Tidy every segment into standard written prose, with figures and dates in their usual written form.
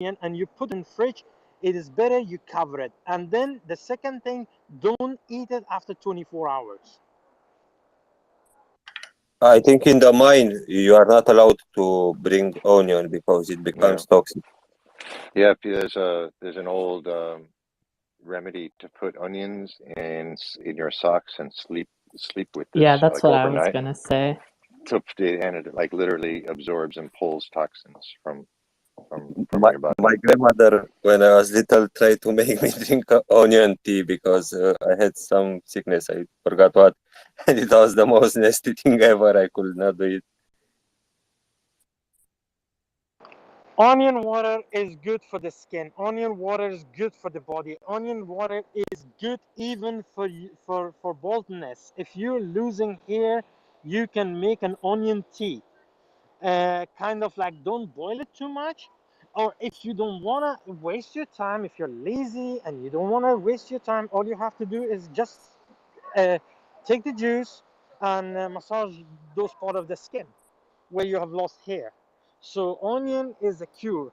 and you put in fridge, it is better you cover it. And then the second thing, don't eat it after 24 hours. I think in the mine you are not allowed to bring onion because it becomes toxic. Yeah, there's an old remedy to put onions in your socks and sleep with this. Yeah, that's like what overnight. I was gonna say. And it like literally absorbs and pulls toxins from My, your body. my grandmother, when I was little, tried to make me drink onion tea because I had some sickness. I forgot what, and it was the most nasty thing ever. I could not do it. Onion water is good for the skin. Onion water is good for the body. Onion water is good even for baldness. If you're losing hair, you can make an onion tea. Kind of like, don't boil it too much. Or if you don't want to waste your time, if you're lazy and you don't want to waste your time, all you have to do is just take the juice and massage those part of the skin where you have lost hair. So onion is a cure.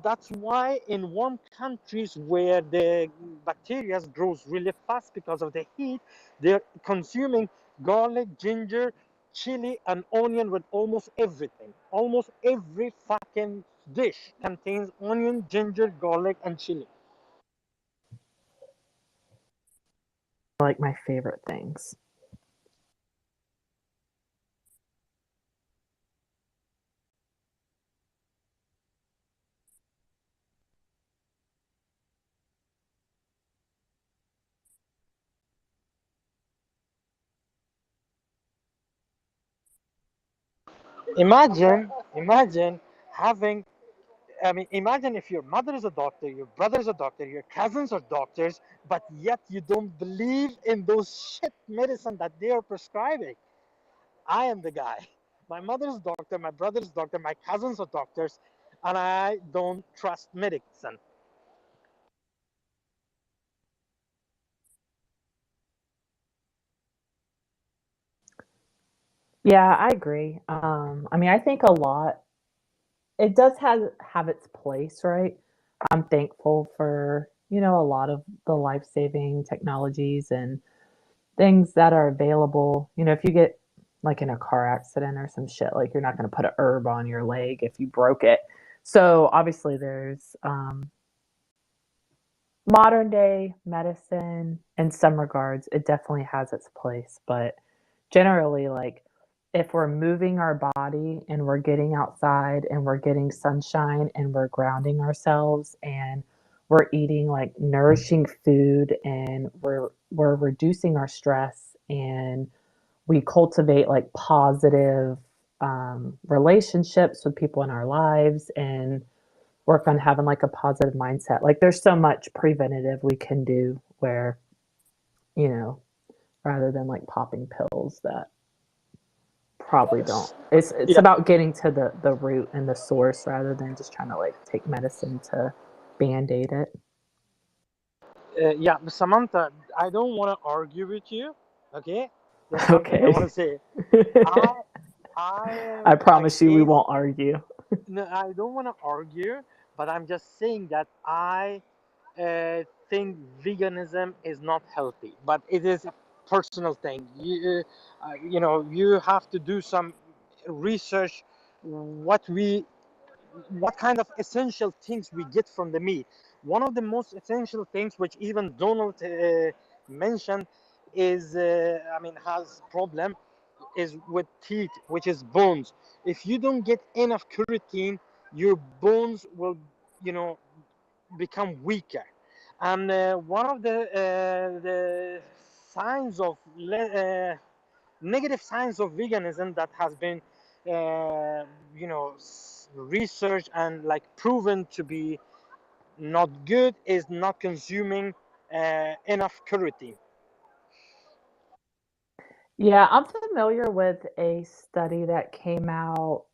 That's why in warm countries where the bacteria grows really fast because of the heat, they're consuming garlic, ginger, chili, and onion with almost everything. Almost every fucking dish contains onion, ginger, garlic, and chili. Like my favorite things. Imagine having, I mean, imagine if your mother is a doctor, your brother is a doctor, your cousins are doctors, but yet you don't believe in those shit medicine that they are prescribing. I am the guy. My mother's a doctor, my brother's a doctor, my cousins are doctors, and I don't trust medicine. Yeah, I agree. I mean, I think a lot it does have its place, right? I'm thankful for, a lot of the life-saving technologies and things that are available. If you get like in a car accident or some shit, like you're not going to put a herb on your leg if you broke it. So obviously there's modern day medicine in some regards. It definitely has its place, but generally, like if we're moving our body and we're getting outside and we're getting sunshine and we're grounding ourselves and we're eating like nourishing food and we're reducing our stress and we cultivate like positive relationships with people in our lives and work on having like a positive mindset. Like there's so much preventative we can do where, you know, rather than like popping pills that probably don't. It's Yeah, about getting to the root and the source rather than just trying to like take medicine to band-aid it. yeah, Samantha, I don't want to argue with you. Okay, there's something I Okay. want to say. I I I am promise you we against. won't argue. No, I don't want to argue, but I'm just saying that I think veganism is not healthy, but it is a personal thing. You have to do some research what kind of essential things we get from the meat. One of the most essential things, which even Donald mentioned, is I mean has problem is with teeth, which is bones. If you don't get enough keratin, your bones will, you know, become weaker. And one of the signs of negative signs of veganism that has been, you know, researched and like proven to be not good is not consuming enough keratin. Yeah, I'm familiar with a study that came out,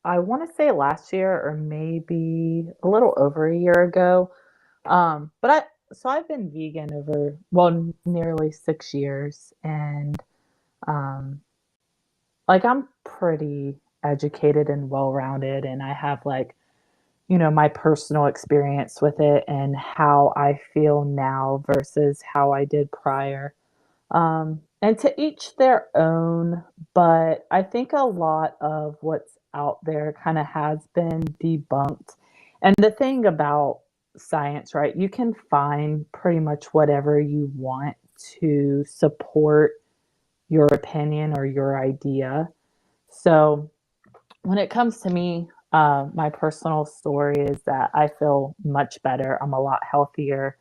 I want to say last year or maybe a little over a year ago. But I've been vegan over, well, nearly 6 years, and um, like I'm pretty educated and well-rounded, and I have like my personal experience with it and how I feel now versus how I did prior. And to each their own, but I think a lot of what's out there kind of has been debunked. And the thing about science, right? You can find pretty much whatever you want to support your opinion or your idea. So when it comes to me, my personal story is that I feel much better. I'm a lot healthier.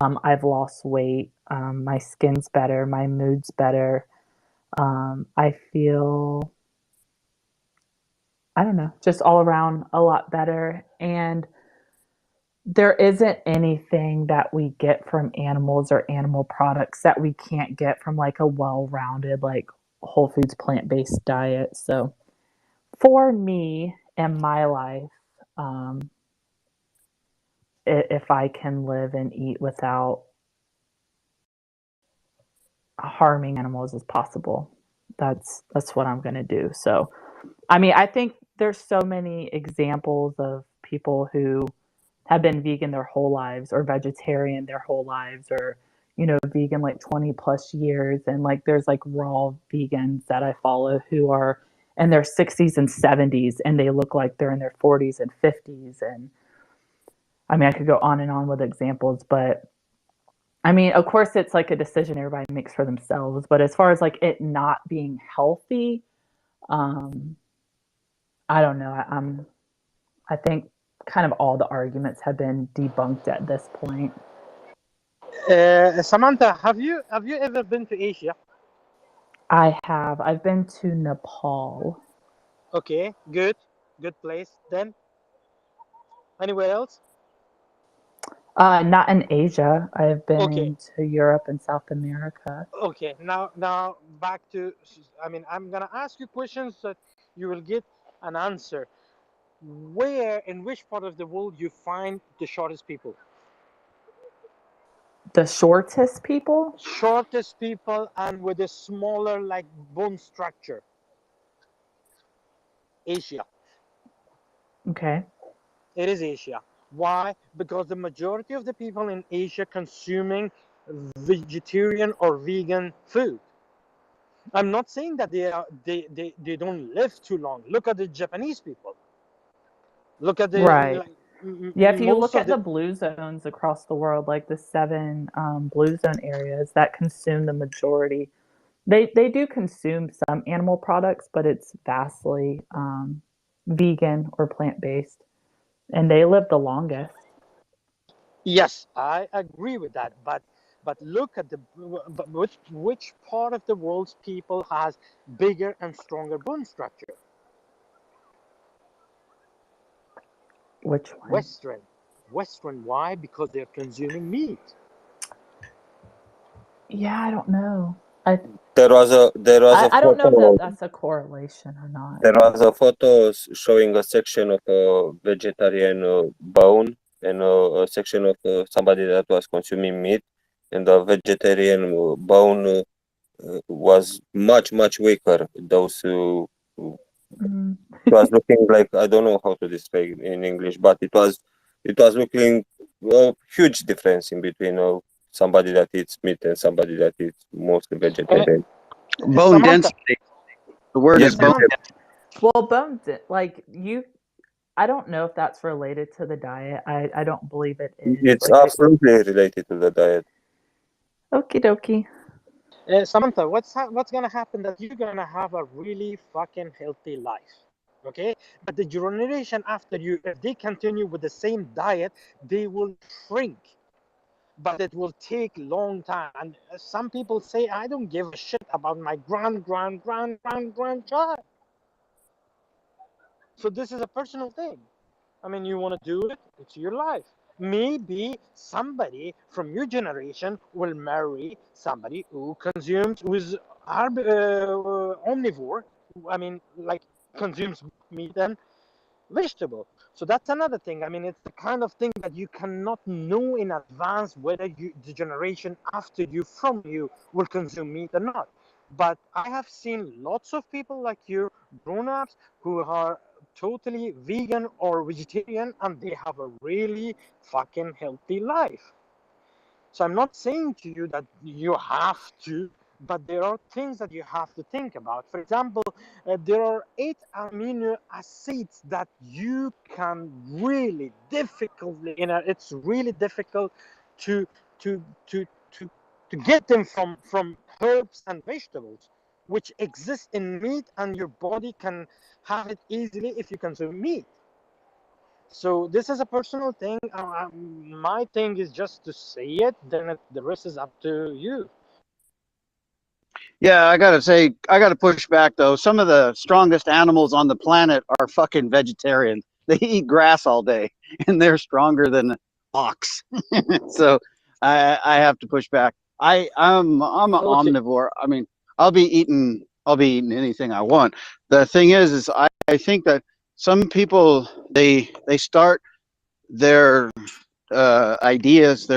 I've lost weight. My skin's better. My mood's better. I feel, I don't know, just all around a lot better. And there isn't anything that we get from animals or animal products that we can't get from like a well-rounded, like whole foods plant-based diet. So for me and my life, um, if I can live and eat without harming animals as possible, that's what I'm going to do. So, I mean, I think there's so many examples of people who have been vegan their whole lives or vegetarian their whole lives or vegan like 20 plus years, and like there's like raw vegans that I follow who are in their 60s and 70s and they look like they're in their 40s and 50s. And I mean, I could go on and on with examples, but I mean, of course it's like a decision everybody makes for themselves, but as far as like it not being healthy, um I don't know. I think kind of all the arguments have been debunked at this point. Samantha, have you ever been to Asia? I've been to Nepal. Okay, good place. Then anywhere else? Not in Asia. I've Okay, been to Europe and South America. okay. Now back to. I mean, I'm gonna ask you questions that you will get an answer. Where in which part of the world you find the shortest people? The shortest people? Shortest people and with a smaller like bone structure. Asia. Okay. It is Asia. Why? Because the majority of the people in Asia consuming vegetarian or vegan food. I'm not saying that they don't live too long. Look at the Japanese people. Look at the Right. like Yeah, if you most look of at the the blue zones across the world, like the seven blue zone areas that consume the majority, they do consume some animal products, but it's vastly vegan or plant based, and they live the longest. yes, I agree with that. But look at the but which part of the world's people has bigger and stronger bone structure? Which one? Western. Western. Why? Because they're consuming meat. Yeah, I don't know. I There was a I don't know if photo. that's a correlation or not. There was a photo showing a section of a vegetarian bone and a section of somebody that was consuming meat, and the vegetarian bone was much weaker. Those Mm. it was looking like, I don't know how to describe in English, but it was looking a huge difference in between somebody that eats meat and somebody that eats mostly Uh, vegetarian. Bone Samantha, density. The word Yes, is bone yes, Samantha, density. Well, like you, I don't know if that's related to the diet. I don't believe it yes. is. It's Like I, absolutely related to the diet. okie dokie. Samantha, what's gonna happen that you're gonna have a really fucking healthy life, okay? But the generation after you, if they continue with the same diet, they will shrink. But it will take long time. And some people say, I don't give a shit about my grandchild. So this is a personal thing. I mean, you want to do it, it's your life. Maybe somebody from your generation will marry somebody who is omnivore. I mean, like consumes meat and vegetable. So that's another thing. I mean, it's the kind of thing that you cannot know in advance whether the generation after you from you will consume meat or not. But I have seen lots of people like you, grown-ups, who are totally vegan or vegetarian and they have a really fucking healthy life. So I'm not saying to you that you have to, but there are things that you have to think about. For example, there are 8 amino acids that you can really difficultly, it's really difficult to to to to to get them from herbs and vegetables, which exist in meat, and your body can have it easily if you consume meat. So this is a personal thing. My thing is just to say it. Then the rest is up to you. Yeah, I gotta say, I gotta push back though. Some of the strongest animals on the planet are fucking vegetarians. They eat grass all day, and they're stronger than an ox. So I have to push back. I'm an Okay. omnivore. I mean, I'll be eating anything I want. The thing is I think that some people they start their ideas,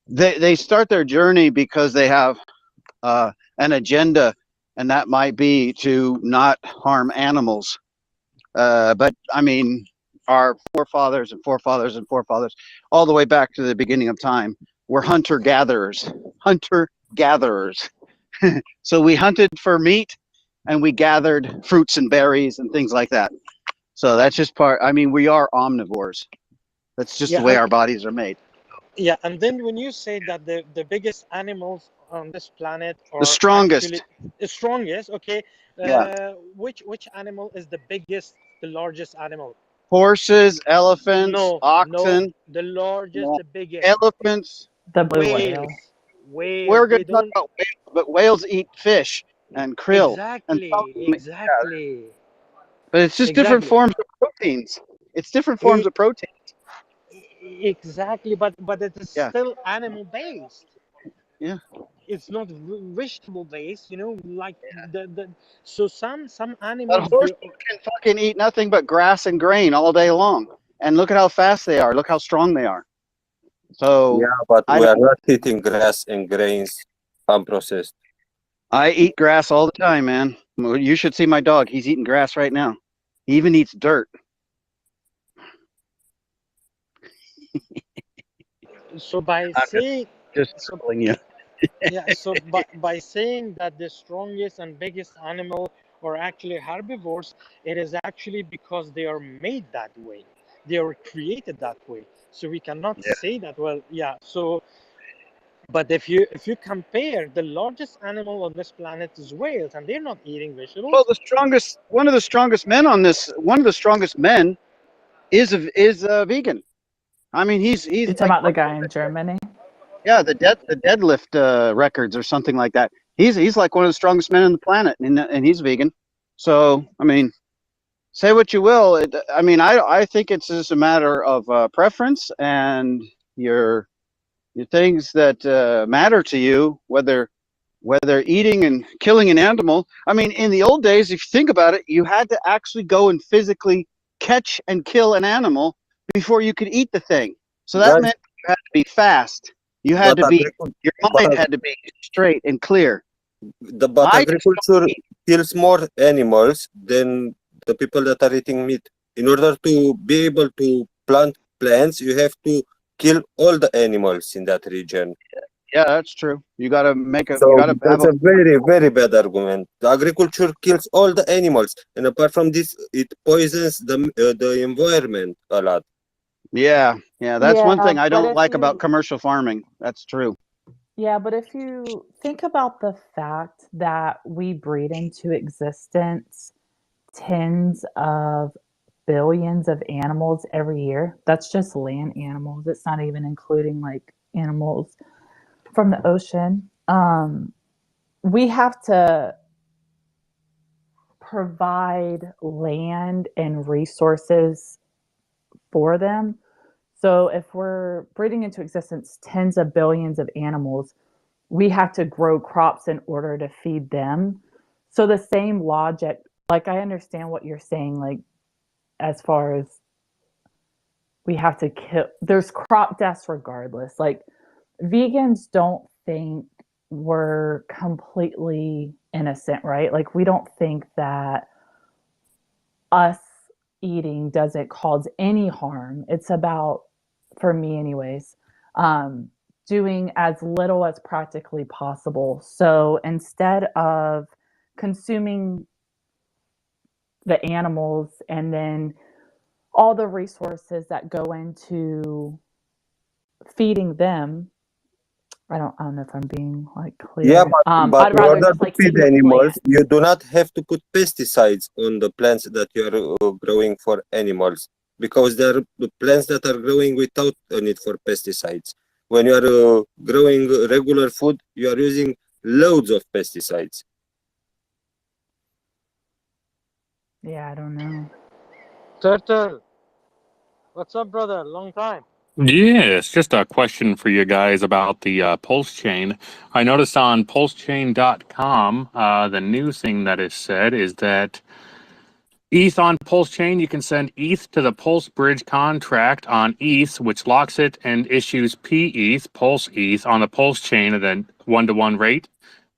they start their journey because they have an agenda, and that might be to not harm animals. But I mean, our forefathers and forefathers and forefathers, all the way back to the beginning of time, were hunter gatherers. Hunter gatherers. So we hunted for meat, and we gathered fruits and berries and things like that. So that's just part. I mean, we are omnivores. That's just the Yeah, way our bodies are made. yeah, and then when you say that the biggest animals on this planet The are actually strongest. the strongest, okay, Yeah. which animal is the biggest, the largest animal? Horses, elephants, No, oxen, the largest, no, the biggest. elephants. The blue whale. Whales, whales. We're going They to talk don't about whales, but whales eat fish and krill, and some exactly, of them, yeah, exactly, but it's just different exactly. forms of proteins. It's different forms E- of protein. exactly, but it is Yeah, still animal based. yeah. It's not vegetable based, like the so some But animals they horses can fucking eat nothing but grass and grain all day long, and look at how fast they are. Look how strong they are. So Yeah, but I we are don't. not eating grass and grains unprocessed. I eat grass all the time, man. Well, you should see my dog. He's eating grass right now. He even eats dirt. so by I'm saying just so telling you. yeah so by saying that the strongest and biggest animal are actually herbivores, it is actually because they are made that way, they are created that way, so we cannot Yeah. say that. Well, yeah, so but if you compare, the largest animal on this planet is whales, and they're not eating Well, vegetables. one of the strongest men on this, one of the strongest men is vegan. I mean, he's You're talking like, about the guy in Germany? yeah, the deadlift records or something like that. He's like one of the strongest men on the planet, and he's vegan. So I mean, say what you will. I mean, I think it's just a matter of preference and your your things that matter to you, whether eating and killing an animal. I mean, in the old days, if you think about it, you had to actually go and physically catch and kill an animal before you could eat the thing. So that Guys, meant you had to be fast. You had but to be, agriculture, your but, mind had to be straight and clear. but I just don't agriculture eat. kills more animals than the people that are eating meat. In order to be able to plant plants, you have to kill all the animals in that region. Yeah, that's true. You So gotta have that's a, a very, very bad argument. The agriculture kills all the animals, and apart from this, it poisons the environment a lot. yeah, that's one Yeah, thing I but don't like about commercial farming. That's true. if you think about the fact that we breed into existence tens of billions of animals every year, that's just land animals. It's not even including like animals from the ocean. We have to provide land and resources for them. So if we're breeding into existence tens of billions of animals, we have to grow crops in order to feed them. So the same logic, like I understand what you're saying, like as far as we have to kill, there's crop deaths regardless. Like vegans don't think we're completely innocent, right? Like we don't think that us eating doesn't cause any harm. It's about, for me anyways, doing as little as practically possible. So instead of consuming the animals and then all the resources that go into feeding them, I don't know if I'm being like clear. Yeah, but I'd in rather order just to like feed eat the animals, plant. you do not have to put pesticides on the plants that you are growing for animals, because there are the plants that are growing without a need for pesticides. When you are growing regular food, you are using loads of pesticides. Yeah, I don't know. Turtle, what's up, brother? Long time. Yes, just a question for you guys about the PulseChain. I noticed on PulseChain.com, the new thing that is said is that ETH on PulseChain, you can send ETH to the Pulse Bridge contract on ETH, which locks it and issues PETH, Pulse ETH, on the PulseChain at a 1-to-1 rate.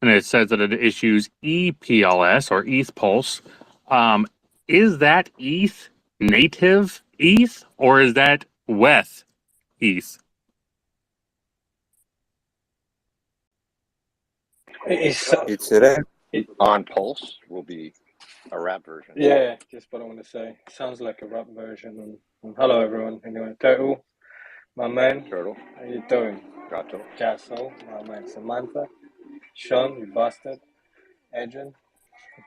And it says that it issues EPLS or ETH Pulse. Is that ETH native ETH or is that WETH ETH? It's rare. On Pulse will be a rap version. Yeah, just what I want to say. Sounds like a rap version. And hello, everyone. Anyway, Turtle, my man. Turtle, How you doing? Gato. Jasso, my man. Samantha, Sean, you bastard. Adrian,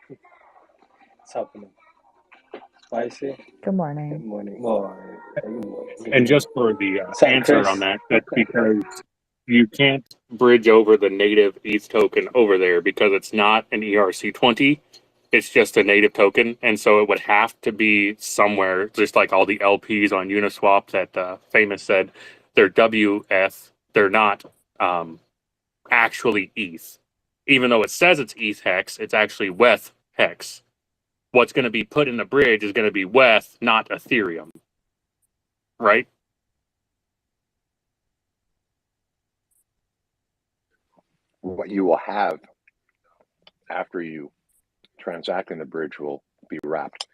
what's happening? Spicy, Good good morning. morning. Morning. Good morning. And just for the Sam, answer Chris. on that, that's because you can't bridge over the native ETH token over there because it's not an ERC20. It's just a native token. And so it would have to be somewhere, just like all the LPs on Uniswap that Famous said, they're WF. They're not actually ETH. Even though it says it's ETH hex, it's actually WETH hex. What's going to be put in the bridge is going to be WETH, not Ethereum. Right? What you will have after you transact in the bridge will be wrapped.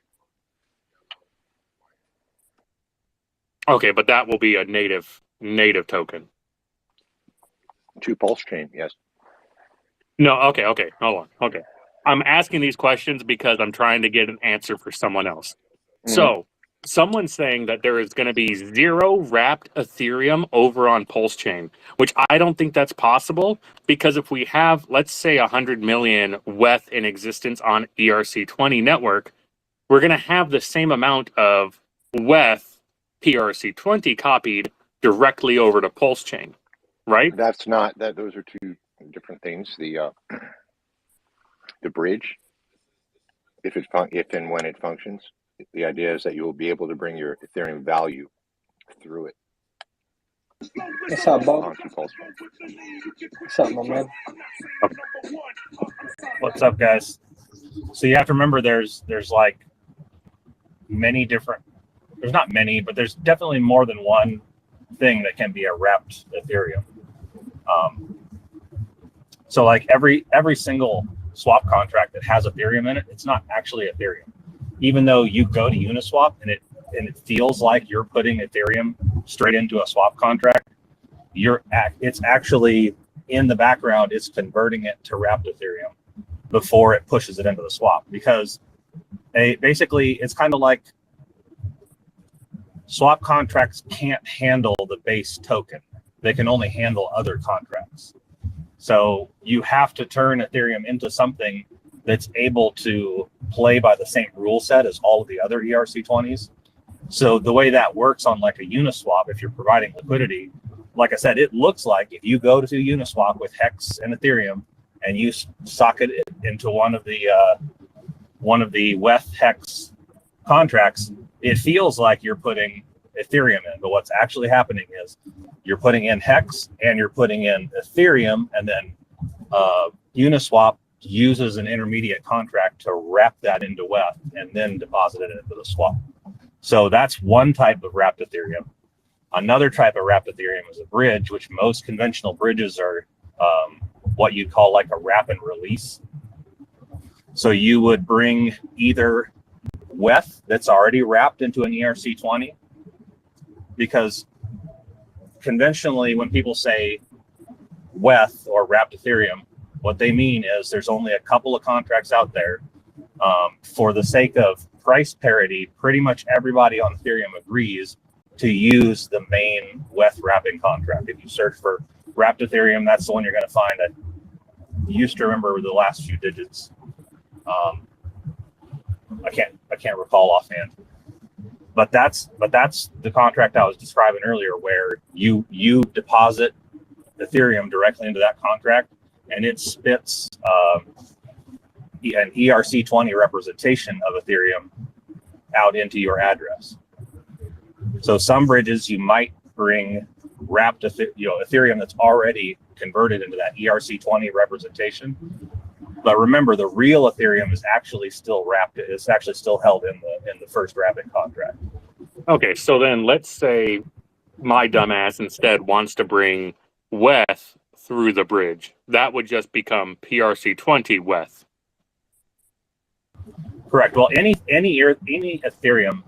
Okay, but that will be a native token. To PulseChain, yes. No, okay, hold on. Okay. I'm asking these questions because I'm trying to get an answer for someone else. So, someone's saying that there is going to be 0 wrapped Ethereum over on PulseChain, which I don't think that's possible because if we have, let's say, 100 million WETH in existence on ERC20 network, we're going to have the same amount of WETH PRC20 copied directly over to PulseChain, right? That's not that. Those are two different things. The bridge, if and when it functions, the idea is that you will be able to bring your Ethereum value through it What's up, Bob? onto PulseChain. What's up, my man? What's up, guys? So you have to remember there's like many different, there's not many, but there's definitely more than one thing that can be a wrapped Ethereum. So like every single swap contract that has Ethereum in it, it's not actually Ethereum. Even though you go to Uniswap and it feels like you're putting Ethereum straight into a swap contract, it's actually in the background, it's converting it to wrapped Ethereum before it pushes it into the swap, because basically it's kind of like swap contracts can't handle the base token. They can only handle other contracts. So you have to turn Ethereum into something that's able to play by the same rule set as all of the other ERC20s. So the way that works on like a Uniswap, if you're providing liquidity, like I said, it looks like if you go to Uniswap with Hex and Ethereum and you socket it into one of the WETH Hex contracts, it feels like you're putting Ethereum in, but what's actually happening is you're putting in Hex and you're putting in Ethereum, and then Uniswap uses an intermediate contract to wrap that into WETH and then deposit it into the swap. So that's one type of wrapped Ethereum. Another type of wrapped Ethereum is a bridge, which most conventional bridges are what you'd call like a wrap and release. So you would bring either WETH that's already wrapped into an ERC20, because conventionally when people say WETH or wrapped Ethereum, what they mean is there's only a couple of contracts out there. For the sake of price parity, pretty much everybody on Ethereum agrees to use the main WETH wrapping contract. If you search for wrapped Ethereum, that's the one you're going to find. I used to remember the last few digits. I can't recall offhand. But that's the contract I was describing earlier, where you deposit Ethereum directly into that contract, and it spits an ERC20 representation of Ethereum out into your address. So some bridges you might bring wrapped Ethereum that's already converted into that ERC20 representation. But remember, the real Ethereum is actually still wrapped. It's actually still held in the first wrapping contract. Okay, so then let's say my dumbass instead wants to bring WETH through the bridge. That would just become PRC20 WETH. Correct. Well, any Ethereum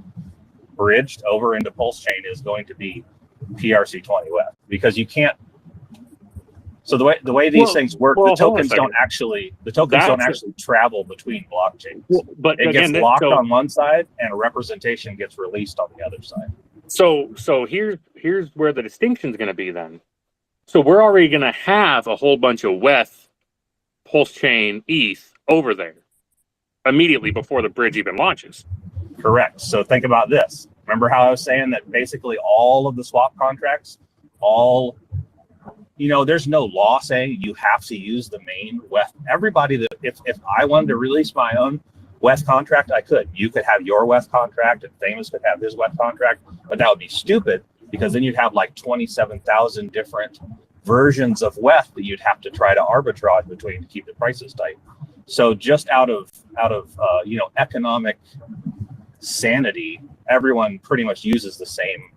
bridged over into PulseChain is going to be PRC20 WETH, because you can't. So the way these things work, the tokens don't actually travel between blockchains. But it gets locked on one side, and a representation gets released on the other side. So here's where the distinction is going to be then. So we're already going to have a whole bunch of WETH, PulseChain, ETH over there immediately before the bridge even launches. Correct. So think about this. Remember how I was saying that basically all of the swap contracts, there's no law saying you have to use the main WETH. Everybody that if I wanted to release my own WETH contract, I could. You could have your WETH contract, and Famous could have his WETH contract, but that would be stupid, because then you'd have like 27,000 different versions of WETH that you'd have to try to arbitrage between to keep the prices tight. So just out of economic sanity, everyone pretty much uses the same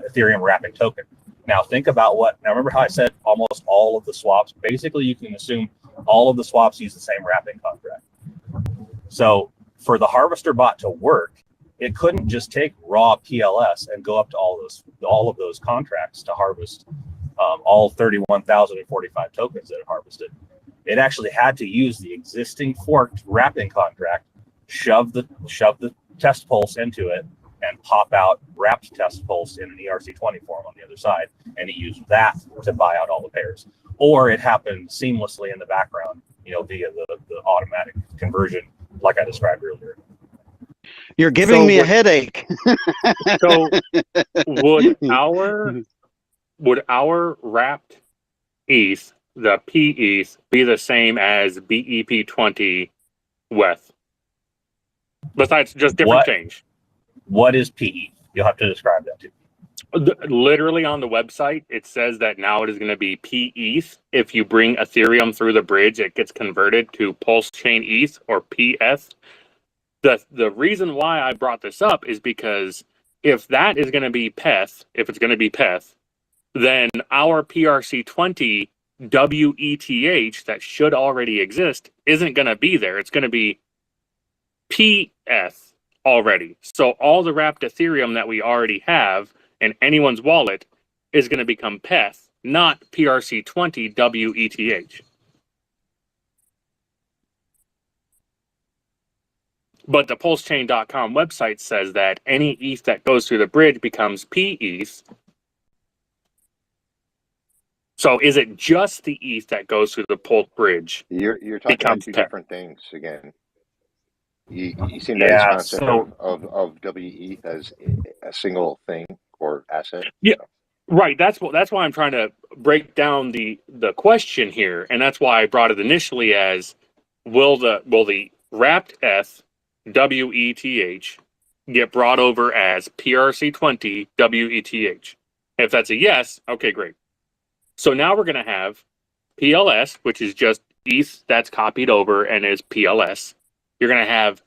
Ethereum wrapping token. Now think about remember how I said almost all of the swaps, basically you can assume all of the swaps use the same wrapping contract. So for the harvester bot to work, it couldn't just take raw PLS and go up to all of those contracts to harvest all 31,045 tokens that it harvested. It actually had to use the existing forked wrapping contract, shove the test pulse into it, and pop out wrapped test pulse in an ERC20 form on the other side, and it used that to buy out all the pairs. Or it happened seamlessly in the background, via the automatic conversion, like I described earlier. You're giving me a headache. So would our wrapped ETH, the PETH, be the same as BEP20 WETH? Besides just different change. What is PE? You'll have to describe that to me. Literally on the website, it says that now it is going to be PETH. If you bring Ethereum through the bridge, it gets converted to PulseChain ETH or PETH. The reason why I brought this up is because if that is going to be PETH, then our PRC20 WETH that should already exist isn't going to be there. It's going to be PETH already. So all the wrapped Ethereum that we already have in anyone's wallet is going to become PETH, not PRC20 WETH. But the PulseChain.com website says that any ETH that goes through the bridge becomes PETH. So is it just the ETH that goes through the Pulse bridge? You're talking about two different things again. You seem to have this concept of WETH as a single thing or asset. Yeah, right. That's why I'm trying to break down the question here, and that's why I brought it initially as will the wrapped ETH WETH get brought over as PRC20 WETH? If that's a yes, okay, great. So now we're going to have PLS, which is just ETH that's copied over and is PLS. You're going to have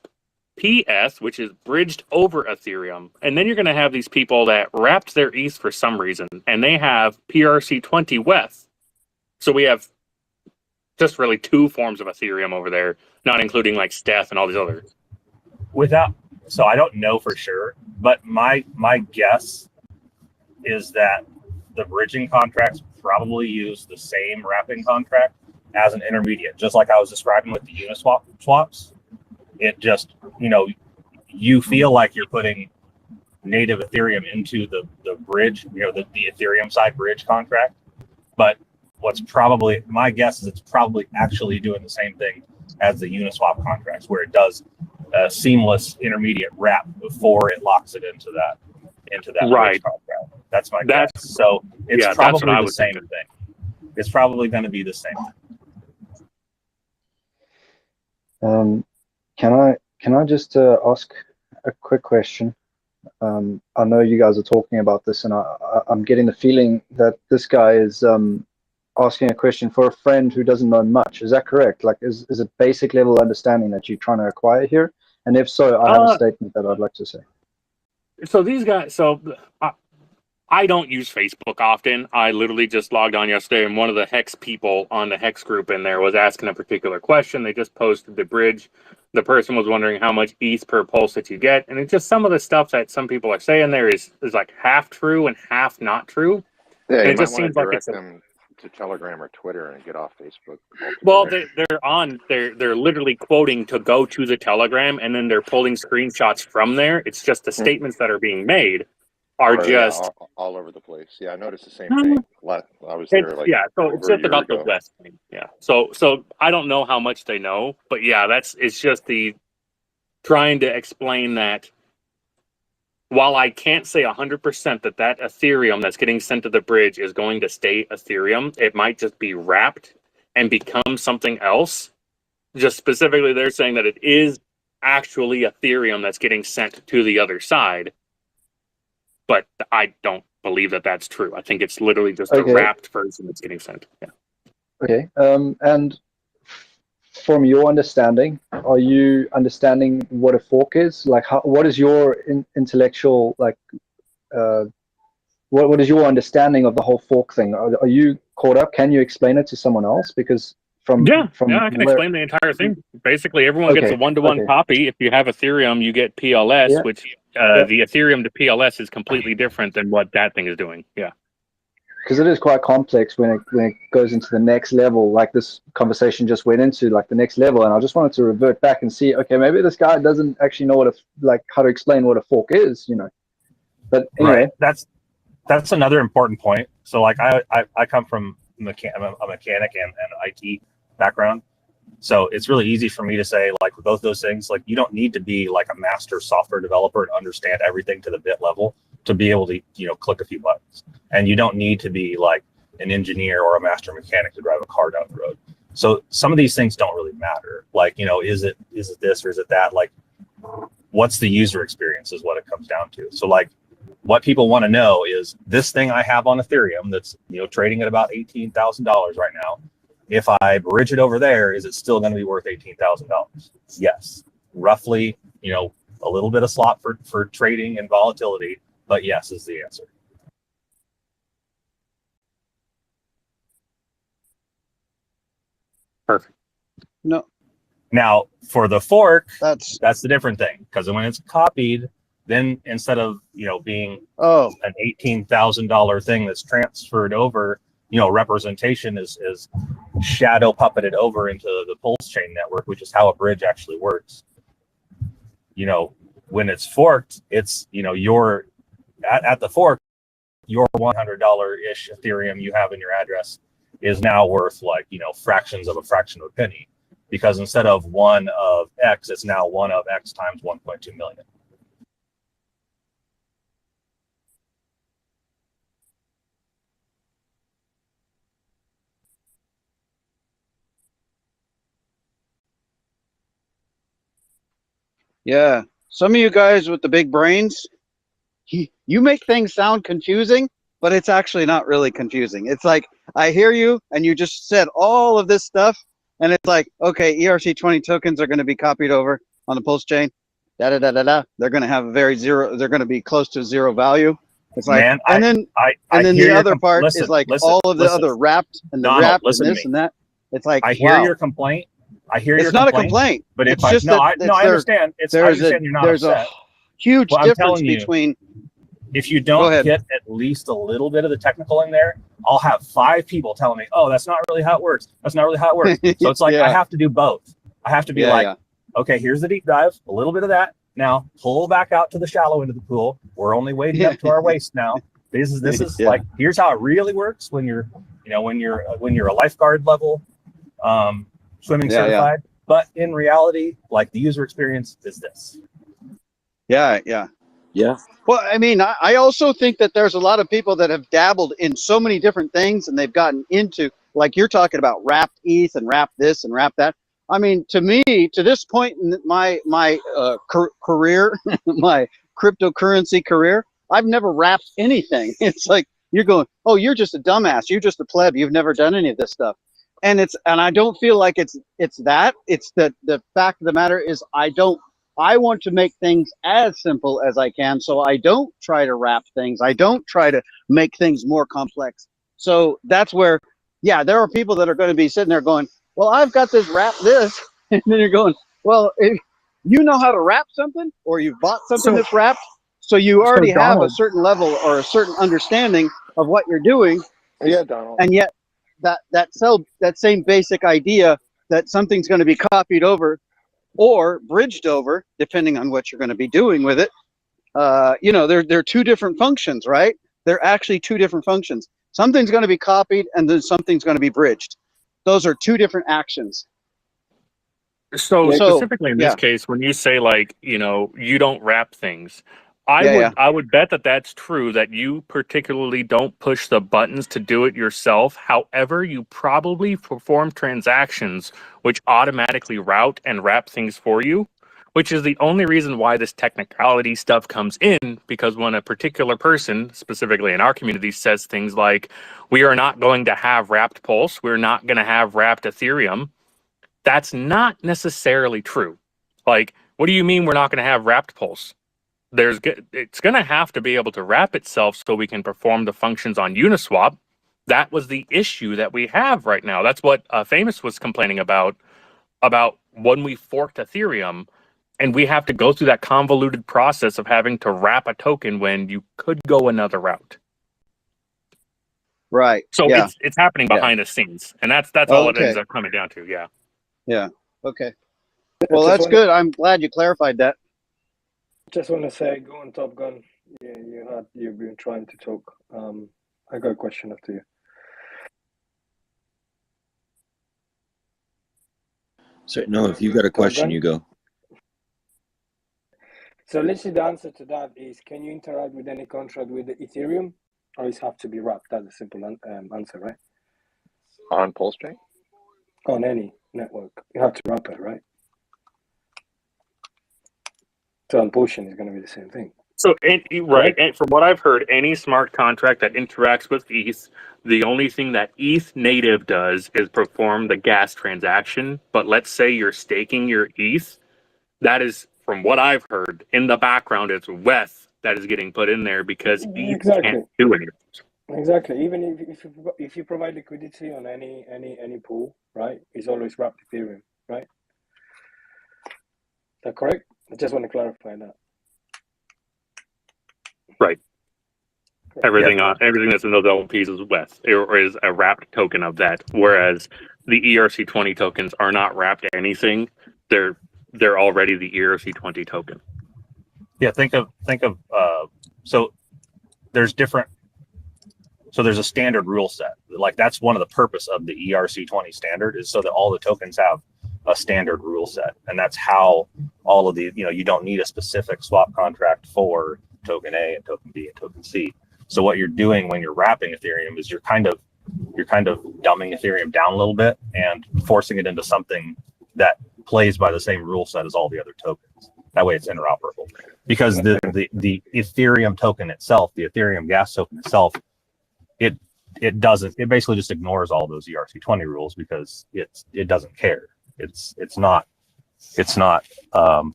PETH, which is bridged over Ethereum. And then you're going to have these people that wrapped their ETH for some reason, and they have PRC20 WETH. So we have just really two forms of Ethereum over there, not including like Steth and all these others. So I don't know for sure, but my guess is that the bridging contracts probably use the same wrapping contract as an intermediate, just like I was describing with the Uniswap swaps. It just, you feel like you're putting native Ethereum into the bridge, the Ethereum side bridge contract. But my guess is it's probably actually doing the same thing as the Uniswap contracts, where it does a seamless intermediate wrap before it locks it into that Right. bridge contract. That's my guess. So it's probably the same thing. It's probably going to be the same thing. Can I just ask a quick question? I know you guys are talking about this, and I'm getting the feeling that this guy is asking a question for a friend who doesn't know much. Is that correct? Like, is it basic level understanding that you're trying to acquire here? And if so, I have a statement that I'd like to say. So these guys, I don't use Facebook often. I literally just logged on yesterday, and one of the Hex people on the Hex group in there was asking a particular question. They just posted the bridge. The person was wondering how much ETH per pulse that you get, and it's just some of the stuff that some people are saying there is like half true and half not true. Yeah, and you it might just want to seems like direct it's them to Telegram or Twitter and get off Facebook. well, they're literally quoting to go to the Telegram, and then they're pulling screenshots from there. It's just the statements that are being made are just all over the place. Yeah, I noticed the same thing. I was there so it's just about the West thing. Yeah. So I don't know how much they know, but yeah, it's just the trying to explain that while I can't say 100% that Ethereum that's getting sent to the bridge is going to stay Ethereum, it might just be wrapped and become something else. Just specifically, they're saying that it is actually Ethereum that's getting sent to the other side. But I don't believe that that's true. I think it's literally just a wrapped version that's getting sent. Yeah. Okay. And from your understanding, are you understanding what a fork is? Like, what is your intellectual, like, what is your understanding of the whole fork thing? Are you caught up? Can you explain it to someone else? Because I can explain the entire thing. Basically, everyone gets a one-to-one copy. If you have Ethereum, you get PLS, which the Ethereum to PLS is completely different than what that thing is doing. Yeah. Because it is quite complex when it goes into the next level, like this conversation just went into, like the next level. And I just wanted to revert back and see, okay, maybe this guy doesn't actually know how to explain what a fork is, But anyway, right. That's another important point. So like I come from a mechanic and IT background. So it's really easy for me to say, like, with both those things, like, you don't need to be like a master software developer and understand everything to the bit level to be able to, click a few buttons. And you don't need to be like an engineer or a master mechanic to drive a car down the road. So some of these things don't really matter. Like, is it this or is it that? Like, what's the user experience is what it comes down to. So like, what people want to know is this thing I have on Ethereum that's, trading at about $18,000 right now. If I bridge it over there, is it still going to be worth $18,000? Yes. Roughly, a little bit of slot for trading and volatility, but yes is the answer. Perfect. No. Now, for the fork, that's the different thing, because when it's copied, then instead of being an $18,000 thing that's transferred over, representation is shadow puppeted over into the PulseChain network, which is how a bridge actually works. When it's forked, it's your at the fork, your $100-ish Ethereum you have in your address is now worth like fractions of a fraction of a penny, because instead of 1 of X, it's now 1 of X times 1.2 million. Yeah, some of you guys with the big brains, you make things sound confusing, but it's actually not really confusing. It's like, I hear you, and you just said all of this stuff, and it's like, okay, ERC20 tokens are going to be copied over on the PulseChain. They're going to have they're going to be close to zero value. It's like, man, and then the other part is like all of the other wrapped and the wrapped and this and that. It's like, I hear your complaint, I hear your It's not a complaint, complaint. but It's just that I understand. I understand you're not there's upset. a huge Well, I'm difference telling you, between. if you Go don't ahead. get at least a little bit of the technical in there, I'll have 5 people telling me, "Oh, that's not really how it works. That's not really how it works." So it's like I have to do both. I have to be okay, here's the deep dive, a little bit of that. Now pull back out to the shallow end of the pool. We're only wading up to our waist now. This is like, here's how it really works when you're a lifeguard level swimming certified. But in reality, like, the user experience is this. Yeah. Well, I mean, I also think that there's a lot of people that have dabbled in so many different things, and they've gotten into, like you're talking about, wrapped ETH and wrap this and wrap that. I mean, to me, to this point in my career, my cryptocurrency career, I've never wrapped anything. It's like you're going, oh, you're just a dumbass. You're just a pleb. You've never done any of this stuff. And I don't feel like it's that. It's that the fact of the matter is I want to make things as simple as I can, so I don't try to wrap things. I don't try to make things more complex. So that's where, there are people that are going to be sitting there going, well, I've got this wrap this. And then you're going, well, if you know how to wrap something, or you've bought something that's wrapped, so you already have a certain level or a certain understanding of what you're doing. Yeah, Donald. And yet that same basic idea that something's going to be copied over or bridged over, depending on what you're going to be doing with it. They're 2 different functions, right? They're actually 2 different functions. Something's going to be copied, and then something's going to be bridged. Those are 2 different actions. So specifically in this case, when you say, like, you don't wrap things, I would bet that that's true, that you particularly don't push the buttons to do it yourself. However, you probably perform transactions which automatically route and wrap things for you, which is the only reason why this technicality stuff comes in, because when a particular person, specifically in our community, says things like, we are not going to have wrapped Pulse, we're not going to have wrapped Ethereum, that's not necessarily true. Like, what do you mean we're not going to have wrapped Pulse? It's going to have to be able to wrap itself so we can perform the functions on Uniswap. That was the issue that we have right now. That's what Famous was complaining about when we forked Ethereum, and we have to go through that convoluted process of having to wrap a token when you could go another route. Right. So it's happening behind the scenes, and that's all it ends up coming down to. Yeah. Okay. Well, that's good. I'm glad you clarified that. Just want to say, go on, Top Gun. You've been trying to talk. I got a question after you. So no, if you've got a question, you go. So let's see, the answer to that is, can you interact with any contract with the Ethereum, or does it have to be wrapped? That's a simple answer, right? On PulseChain? On any network, you have to wrap it, right? So on PulseChain is going to be the same thing. So, and from what I've heard, any smart contract that interacts with ETH, the only thing that ETH native does is perform the gas transaction. But let's say you're staking your ETH, that is, from what I've heard, in the background, it's WETH that is getting put in there because ETH can't do anything. Exactly. Even if you provide liquidity on any pool, right, it's always wrapped Ethereum, right? Is that correct? I just want to clarify that. Right. Everything that's in those LPs is WETH, or is a wrapped token of that. Whereas the ERC20 tokens are not wrapped anything; they're already the ERC20 token. Yeah, think of so there's a standard rule set. Like, that's one of the purpose of the ERC20 standard, is so that all the tokens have a standard rule set, and that's how all of the, you don't need a specific swap contract for token A and token B and token C. So what you're doing when you're wrapping Ethereum is you're kind of dumbing Ethereum down a little bit and forcing it into something that plays by the same rule set as all the other tokens. That way it's interoperable, because the Ethereum token itself, the Ethereum gas token itself, it basically just ignores all those ERC20 rules because it doesn't care. It's not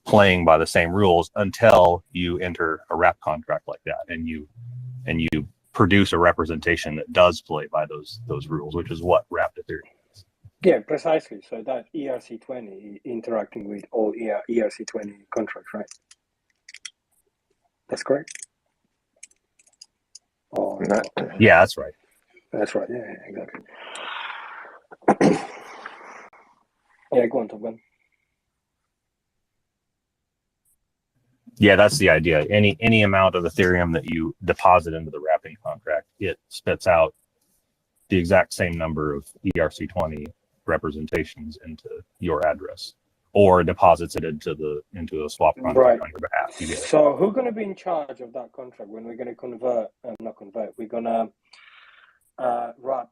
playing by the same rules until you enter a wrap contract like that, and you produce a representation that does play by those rules, which is what wrapped Ethereum is. Yeah, precisely. So that ERC20 interacting with all ERC20 contracts, right? That's correct. Or Not, Yeah, that's right. that's right. Yeah, exactly. Yeah, go on, Top Gun. Yeah, that's the idea. Any amount of Ethereum that you deposit into the wrapping contract, it spits out the exact same number of ERC20 representations into your address, or deposits it into a swap contract Right. on your behalf. You get it. So who's going to be in charge of that contract when we're going to convert? Not convert. We're going to wrap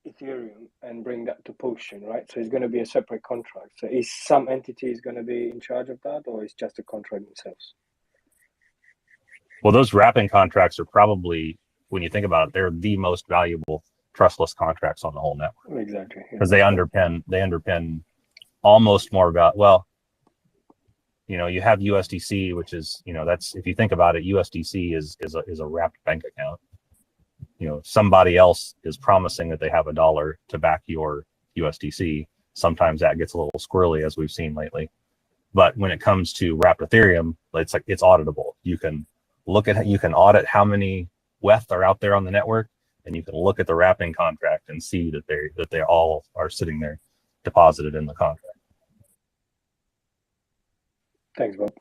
Ethereum and bring that to PulseChain, right? So it's going to be a separate contract. So is some entity is going to be in charge of that, or is just the contract themselves? Well, those wrapping contracts are probably, when you think about it, they're the most valuable trustless contracts on the whole network. Exactly. Because they underpin almost more about, well, you know, you have USDC, which is, you know, that's, if you think about it, USDC is a wrapped bank account. You know, somebody else is promising that they have $1 to back your USDC. Sometimes that gets a little squirrely, as we've seen lately. But when it comes to wrapped Ethereum, it's like, it's auditable. You can audit how many WETH are out there on the network, and you can look at the wrapping contract and see that they all are sitting there deposited in the contract. Thanks, Bob.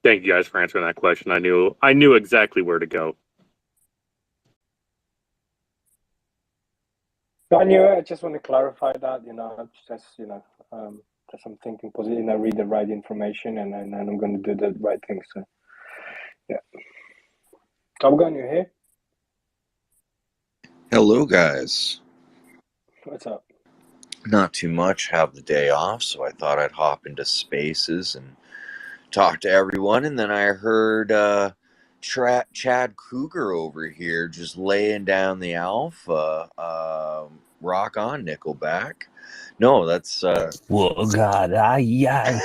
Thank you guys for answering that question. I knew exactly where to go. I just want to clarify that, you know, just I'm thinking positive, and I read the right information, and I'm going to do the right thing. So, yeah. Top Gun, you here? Hello, guys. What's up? Not too much. Have the day off, so I thought I'd hop into Spaces and talk to everyone. And then I heard Chad Kruger over here just laying down the alpha. Rock on, Nickelback. No, that's Well, God, yeah.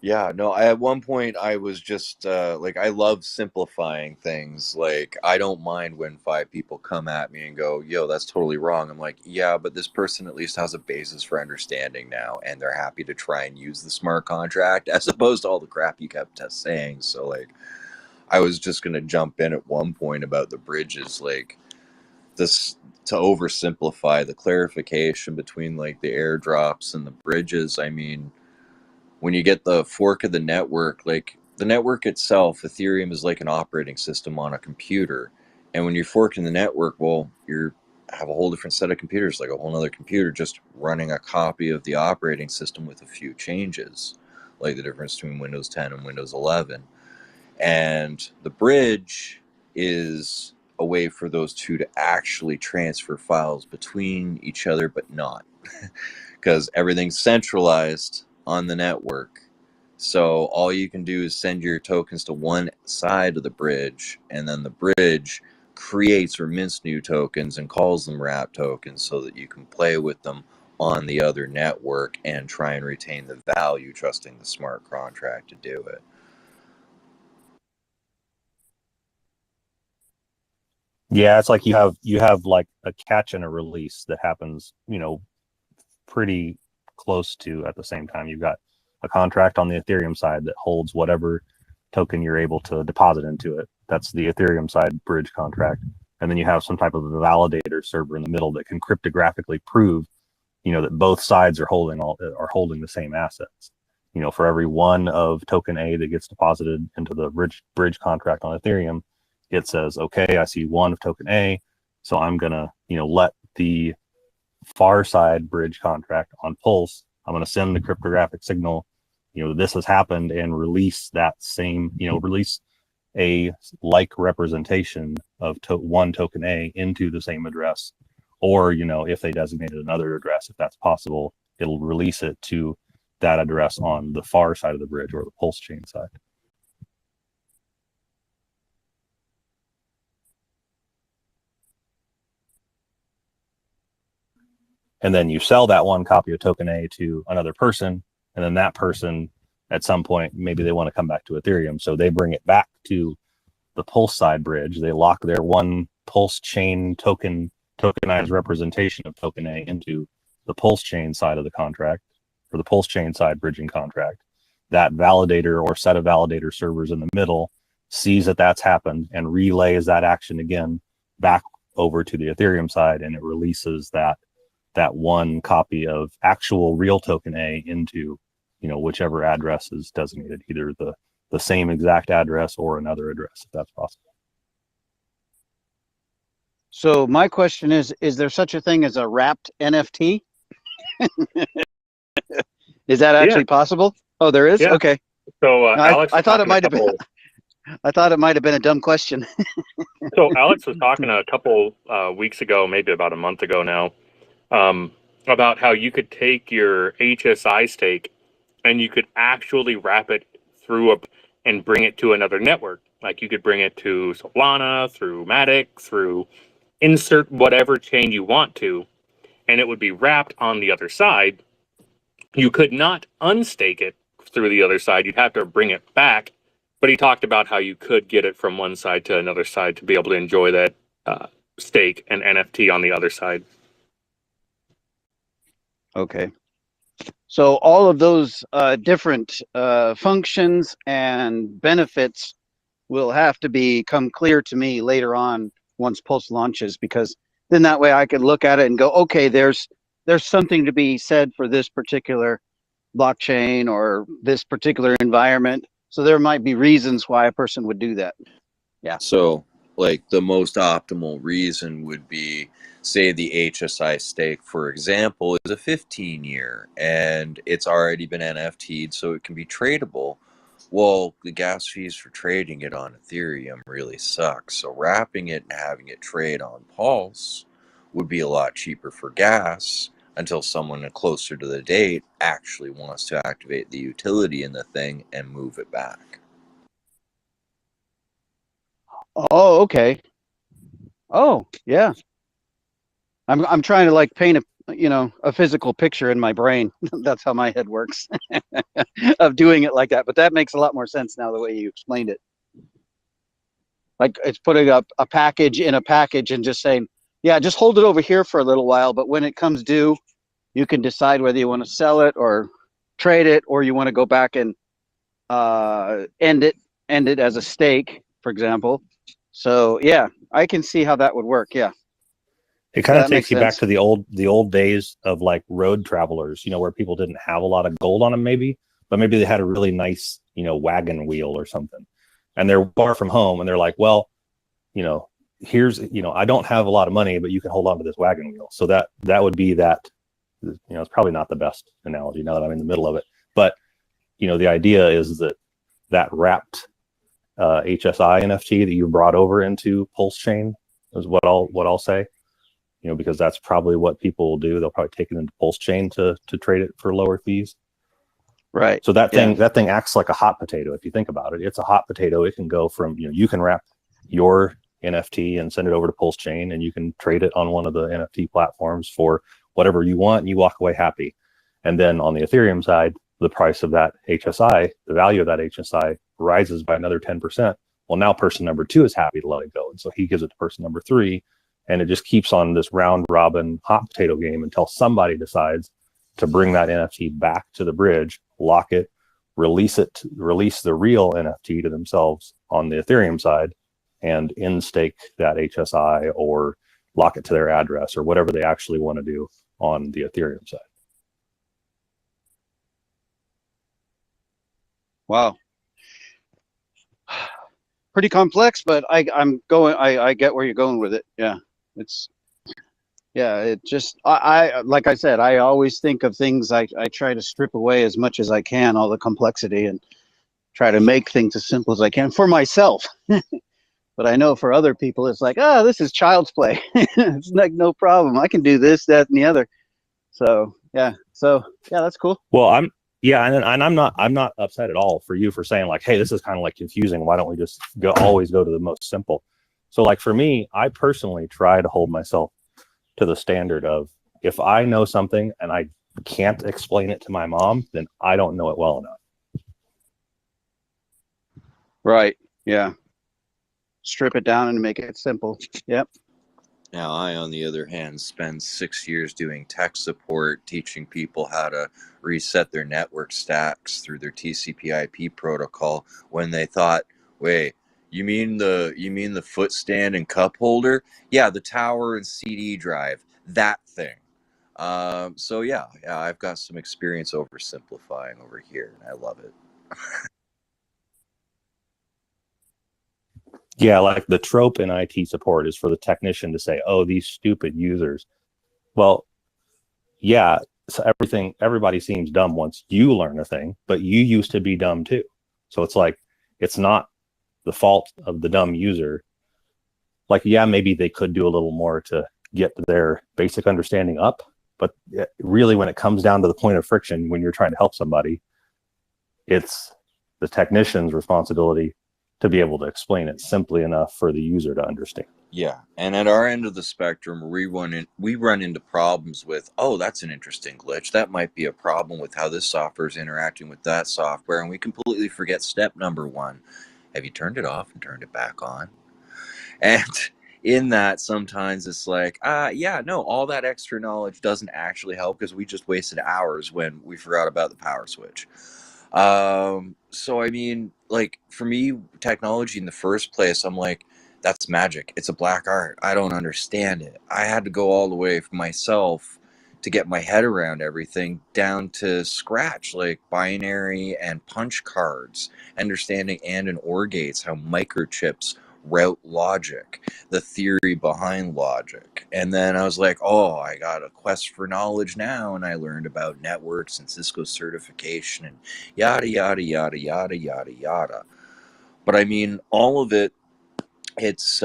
Yeah, no, at one point I was just like, I love simplifying things. Like, I don't mind when 5 people come at me and go, yo, that's totally wrong. I'm like, yeah, but this person at least has a basis for understanding now, and they're happy to try and use the smart contract as opposed to all the crap you kept saying. So, like, I was just going to jump in at one point about the bridges, like, this, to oversimplify the clarification between, like, the airdrops and the bridges. I mean, when you get the fork of the network, like the network itself, Ethereum is like an operating system on a computer. And when you're forking the network, well, you have a whole different set of computers, like a whole other computer just running a copy of the operating system with a few changes, like the difference between Windows 10 and Windows 11. And the bridge is a way for those two to actually transfer files between each other, but not. Because everything's centralized on the network. So all you can do is send your tokens to one side of the bridge, and then the bridge creates or mints new tokens and calls them wrap tokens so that you can play with them on the other network and try and retain the value, trusting the smart contract to do it. Yeah, it's like you have like a catch and a release that happens, you know, pretty close to at the same time. You've got a contract on the Ethereum side that holds whatever token you're able to deposit into it. That's the Ethereum side bridge contract. And then you have some type of a validator server in the middle that can cryptographically prove, you know, that both sides are holding the same assets. You know, for every one of token A that gets deposited into the bridge contract on Ethereum, it says, okay, I see one of token A, so I'm gonna, you know, let the far side bridge contract on Pulse, I'm going to send the cryptographic signal, you know, this has happened, and release that same, you know, release a like representation of one token A into the same address. Or, you know, if they designated another address, if that's possible, it'll release it to that address on the far side of the bridge or the PulseChain side. And then you sell that one copy of token A to another person, and then that person at some point, maybe they want to come back to Ethereum, so they bring it back to the Pulse side bridge. They lock their one PulseChain tokenized representation of token A into the PulseChain side of the contract, or the PulseChain side bridging contract. That validator or set of validator servers in the middle sees that that's happened and relays that action again back over to the Ethereum side, and it releases that one copy of actual real token A into, you know, whichever address is designated, either the same exact address or another address, if that's possible. So my question is there such a thing as a wrapped NFT? Is that actually possible? Oh, there is? Yeah. Okay. So No, Alex, I thought it might have been. I thought it might have been a dumb question. So Alex was talking a couple weeks ago, maybe about a month ago now, about how you could take your HSI stake and you could actually wrap it through and bring it to another network. Like you could bring it to Solana, through Matic, through insert whatever chain you want to, and it would be wrapped on the other side. You could not unstake it through the other side. You'd have to bring it back. But he talked about how you could get it from one side to another side to be able to enjoy that stake and NFT on the other side. Okay. So all of those different functions and benefits will have to become clear to me later on once Pulse launches, because then that way I could look at it and go, okay, there's something to be said for this particular blockchain or this particular environment. So there might be reasons why a person would do that. Yeah. So like the most optimal reason would be, say the HSI stake, for example, is a 15-year and it's already been NFT'd, so it can be tradable. Well, the gas fees for trading it on Ethereum really suck. So wrapping it and having it trade on Pulse would be a lot cheaper for gas until someone closer to the date actually wants to activate the utility in the thing and move it back. Oh, okay. Oh, yeah. I'm trying to like paint a physical picture in my brain. That's how my head works of doing it like that. But that makes a lot more sense now the way you explained it. Like it's putting up a package in a package and just saying, yeah, just hold it over here for a little while, but when it comes due, you can decide whether you want to sell it or trade it, or you want to go back and end it as a stake, for example. So yeah, I can see how that would work. Yeah. It kind of takes you back to the old days of like road travelers, you know, where people didn't have a lot of gold on them, but maybe they had a really nice, you know, wagon wheel or something, and they're far from home, and they're like, well, you know, here's, you know, I don't have a lot of money, but you can hold on to this wagon wheel. So that would be that, you know, it's probably not the best analogy now that I'm in the middle of it, but you know, the idea is that wrapped HSI NFT that you brought over into PulseChain is what I'll say, you know, because that's probably what people will do. They'll probably take it into PulseChain to trade it for lower fees. Right. So that thing acts like a hot potato. If you think about it, it's a hot potato. It can go from, you know, you can wrap your NFT and send it over to PulseChain, and you can trade it on one of the NFT platforms for whatever you want, and you walk away happy. And then on the Ethereum side, the price of that HSI, the value of that HSI rises by another 10%. Well, now person number 2 is happy to let it go. And so he gives it to person number 3, and it just keeps on this round robin hot potato game until somebody decides to bring that NFT back to the bridge, lock it, release the real NFT to themselves on the Ethereum side, and in-stake that HSI or lock it to their address or whatever they actually want to do on the Ethereum side. Wow. Pretty complex, but I get where you're going with it. Yeah. It just, I like I said, I always think of things, I try to strip away as much as I can, all the complexity, and try to make things as simple as I can for myself. But I know for other people, it's like, this is child's play. It's like, no problem. I can do this, that, and the other. So yeah, that's cool. Well, I'm not upset at all for you for saying like, hey, this is kind of like confusing. Why don't we just always go to the most simple? So like for me, I personally try to hold myself to the standard of, if I know something and I can't explain it to my mom, then I don't know it well enough. Right. Yeah. strip it down and make it simple. Yep. Now, I, on the other hand, spend 6 years doing tech support, teaching people how to reset their network stacks through their TCP/IP protocol. When they thought, "Wait, you mean the foot stand and cup holder? Yeah, the tower and CD drive, that thing." So yeah, I've got some experience oversimplifying over here, and I love it. Yeah, like the trope in IT support is for the technician to say, "Oh, these stupid users." Well, yeah, so everybody seems dumb once you learn a thing, but you used to be dumb too. So it's like, it's not the fault of the dumb user. Like, yeah, maybe they could do a little more to get their basic understanding up, but really when it comes down to the point of friction, when you're trying to help somebody, it's the technician's responsibility to be able to explain it simply enough for the user to understand. Yeah, and at our end of the spectrum, we run into problems with, oh, that's an interesting glitch. That might be a problem with how this software is interacting with that software, and we completely forget step number one. Have you turned it off and turned it back on? And in that, sometimes it's like, yeah, no, all that extra knowledge doesn't actually help because we just wasted hours when we forgot about the power switch. So I mean, like, for me, technology in the first place, I'm like, that's magic. It's a black art. I don't understand it. I had to go all the way for myself to get my head around everything down to scratch, like binary and punch cards, understanding AND and OR gates, how microchips route logic, the theory behind logic. And then I was like, oh, I got a quest for knowledge now, and I learned about networks and Cisco certification and yada yada yada yada yada yada. But I mean, all of it, it's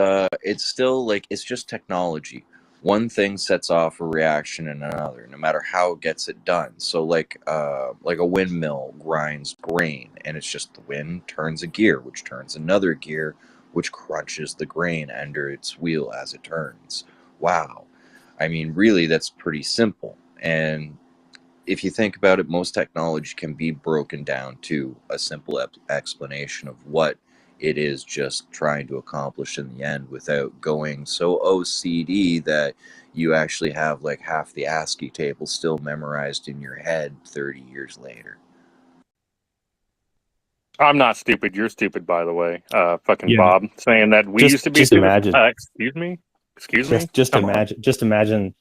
still like, it's just technology. One thing sets off a reaction in another, no matter how it gets it done. So like a windmill grinds grain, and it's just the wind turns a gear, which turns another gear, which crunches the grain under its wheel as it turns. Wow. I mean, really, that's pretty simple. And if you think about it, most technology can be broken down to a simple explanation of what it is just trying to accomplish in the end, without going so OCD that you actually have like half the ASCII table still memorized in your head 30 years later. I'm not stupid. You're stupid, by the way. Fucking Yeah. Bob saying that we used to be Just stupid. imagine. Excuse me. Just imagine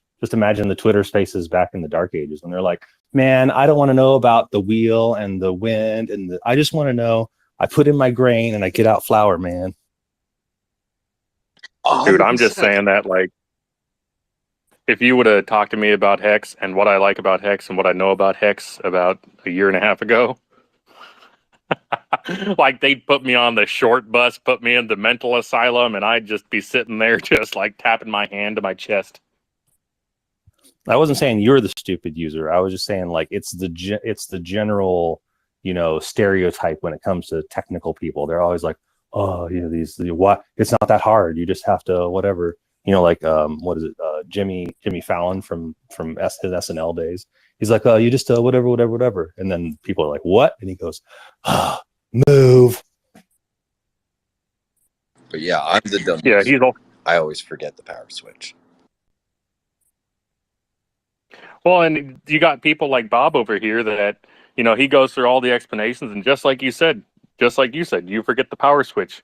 the Twitter spaces back in the dark ages when they're like, man, I don't want to know about the wheel and the wind and I just want to know, I put in my grain and I get out flour, man. Dude, I'm just saying that, like, if you would have talked to me about Hex and what I like about Hex and what I know about Hex about a year and a half ago, like, they'd put me on the short bus, put me in the mental asylum, and I'd just be sitting there just like tapping my hand to my chest. I wasn't saying you're the stupid user. I was just saying, like, it's the general, stereotype when it comes to technical people. They're always like, oh, what? It's not that hard. You just have to whatever. Like what is it? Jimmy Fallon from his SNL days. He's like, you just whatever. And then people are like, what? And he goes, move. But yeah, I'm the dumb. Yeah, I always forget the power switch. Well, and you got people like Bob over here that, he goes through all the explanations, and just like you said, you forget the power switch.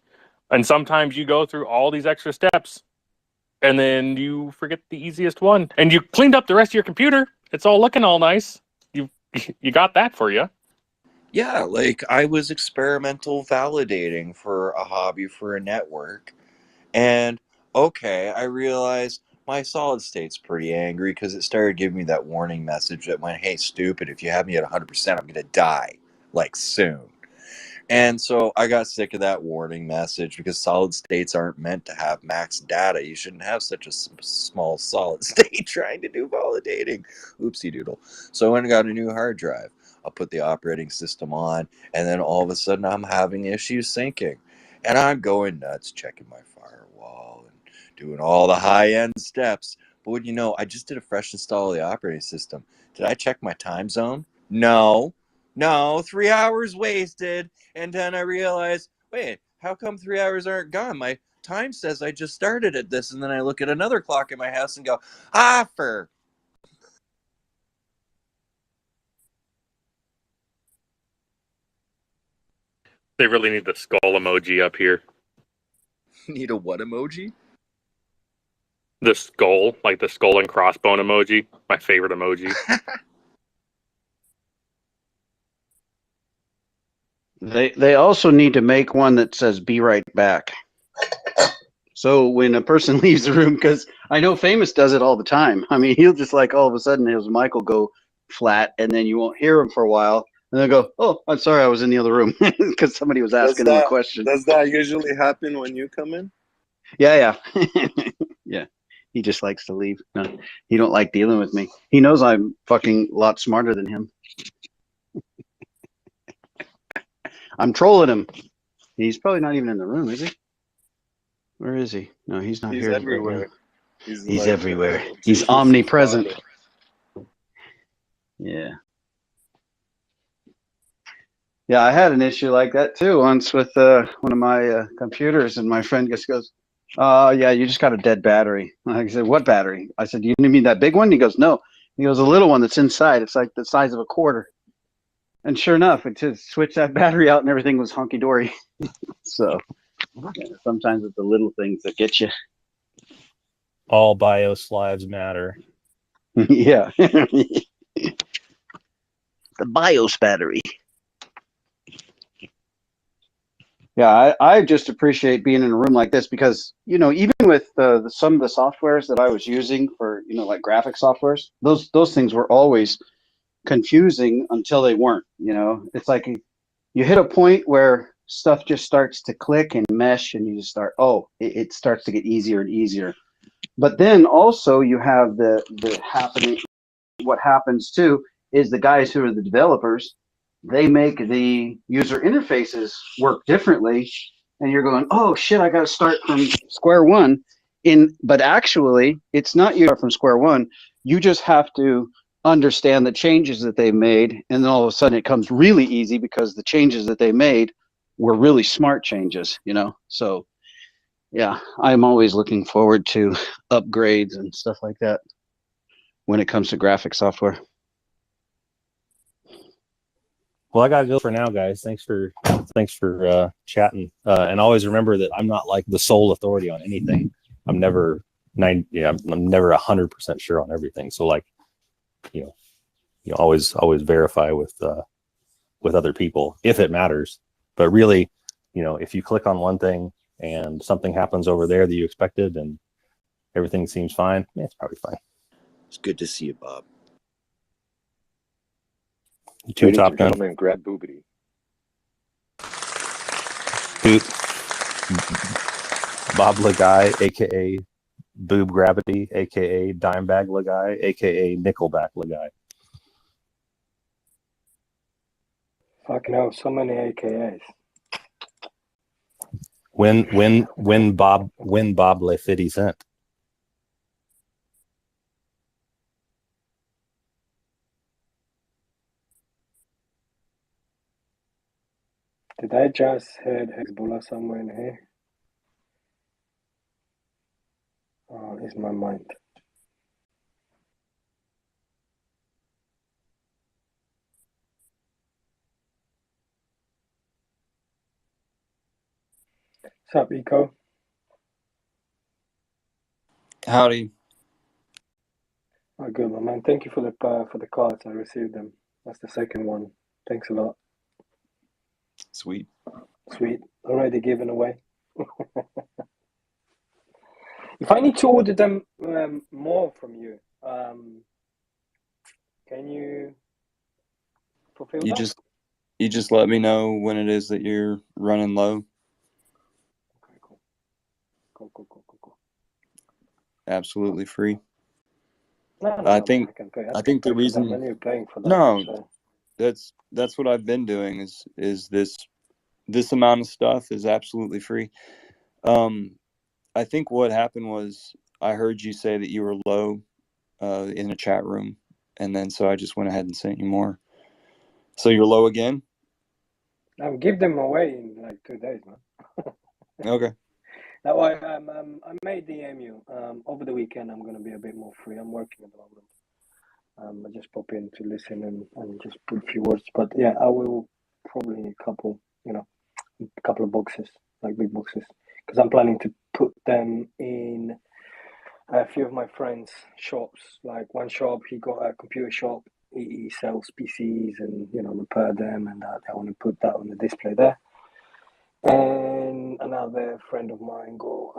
And sometimes you go through all these extra steps, and then you forget the easiest one. And you cleaned up the rest of your computer. It's all looking all nice. You got that for you. Yeah, like, I was experimental validating for a hobby for a network. And okay, I realized my solid state's pretty angry because it started giving me that warning message that went, hey, stupid, if you have me at 100%, I'm going to die, like, soon. And so I got sick of that warning message because solid states aren't meant to have max data. You shouldn't have such a small solid state trying to do validating. Oopsie doodle. So I went and got a new hard drive. I'll put the operating system on, and then all of a sudden I'm having issues syncing. And I'm going nuts, checking my firewall and doing all the high-end steps. But what do you know, I just did a fresh install of the operating system. Did I check my time zone? No, 3 hours wasted. And then I realized, wait, how come 3 hours aren't gone? My time says I just started at this. And then I look at another clock in my house and go, for... They really need the skull emoji up here. Need a what emoji? The skull, like the skull and crossbone emoji. My favorite emoji. They also need to make one that says "Be right back." So when a person leaves the room, because I know Famous does it all the time. I mean, he'll just like all of a sudden his mic will go flat, and then you won't hear him for a while, and then go, "Oh, I'm sorry, I was in the other room," because somebody was asking him a question. Does that usually happen when you come in? Yeah, yeah. He just likes to leave. No, he don't like dealing with me. He knows I'm fucking a lot smarter than him. I'm trolling him. He's probably not even in the room, is he? Where is he? No, he's not He's here. everywhere. He's like, everywhere. He's omnipresent. Yeah. Yeah, I had an issue like that too once with one of my computers, and my friend just goes, yeah, you just got a dead battery." I said, "What battery?" I said, "You mean that big one?" He goes, "No." He goes, "A little one that's inside. It's like the size of a quarter." And sure enough, it just switched that battery out and everything was hunky-dory. So yeah, sometimes it's the little things that get you. All BIOS lives matter. Yeah. The BIOS battery. Yeah, I just appreciate being in a room like this because, you know, even with some of the softwares that I was using for, you know, like graphic softwares, those things were always confusing until they weren't. You know, it's like you hit a point where stuff just starts to click and mesh, and you just start, it starts to get easier and easier. But then also you have the happening. What happens too is the guys who are the developers, they make the user interfaces work differently, and you're going, "Oh shit, I got to start from square one." But actually, it's not you start from square one. You just have to understand the changes that they made, and then all of a sudden it comes really easy because the changes that they made were really smart changes, you know. So yeah, I'm always looking forward to upgrades and stuff like that when it comes to graphic software. Well, I gotta go for now, guys. Thanks for chatting. And always remember that I'm not like the sole authority on anything. I'm never 100% sure on everything. So like, you always verify with other people if it matters. But really, if you click on one thing and something happens over there that you expected and everything seems fine, yeah, it's probably fine. It's good to see you, Bob. You too, Top Gun. Gentlemen, grab boobity. Bob Lagai, aka Boob Gravity, aka Dimebag Lagai, aka Nickelback Lagai. Fucking hell, so many AKAs. When Bob Le 50 Cent. Did I just heard Hezbollah somewhere in here? Oh, it's my mind. What's up, Eco? Howdy. Oh, good, my man. Thank you for the cards. I received them. That's the second one. Thanks a lot. Sweet. Sweet. Already given away. If I need to order them more from you, can you fulfill that? You just let me know when it is that you're running low. Okay, cool. Cool. Absolutely free. No, I think the reason you're paying for that. No, so. that's what I've been doing is this amount of stuff is absolutely free. I think what happened was I heard you say that you were low in a chat room, and then so I just went ahead and sent you more. So you're low again? I'll give them away in like 2 days, man. Okay. That's why I made the EMU. Over the weekend, I'm going to be a bit more free. I'm working at the moment. I just pop in to listen and just put a few words. But yeah, I will probably need a couple, a couple of boxes, like big boxes, because I'm planning to put them in a few of my friends' shops. Like one shop, he got a computer shop. He sells PCs and repair them, and that I want to put that on the display there. And another friend of mine got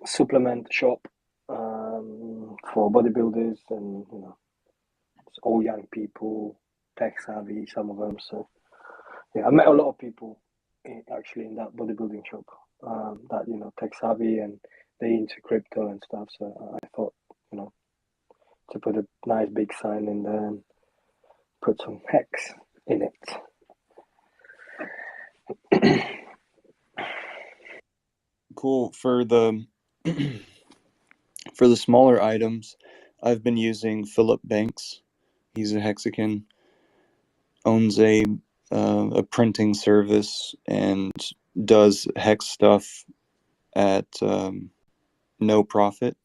supplement shop for bodybuilders, and it's all young people, tech savvy, some of them. So yeah, I met a lot of people actually in that bodybuilding shop that tech savvy, and they into crypto and stuff. So I thought to put a nice big sign in there and put some hex in it. Cool. For the for the smaller items, I've been using Philip Banks. He's a Hexican, owns a printing service and does hex stuff at no profit.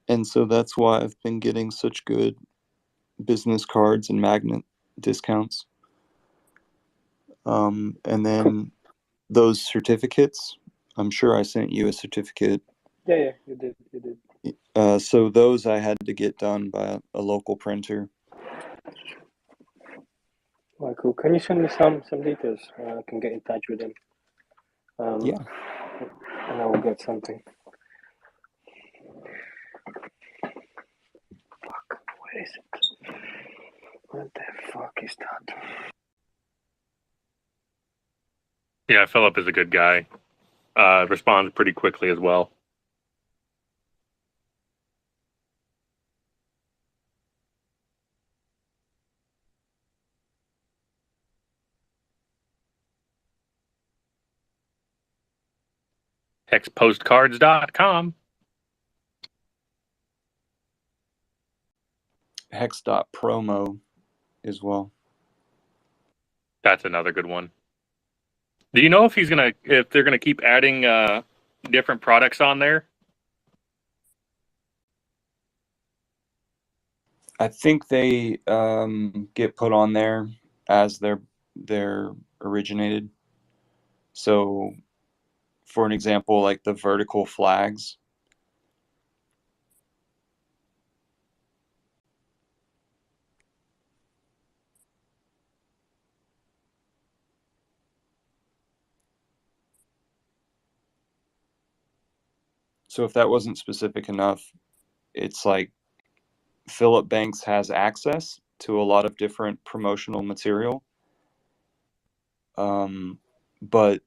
And so that's why I've been getting such good business cards and magnet discounts. And then those certificates, I'm sure I sent you a certificate. Yeah, you did. So those I had to get done by a local printer. Right, cool. Can you send me some details? I can get in touch with them. Yeah. And I will get something. Fuck, where is it? What the fuck is that? Yeah, Philip is a good guy. Responds pretty quickly as well. Hexpostcards.com. Hex.promo as well. That's another good one. Do you know if they're gonna keep adding different products on there? I think they get put on there as they're originated. So, for an example, like the vertical flags. So if that wasn't specific enough, it's like Philip Banks has access to a lot of different promotional material. But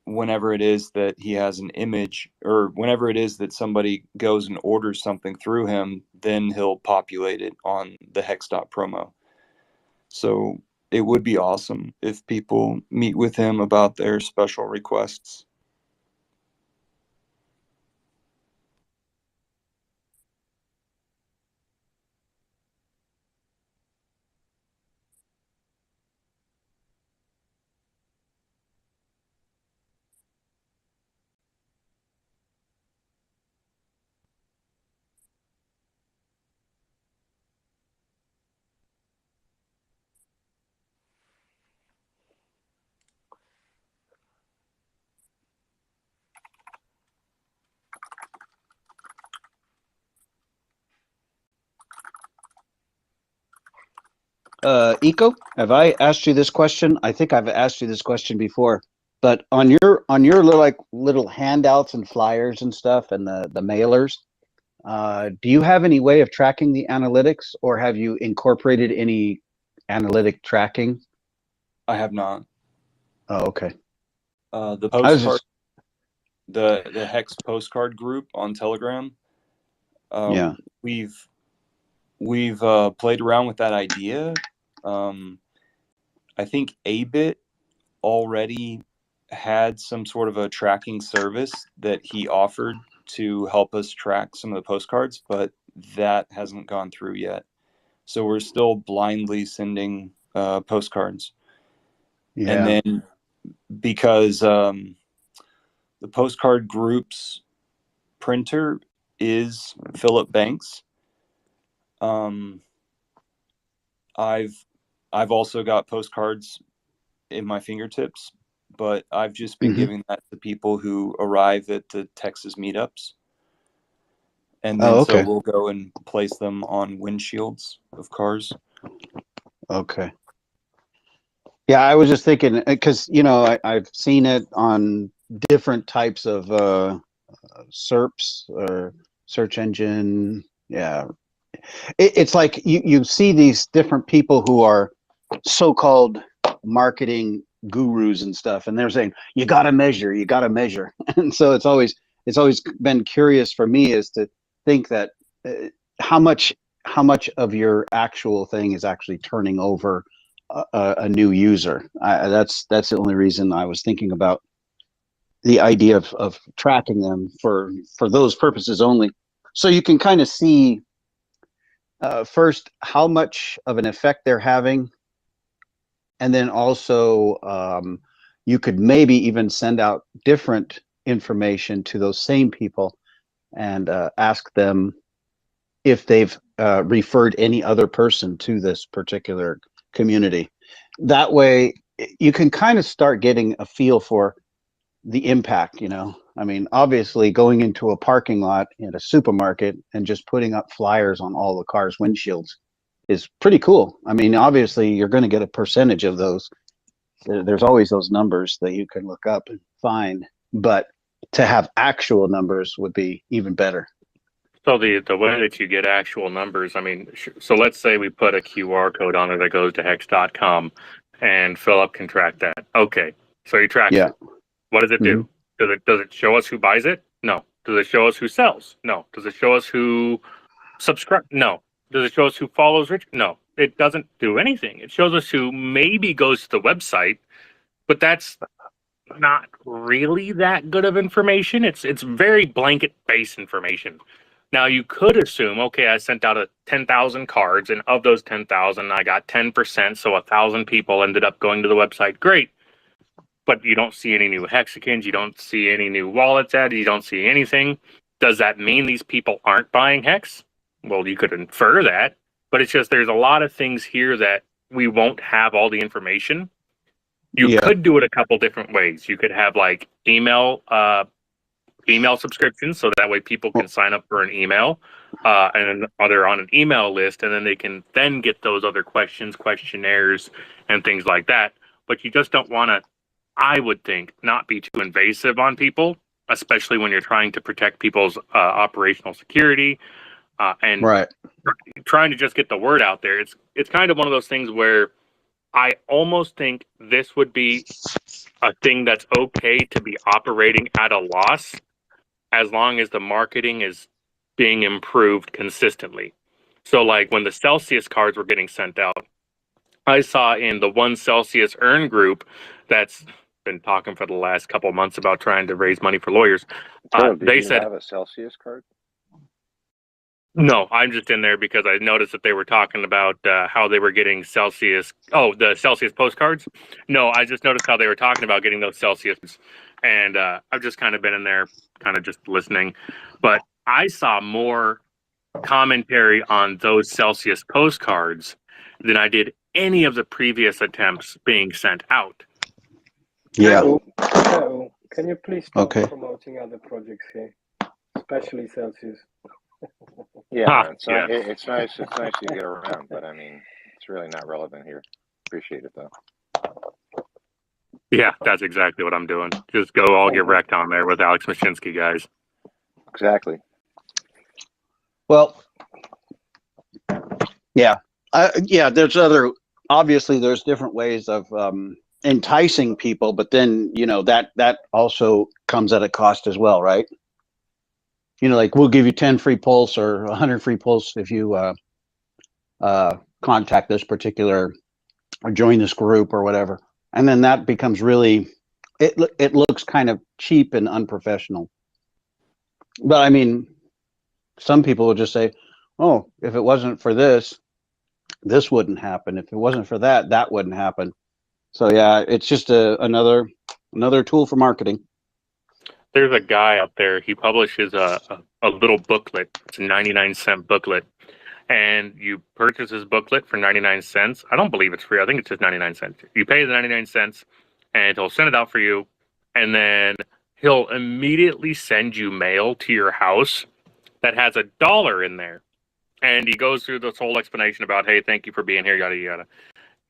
whenever it is that he has an image, or whenever it is that somebody goes and orders something through him, then he'll populate it on the hex.promo. So it would be awesome if people meet with him about their special requests. Eco, have I asked you this question? I think I've asked you this question before, but on your little handouts and flyers and stuff and the mailers, do you have any way of tracking the analytics, or have you incorporated any analytic tracking? I have not. Oh, okay. The postcard, the Hex postcard group on Telegram. Yeah, we've played around with that idea. I think Abit already had some sort of a tracking service that he offered to help us track some of the postcards, but that hasn't gone through yet. So we're still blindly sending postcards. yeah. And then because the postcard group's printer is Philip Banks. I've also got postcards in my fingertips, but I've just been giving that to people who arrive at the Texas meetups. And then so we'll go and place them on windshields of cars. Okay. Yeah, I was just thinking, because, you know, I've seen it on different types of SERPs or search engine. Yeah. It's like you see these different people who are so-called marketing gurus and stuff, and they're saying, you got to measure. And so it's always been curious for me is to think that how much of your actual thing is actually turning over a new user. That's the only reason I was thinking about the idea of tracking them for those purposes only. So you can kind of see first how much of an effect they're having, and then also you could maybe even send out different information to those same people and ask them if they've referred any other person to this particular community. That way you can kind of start getting a feel for the impact, you know. I mean, obviously going into a parking lot in a supermarket and just putting up flyers on all the cars' windshields is pretty cool. I mean, obviously you're going to get a percentage of those. There's always those numbers that you can look up and find, but to have actual numbers would be even better. So the way that you get actual numbers, I mean, so let's say we put a QR code on it that goes to hex.com and Philip can track that. Okay, so he tracks it. What does it do? Does it show us who buys it? No. Does it show us who sells? No. Does it show us who subscribe? No. Does it show us who follows Rich? No. It doesn't do anything. It shows us who maybe goes to the website, but that's not really that good of information. It's very blanket base information. Now you could assume, okay, I sent out 10,000 cards, and of those 10,000, I got 10%, so 1,000 people ended up going to the website. Great. But you don't see any new hexagons, you don't see any new wallets added, you don't see anything. Does that mean these people aren't buying hex? Well, you could infer that, but it's just there's a lot of things here that we won't have all the information. You could do it a couple different ways. You could have like email subscriptions, so that way people can sign up for an email and they're on an email list, and then they can then get those other questionnaires and things like that. But you just don't want to, I would think, not be too invasive on people, especially when you're trying to protect people's operational security and trying to just get the word out there. It's kind of one of those things where I almost think this would be a thing that's okay to be operating at a loss as long as the marketing is being improved consistently. So like when the Celsius cards were getting sent out, I saw in the One Celsius Earn group that's been talking for the last couple of months about trying to raise money for lawyers. They said, have a Celsius card? No, I'm just in there because I noticed that they were talking about how they were getting Celsius. Oh, the Celsius postcards. No, I just noticed how they were talking about getting those Celsius, and I've just kind of been in there, kind of just listening. But I saw more commentary on those Celsius postcards than I did any of the previous attempts being sent out. So, can you please stop promoting other projects here, especially Celsius? It's nice to get around, but I mean, it's really not relevant here. Appreciate it though. Yeah, that's exactly what I'm doing. Just go all get wrecked on there with Alex Mashinsky, guys. Exactly. Well, there's obviously there's different ways of enticing people, but then, you know, that also comes at a cost as well, right? You know, like we'll give you 10 free pulse or 100 free pulse if you contact this particular or join this group or whatever. And then that becomes really, it looks kind of cheap and unprofessional. But I mean, some people will just say, oh, if it wasn't for this, this wouldn't happen. If it wasn't for that, that wouldn't happen. So yeah, it's just another tool for marketing. There's a guy out there. He publishes a little booklet. It's a 99-cent booklet, and you purchase his booklet for 99 cents. I don't believe it's free. I think it's just 99 cents. You pay the 99 cents, and he'll send it out for you, and then he'll immediately send you mail to your house that has $1 in there. And he goes through this whole explanation about, hey, thank you for being here, yada, yada.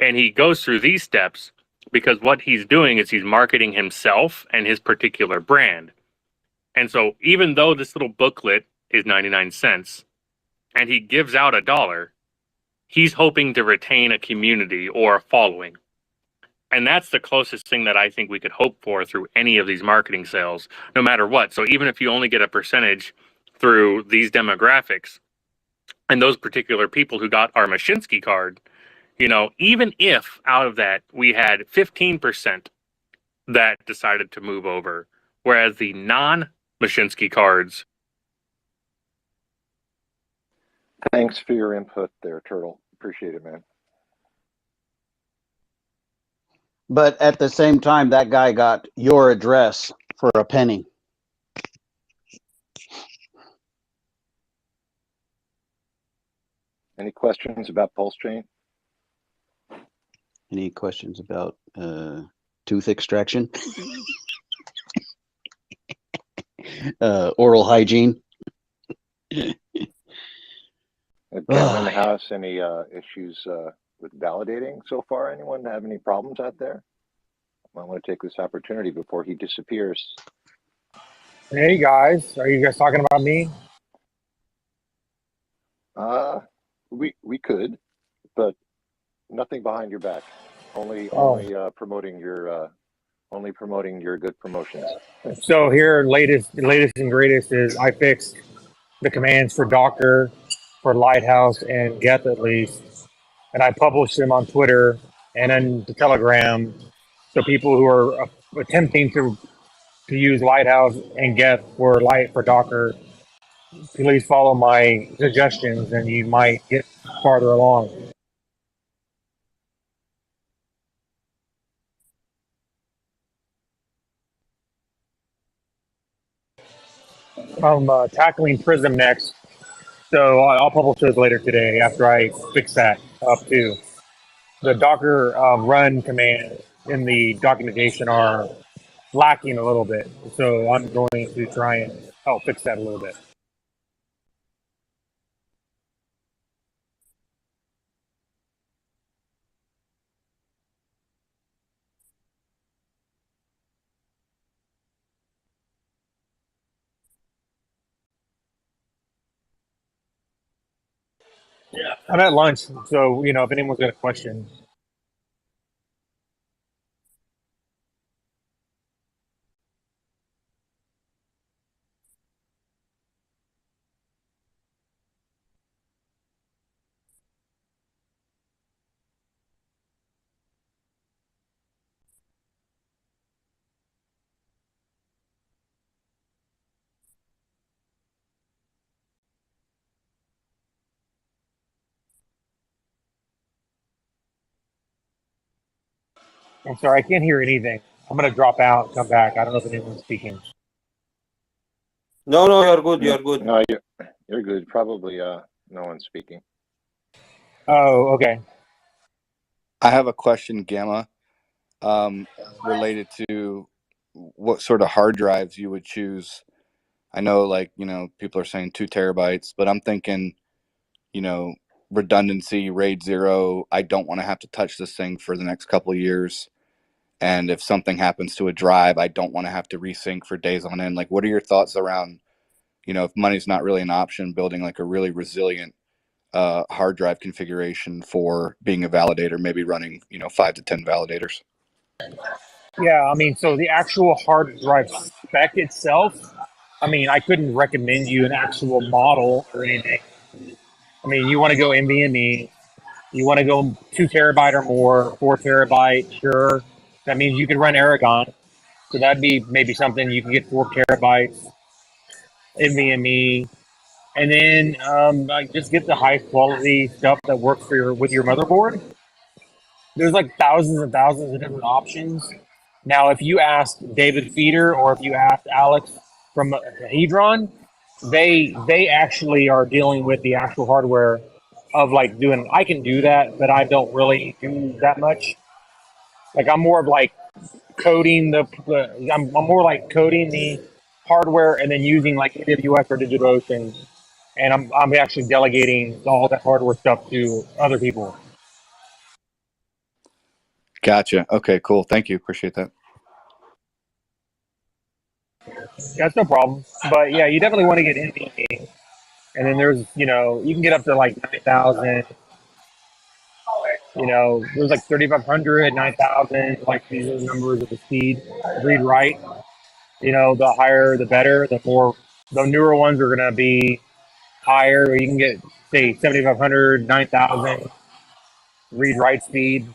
And he goes through these steps because what he's doing is he's marketing himself and his particular brand. And so even though this little booklet is 99 cents and he gives out $1, he's hoping to retain a community or a following. And that's the closest thing that I think we could hope for through any of these marketing sales, no matter what. So even if you only get a percentage through these demographics and those particular people who got our Mashinsky card, you know, even if out of that we had 15% that decided to move over, whereas the non-Mashinsky cards. Thanks for your input there, Turtle. Appreciate it, man. But at the same time, that guy got your address for a penny. Any questions about PulseChain? Any questions about tooth extraction? Oral hygiene? Down in the house, any issues with validating so far? Anyone have any problems out there? I want to take this opportunity before he disappears. Hey guys, are you guys talking about me? We could, but nothing behind your back. Only promoting your good promotions. So here, latest and greatest is I fixed the commands for Docker, for Lighthouse, and Geth at least, and I published them on Twitter and then the Telegram, so people who are attempting to use Lighthouse and Geth for Docker, please follow my suggestions, and you might get farther along. I'm tackling Prism next, so I'll publish those later today after I fix that up too. The Docker run command in the documentation are lacking a little bit, so I'm going to try and help fix that a little bit. Yeah, I'm at lunch, so if anyone's got a question. I'm sorry, I can't hear anything. I'm going to drop out and come back. I don't know if anyone's speaking. No, you're good. You're good. No, you're good. Probably no one's speaking. Oh, okay. I have a question, Gamma, related to what sort of hard drives you would choose. I know, people are saying 2 terabytes, but I'm thinking, redundancy, RAID 0. I don't want to have to touch this thing for the next couple of years. And if something happens to a drive, I don't want to have to resync for days on end. What are your thoughts around, if money's not really an option, building a really resilient hard drive configuration for being a validator, maybe running 5 to 10 validators? Yeah, so the actual hard drive spec itself, I couldn't recommend you an actual model or anything. You want to go NVMe, you want to go 2 terabyte or more, 4 terabyte, sure. That means you can run Aragon. So that'd be maybe something you can get 4 terabytes NVMe, and then just get the highest quality stuff that works with your motherboard. There's thousands and thousands of different options, Now, if you ask David Feeder or if you ask Alex from Hedron, they actually are dealing with the actual hardware of like doing. I can do that, but I don't really do that much. Like I'm more of like coding I'm more like coding the hardware and then using like AWS or DigitalOcean, and I'm actually delegating all that hardware stuff to other people. Gotcha. Okay, cool. Thank you. Appreciate that. That's no problem. But yeah, you definitely want to get NVMe. And then there's, you can get up to like 9,000. There's like 3,500, 9,000. Like these are the numbers of the speed, read write. The higher, the better. The newer ones are going to be higher. You can get, say, 7,500, 9,000 read write speed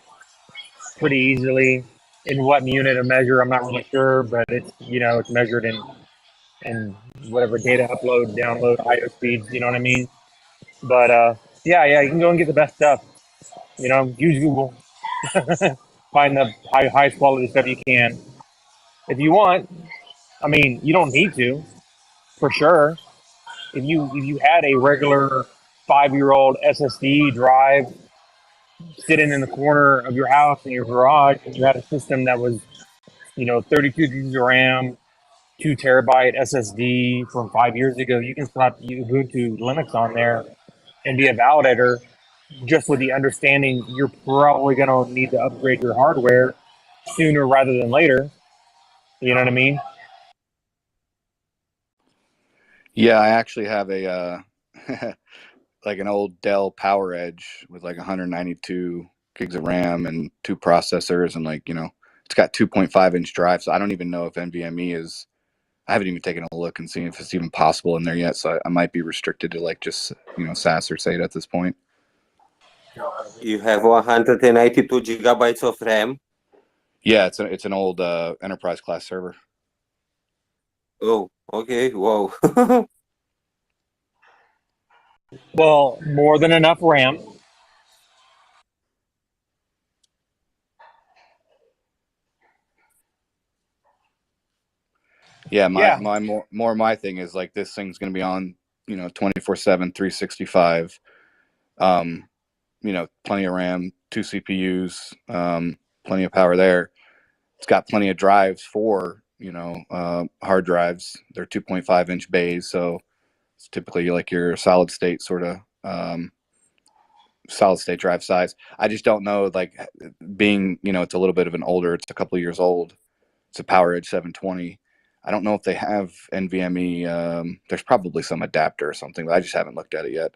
pretty easily. In what unit of measure, I'm not really sure, but it's measured in whatever data upload, download, IO speeds. You know what I mean? But yeah, you can go and get the best stuff. Use Google, find the highest quality stuff you can. If you want, I mean, you don't need to, for sure. If you had a regular 5-year-old SSD drive sitting in the corner of your house in your garage, and you had a system that was 32 gigs of RAM, 2 terabyte SSD from 5 years ago, you can slap Ubuntu Linux on there and be a validator, just with the understanding you're probably going to need to upgrade your hardware sooner rather than later. You know what I mean? Yeah, I actually have a like an old Dell PowerEdge with like 192 gigs of RAM and 2 processors, and it's got 2.5-inch drive. So I don't even know if NVMe is. I haven't even taken a look and seen if it's even possible in there yet. So I might be restricted to like just SAS or SATA at this point. You have 192 gigabytes of RAM. Yeah, it's an old enterprise class server. Oh, okay. Whoa. Well, more than enough RAM. Yeah, Yeah. my thing is like this thing's going to be on 24/7, 365. Plenty of RAM, 2 CPUs, plenty of power there. It's got plenty of drives for hard drives. They're 2.5-inch bays, so it's typically like your solid state sort of solid state drive size. I just don't know, like, being it's a little bit of an older, it's a couple of years old. It's a PowerEdge 720. I don't know if they have NVMe. There's probably some adapter or something, but I just haven't looked at it yet.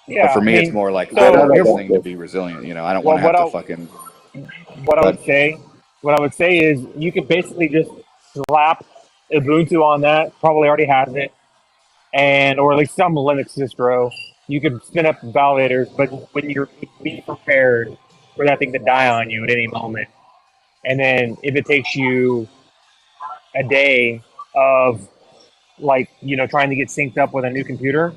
Yeah, But for me, it's more like I want this thing to be resilient. I don't want to have to fucking. What I would say is you could basically just slap Ubuntu on that. Probably already has it, or at least some Linux distro. You could spin up validators, but when you're be prepared for that thing to die on you at any moment. And then if it takes you a day of trying to get synced up with a new computer,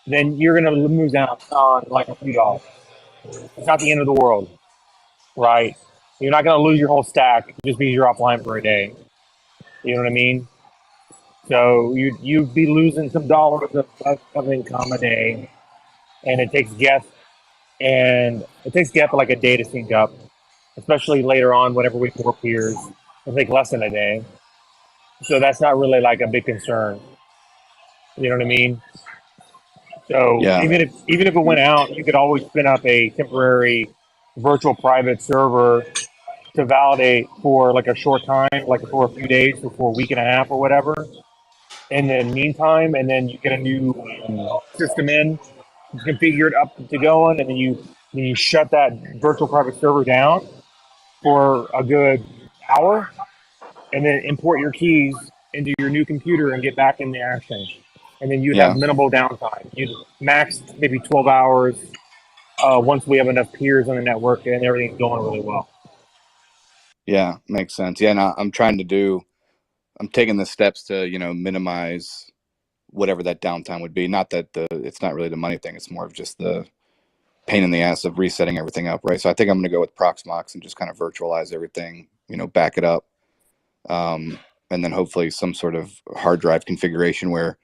then you're gonna lose out on like a few dollars. It's not the end of the world, right? You're not gonna lose your whole stack just because you're offline for a day. You know what I mean? So you'd be losing some dollars of income a day, and it takes Geth like a day to sync up, especially later on whenever we pour peers. It'll take less than a day. So that's not really like a big concern. You know what I mean? So Yeah. even if it went out, you could always spin up a temporary virtual private server to validate for like a short time, like for a few days, or for a week and a half or whatever. In the meantime, and then you get a new system in, configure it up to going, and then you shut that virtual private server down for a good hour, and then import your keys into your new computer and get back in the action. And then you'd have minimal downtime. You'd max maybe 12 hours once we have enough peers on the network and everything's going really well. Yeah, makes sense. Yeah, no, I'm taking the steps to, minimize whatever that downtime would be. Not that it's not really the money thing. It's more of just the pain in the ass of resetting everything up, right? So I think I'm going to go with Proxmox and just kind of virtualize everything, back it up. and then hopefully some sort of hard drive configuration where,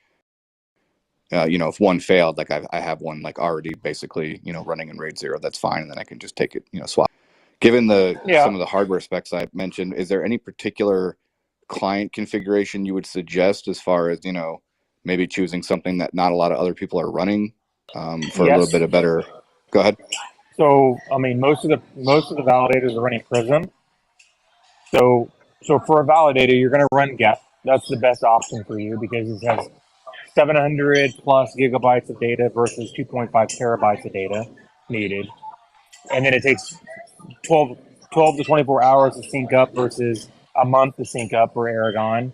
if one failed, like I have one like already basically, running in RAID 0, that's fine. And then I can just take it, swap. Given some of the hardware specs I mentioned, is there any particular client configuration you would suggest as far as, maybe choosing something that not a lot of other people are running for a little bit of better? Go ahead. So, I mean, most of the validators are running Prism. So for a validator, you're going to run Geth. That's the best option for you because it has 700 plus gigabytes of data versus 2.5 terabytes of data needed. And then it takes 12 to 24 hours to sync up versus a month to sync up for Aragon.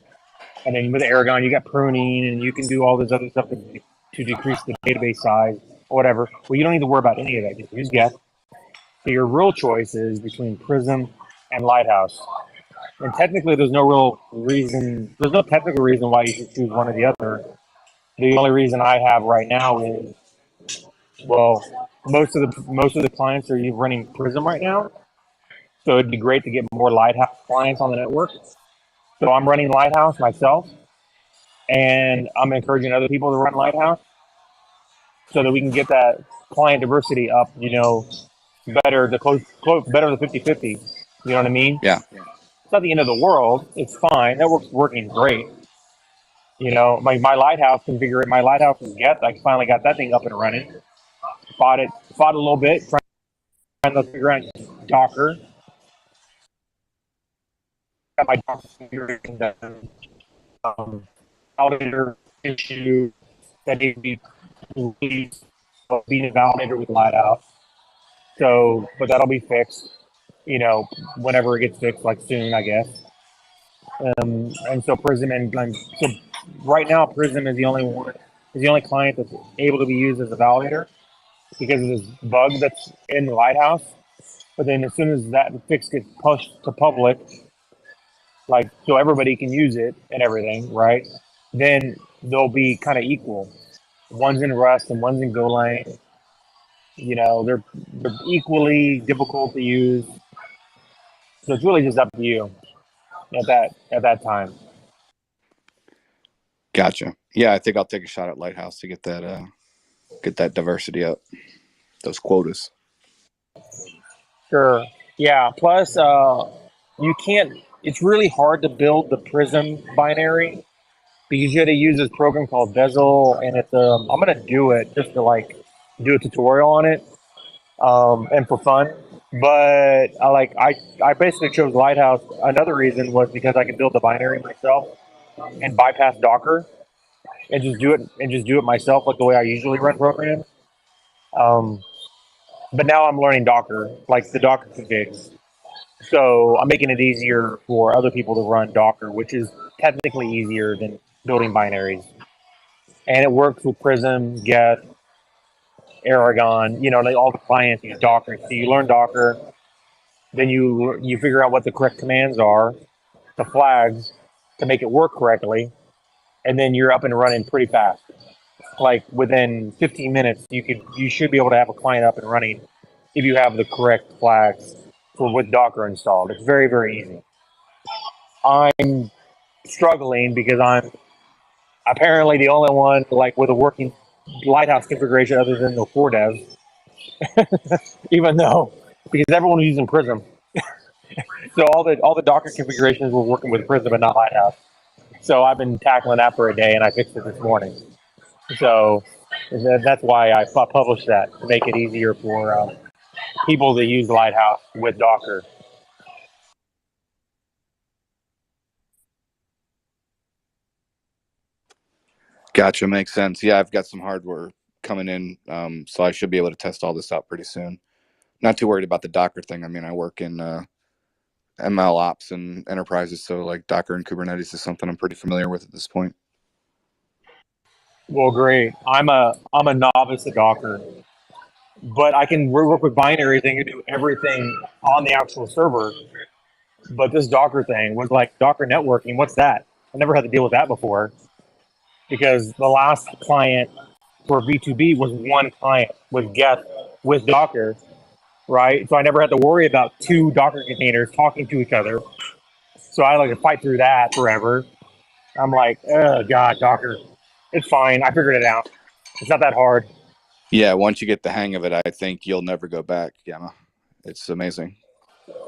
And then with Aragon, you got pruning and you can do all this other stuff to decrease the database size or whatever. Well, you don't need to worry about any of that. Just use Geth. So your real choice is between Prism and Lighthouse. And technically, there's no technical reason why you should choose one or the other. The only reason I have right now is, well, most of the clients are running Prism right now. So it'd be great to get more Lighthouse clients on the network. So I'm running Lighthouse myself, and I'm encouraging other people to run Lighthouse so that we can get that client diversity up, better to better to 50-50. You know what I mean? Yeah. It's not the end of the world. It's fine. Network's working great. My Lighthouse configuration, my Lighthouse is Geth. I finally got that thing up and running. Fought a little bit, trying to figure out Docker. Got my Docker configuration done. Validator issue that needs to be released, being a validator with Lighthouse. So, but that'll be fixed, whenever it gets fixed, like soon, I guess. And so Prism so right now Prism is the only client that's able to be used as a validator because of this bug that's in the Lighthouse. But then as soon as that fix gets pushed to public, like so everybody can use it and everything, right? Then they'll be kind of equal. One's in Rust and one's in Golang. They're equally difficult to use. So it's really just up to you at that time. Gotcha. Yeah, I think I'll take a shot at Lighthouse to get that diversity up, those quotas. Sure. Yeah. Plus, you can't. It's really hard to build the Prism binary because you had to use this program called Bezel, and it's I'm gonna do it just to do a tutorial on it, and for fun. But I basically chose Lighthouse. Another reason was because I could build the binary myself and bypass Docker and just do it myself like the way I usually run programs. But now I'm learning Docker, like the Docker configs. So I'm making it easier for other people to run Docker, which is technically easier than building binaries. And it works with Prism, Geth, Aragon, all the clients use Docker. So you learn Docker, then you figure out what the correct commands are, the flags, to make it work correctly, and then you're up and running pretty fast. Like within 15 minutes, you should be able to have a client up and running if you have the correct flags with Docker installed. It's very, very easy. I'm struggling because I'm apparently the only one with a working Lighthouse configuration other than the 4 devs. Even though, because everyone is using Prism. So all the Docker configurations were working with Prism and not Lighthouse. So I've been tackling that for a day, and I fixed it this morning. So that's why I published that, to make it easier for people to use Lighthouse with Docker. Gotcha. Makes sense. Yeah, I've got some hardware coming in, so I should be able to test all this out pretty soon. Not too worried about the Docker thing. I mean, I work in ML ops and enterprises, so like Docker and Kubernetes is something I'm pretty familiar with at this point. Well, great. I'm a novice at Docker, but I can work with binaries and do everything on the actual server. But this Docker thing was like Docker networking. What's that? I never had to deal with that before, because the last client for V2B was one client with Geth with Docker, right? So I never had to worry about 2 Docker containers talking to each other. So So I like to fight through that forever. I'm like, oh God, Docker, it's fine. I figured it out. It's not that hard. Yeah, once you get the hang of it, I think you'll never go back, Yama. It's amazing.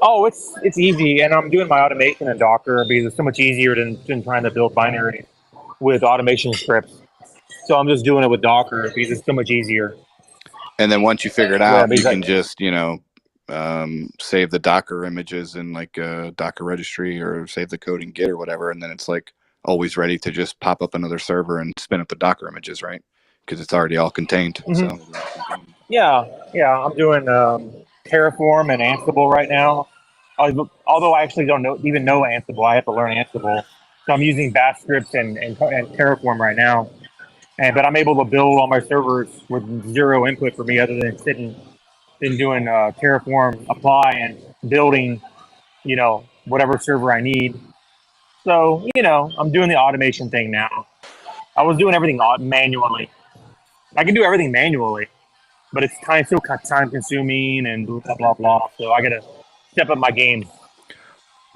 Oh, it's easy, and I'm doing my automation in Docker because it's so much easier than trying to build binary with automation scripts. So I'm just doing it with Docker because it's so much easier. And then once you figure it Yeah, out, you because can just, save the Docker images in like a Docker registry or save the code in Git or whatever. And then it's like always ready to just pop up another server and spin up the Docker images, right? Because it's already all contained. So yeah, I'm doing Terraform and Ansible right now. Although I actually don't even know Ansible, I have to learn Ansible. So I'm using Bash scripts and Terraform right now. But I'm able to build all my servers with zero input for me other than sitting and doing Terraform apply and building, whatever server I need. So, I'm doing the automation thing now. I was doing everything manually. I can do everything manually, but it's still time consuming and blah, blah, blah. So I got to step up my game,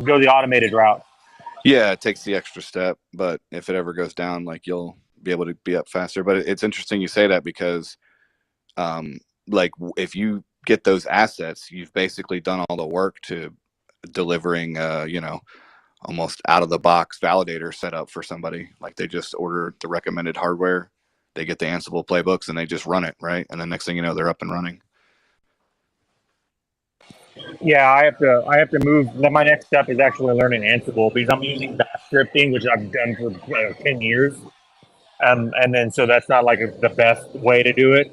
go the automated route. yeah, it takes the extra step, but if it ever goes down, like you'll be able to be up faster. But it's interesting you say that because like if you get those assets, you've basically done all the work to delivering almost out of the box validator setup for somebody. Like they just order the recommended hardware, they get the Ansible playbooks, and they just run it, right? And the next thing you know, they're up and running. Yeah, I have to move. My next step is actually learning Ansible because I'm using Bash scripting, which I've done for 10 years. And then so that's not like the best way to do it.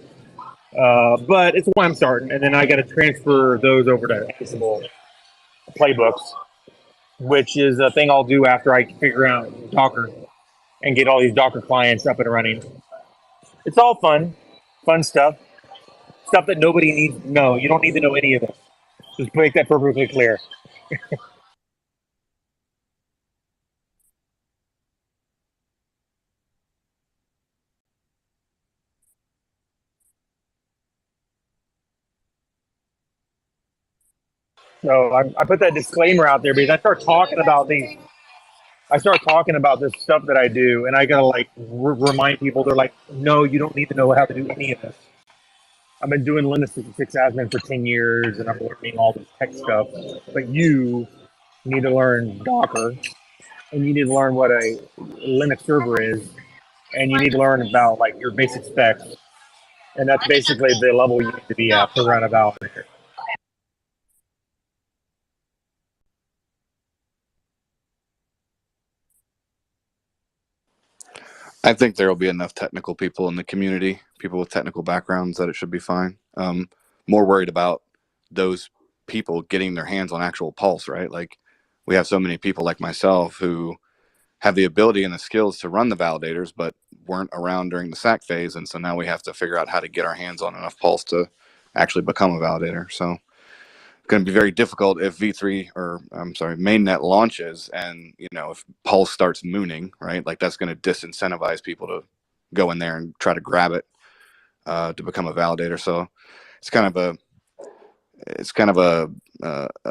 But it's why I'm starting. And then I got to transfer those over to Ansible playbooks, which is a thing I'll do after I figure out Docker and get all these Docker clients up and running. It's all fun stuff that nobody needs to know. You don't need to know any of this. Just make that perfectly clear. So I put that disclaimer out there because I start talking about this stuff that I do, and I gotta like remind people. They're like, no, you don't need to know how to do any of this. I've been doing Linux 66 admin for 10 years, and I'm learning all this tech stuff. But you need to learn Docker, and you need to learn what a Linux server is, and you need to learn about like your basic specs, and that's basically the level you need to be at to run a validator. I think there will be enough technical people in the community, people with technical backgrounds, that it should be fine. More worried about those people getting their hands on actual Pulse, right? Like we have so many people like myself who have the ability and the skills to run the validators, but weren't around during the SAC phase. And so now we have to figure out how to get our hands on enough Pulse to actually become a validator. So going to be very difficult if mainnet launches and if Pulse starts mooning, right? Like that's going to disincentivize people to go in there and try to grab it to become a validator. So it's kind of a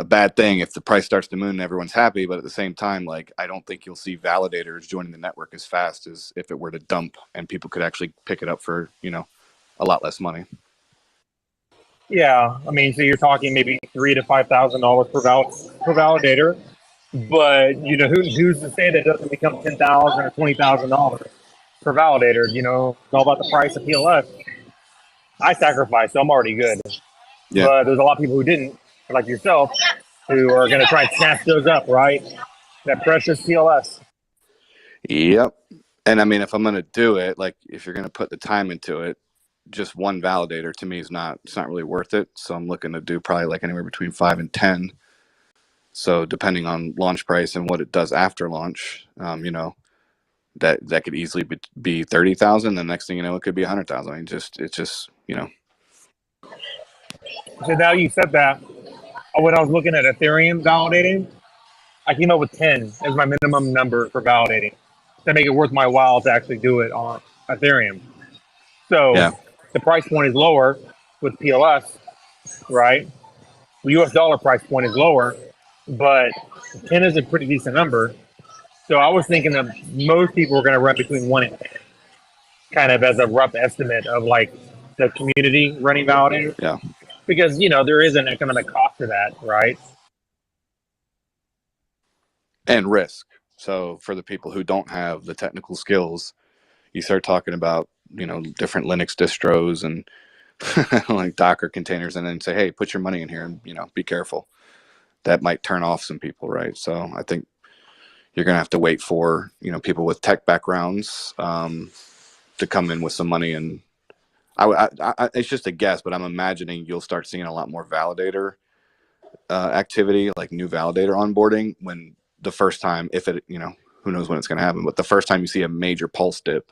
bad thing if the price starts to moon and everyone's happy, but at the same time, like I don't think you'll see validators joining the network as fast as if it were to dump and people could actually pick it up for a lot less money. Yeah, I mean, so you're talking maybe $3,000 to $5,000 per validator, but who's to say that it doesn't become $10,000 or $20,000 per validator? It's all about the price of PLS. I sacrificed, so I'm already good. Yeah. But there's a lot of people who didn't, like yourself, who are going to try and snatch those up, right? That precious PLS. Yep. And I mean, if I'm going to do it, like if you're going to put the time into it, just one validator to me it's not really worth it. So I'm looking to do probably like anywhere between 5 and 10. So depending on launch price and what it does after launch, that could easily be 30,000. The next thing you know, it could be 100,000. I mean, it's just. So now you said that, when I was looking at Ethereum validating, I came up with 10 as my minimum number for validating to make it worth my while to actually do it on Ethereum. So Yeah. the price point is lower with PLS, right? The US dollar price point is lower. but 10 is a pretty decent number. So I was thinking that most people were going to run between 1 and 10, kind of as a rough estimate of like the community running validators, Yeah. because there is an economic cost to that, right? And risk. So for the people who don't have the technical skills, you start talking about, different Linux distros and like Docker containers, and then say, hey, put your money in here and, be careful. That might turn off some people, right? So I think you're going to have to wait for, people with tech backgrounds to come in with some money. And it's just a guess, but I'm imagining you'll start seeing a lot more validator activity, like new validator onboarding, when the first time, if it, who knows when it's going to happen, but the first time you see a major pulse dip,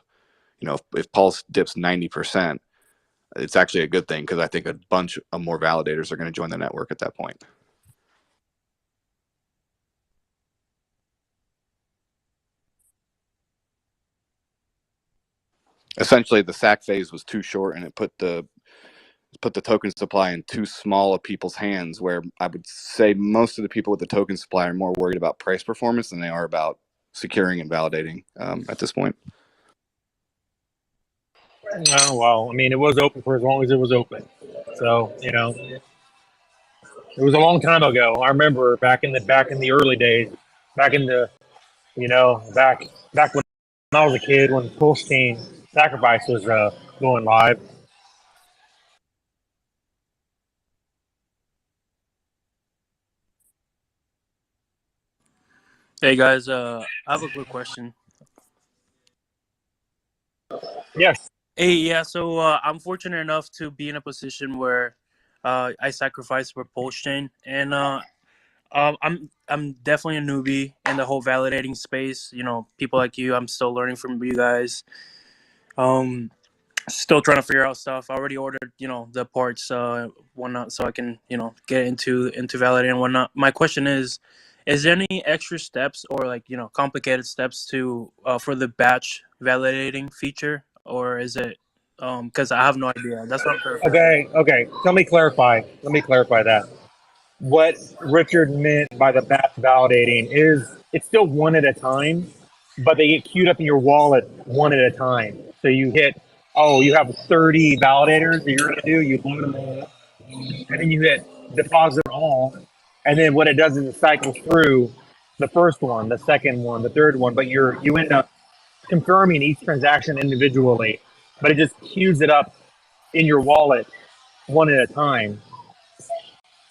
if pulse dips 90%, it's actually a good thing, because I think a bunch of more validators are going to join the network at that point. Essentially, the SAC phase was too short, and it put the token supply in too small of people's hands, where I would say most of the people with the token supply are more worried about price performance than they are about securing and validating at this point. Oh, well, I mean, it was open for as long as it was open. So, it was a long time ago. I remember back in the early days, back in the, back when I was a kid, when PulseChain Sacrifice was going live. Hey guys, I have a quick question. Yes. Hey, yeah, so I'm fortunate enough to be in a position where I sacrifice for PulseChain, and I'm definitely a newbie in the whole validating space. People like you, I'm still learning from you guys. Still trying to figure out stuff. I already ordered, the parts, whatnot, so I can, get into validating and whatnot. My question is there any extra steps or like, complicated steps to for the batch validating feature, or is it because I have no idea. That's what I'm trying to figure out. Okay. Let me clarify that. What Richard meant by the batch validating is it's still one at a time, but they get queued up in your wallet one at a time. So you you have 30 validators that you're going to do, you load them all up, and then you hit deposit all. And then what it does is it cycles through the first one, the second one, the third one, but you end up confirming each transaction individually, but it just queues it up in your wallet one at a time.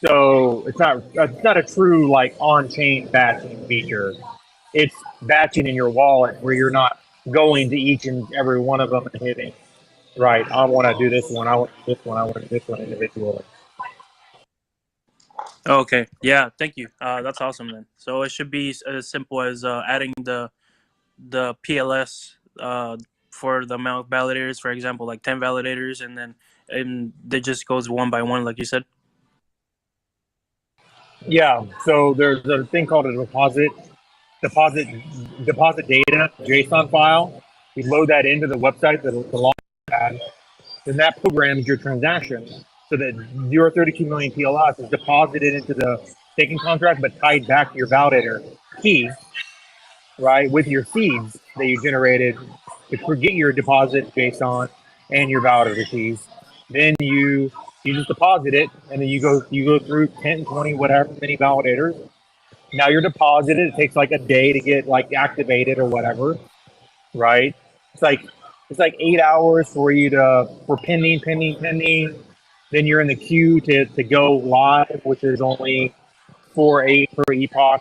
So it's not a true like on-chain batching feature. It's batching in your wallet where you're not going to each and every one of them and hitting, right, I want to do this one, I want to do this one, I want to do this one individually. Okay, yeah, thank you. That's awesome then. So it should be as simple as adding the PLS for the amount of validators, for example, like 10 validators, and then it just goes one by one, like you said. Yeah, so there's a thing called a deposit data JSON file. You load that into the website, the launch pad, then that programs your transaction so that your 32 million PLS is deposited into the staking contract, but tied back to your validator key, right, with your seeds that you generated to get your deposit JSON and your validator keys. Then you just deposit it, and then you go through 10, 20, whatever many validators. Now you're deposited. It takes like a day to get like activated or whatever, right? It's like 8 hours for pending. Then you're in the queue to go live, which is only 4.8 per epoch.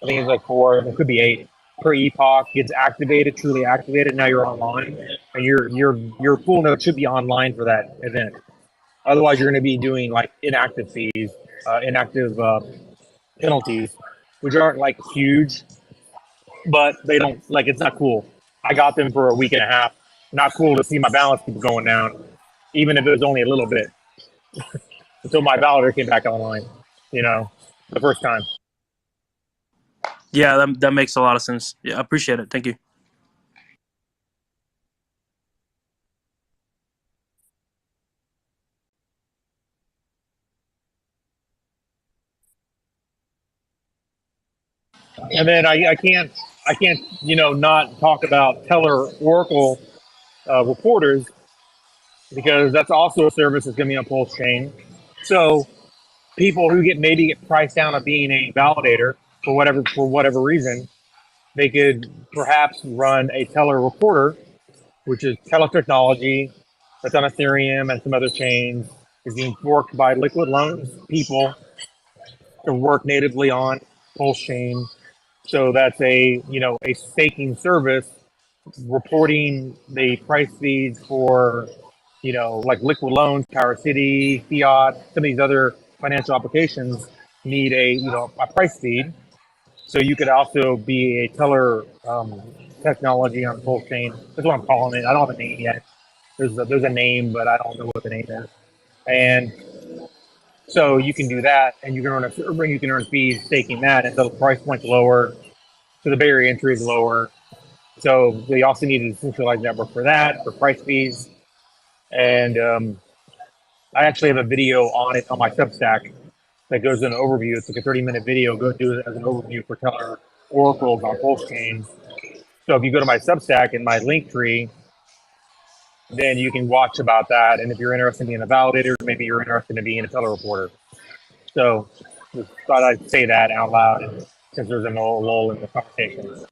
I think it's like 4. It could be 8 per epoch. Gets activated, truly activated. Now you're online, and your full node should be online for that event. Otherwise, you're going to be doing like inactive fees, inactive penalties, which aren't like huge, but they don't like it's not cool. I got them for a week and a half. Not cool to see my balance keep going down, even if it was only a little bit, until my validator came back online. The first time. Yeah, that makes a lot of sense. Yeah, I appreciate it. Thank you. And then I can't, not talk about Teller Oracle reporters because that's also a service that's going to be on PulseChain. So people who maybe get priced down of being a validator for whatever reason, they could perhaps run a Teller reporter, which is Teller technology that's on Ethereum and some other chains, is being forked by Liquid Loans people to work natively on PulseChain. So that's a staking service reporting the price feeds for like Liquid Loans, Power City, Fiat, some of these other financial applications need a price feed. So you could also be a teller technology on full chain. That's what I'm calling it. I don't have a name yet. There's a name, but I don't know what the name is. And so you can do that, and you can earn fees staking that until the price point's lower, so the barrier to entry is lower. So they also need a decentralized network for that, for price fees. And I actually have a video on it on my Substack that goes in an overview. It's like a 30-minute video. Go do it as an overview for Teller oracles on PulseChain. So if you go to my Substack and my link tree, then you can watch about that. And if you're interested in being a validator, maybe you're interested in being a Teller reporter. So just thought I'd say that out loud since there's a lull in the conversation.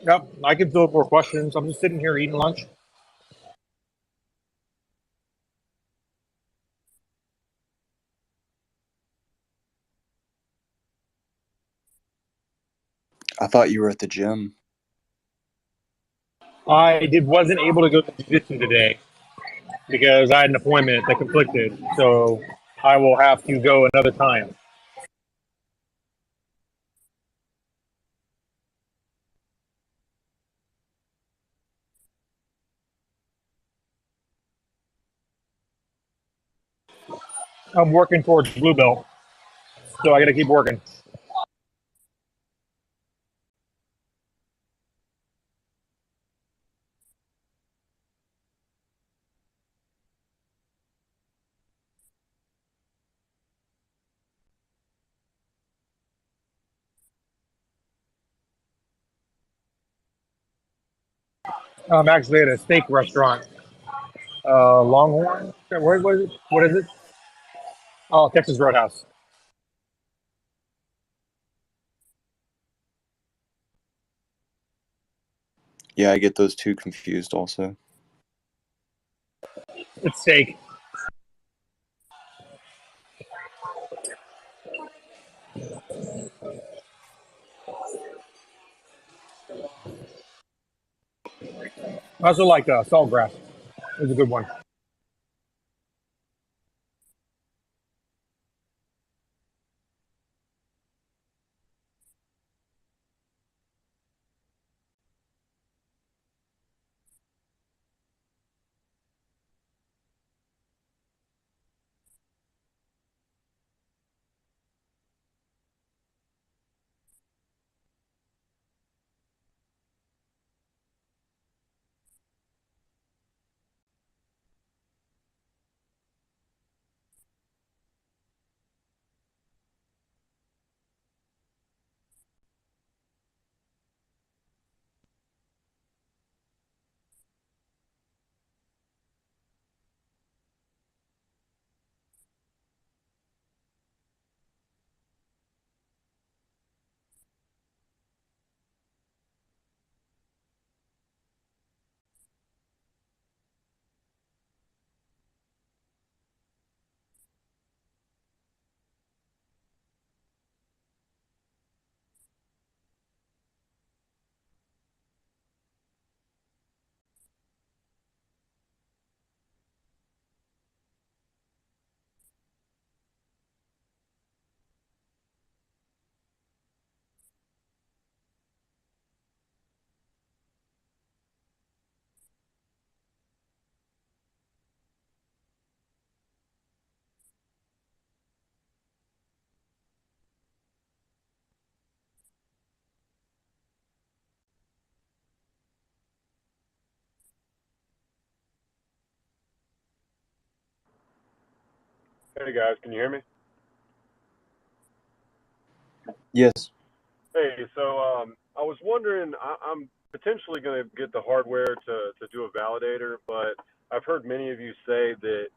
Yep, I can field more questions. I'm just sitting here eating lunch. I thought you were at the gym. Wasn't able to go to jiu-jitsu today because I had an appointment that conflicted. So I will have to go another time. I'm working towards blue belt, so I got to keep working. I'm actually at a steak restaurant, Longhorn. Where was it? What is it? Oh, Texas Roadhouse. Yeah, I get those two confused also. It's steak. I also like saltgrass. It's a good one. Hey guys, can you hear me? Yes. Hey, so I was wondering, I'm potentially going to get the hardware to do a validator, but I've heard many of you say that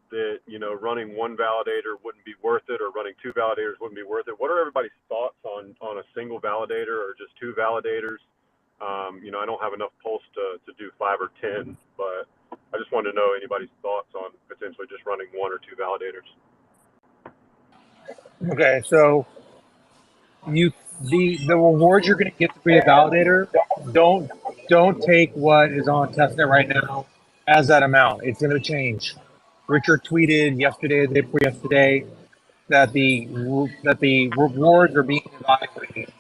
running one validator wouldn't be worth it, or running two validators wouldn't be worth it. What are everybody's thoughts on a single validator or just two validators? I don't have enough pulse to do 5 or 10, but I just wanted to know anybody's thoughts on potentially just running one or two validators. Okay, so the rewards you're going to get to be a validator, don't take what is on testnet right now as that amount. It's going to change. Richard tweeted yesterday, the day before yesterday, that the rewards are being evaluated.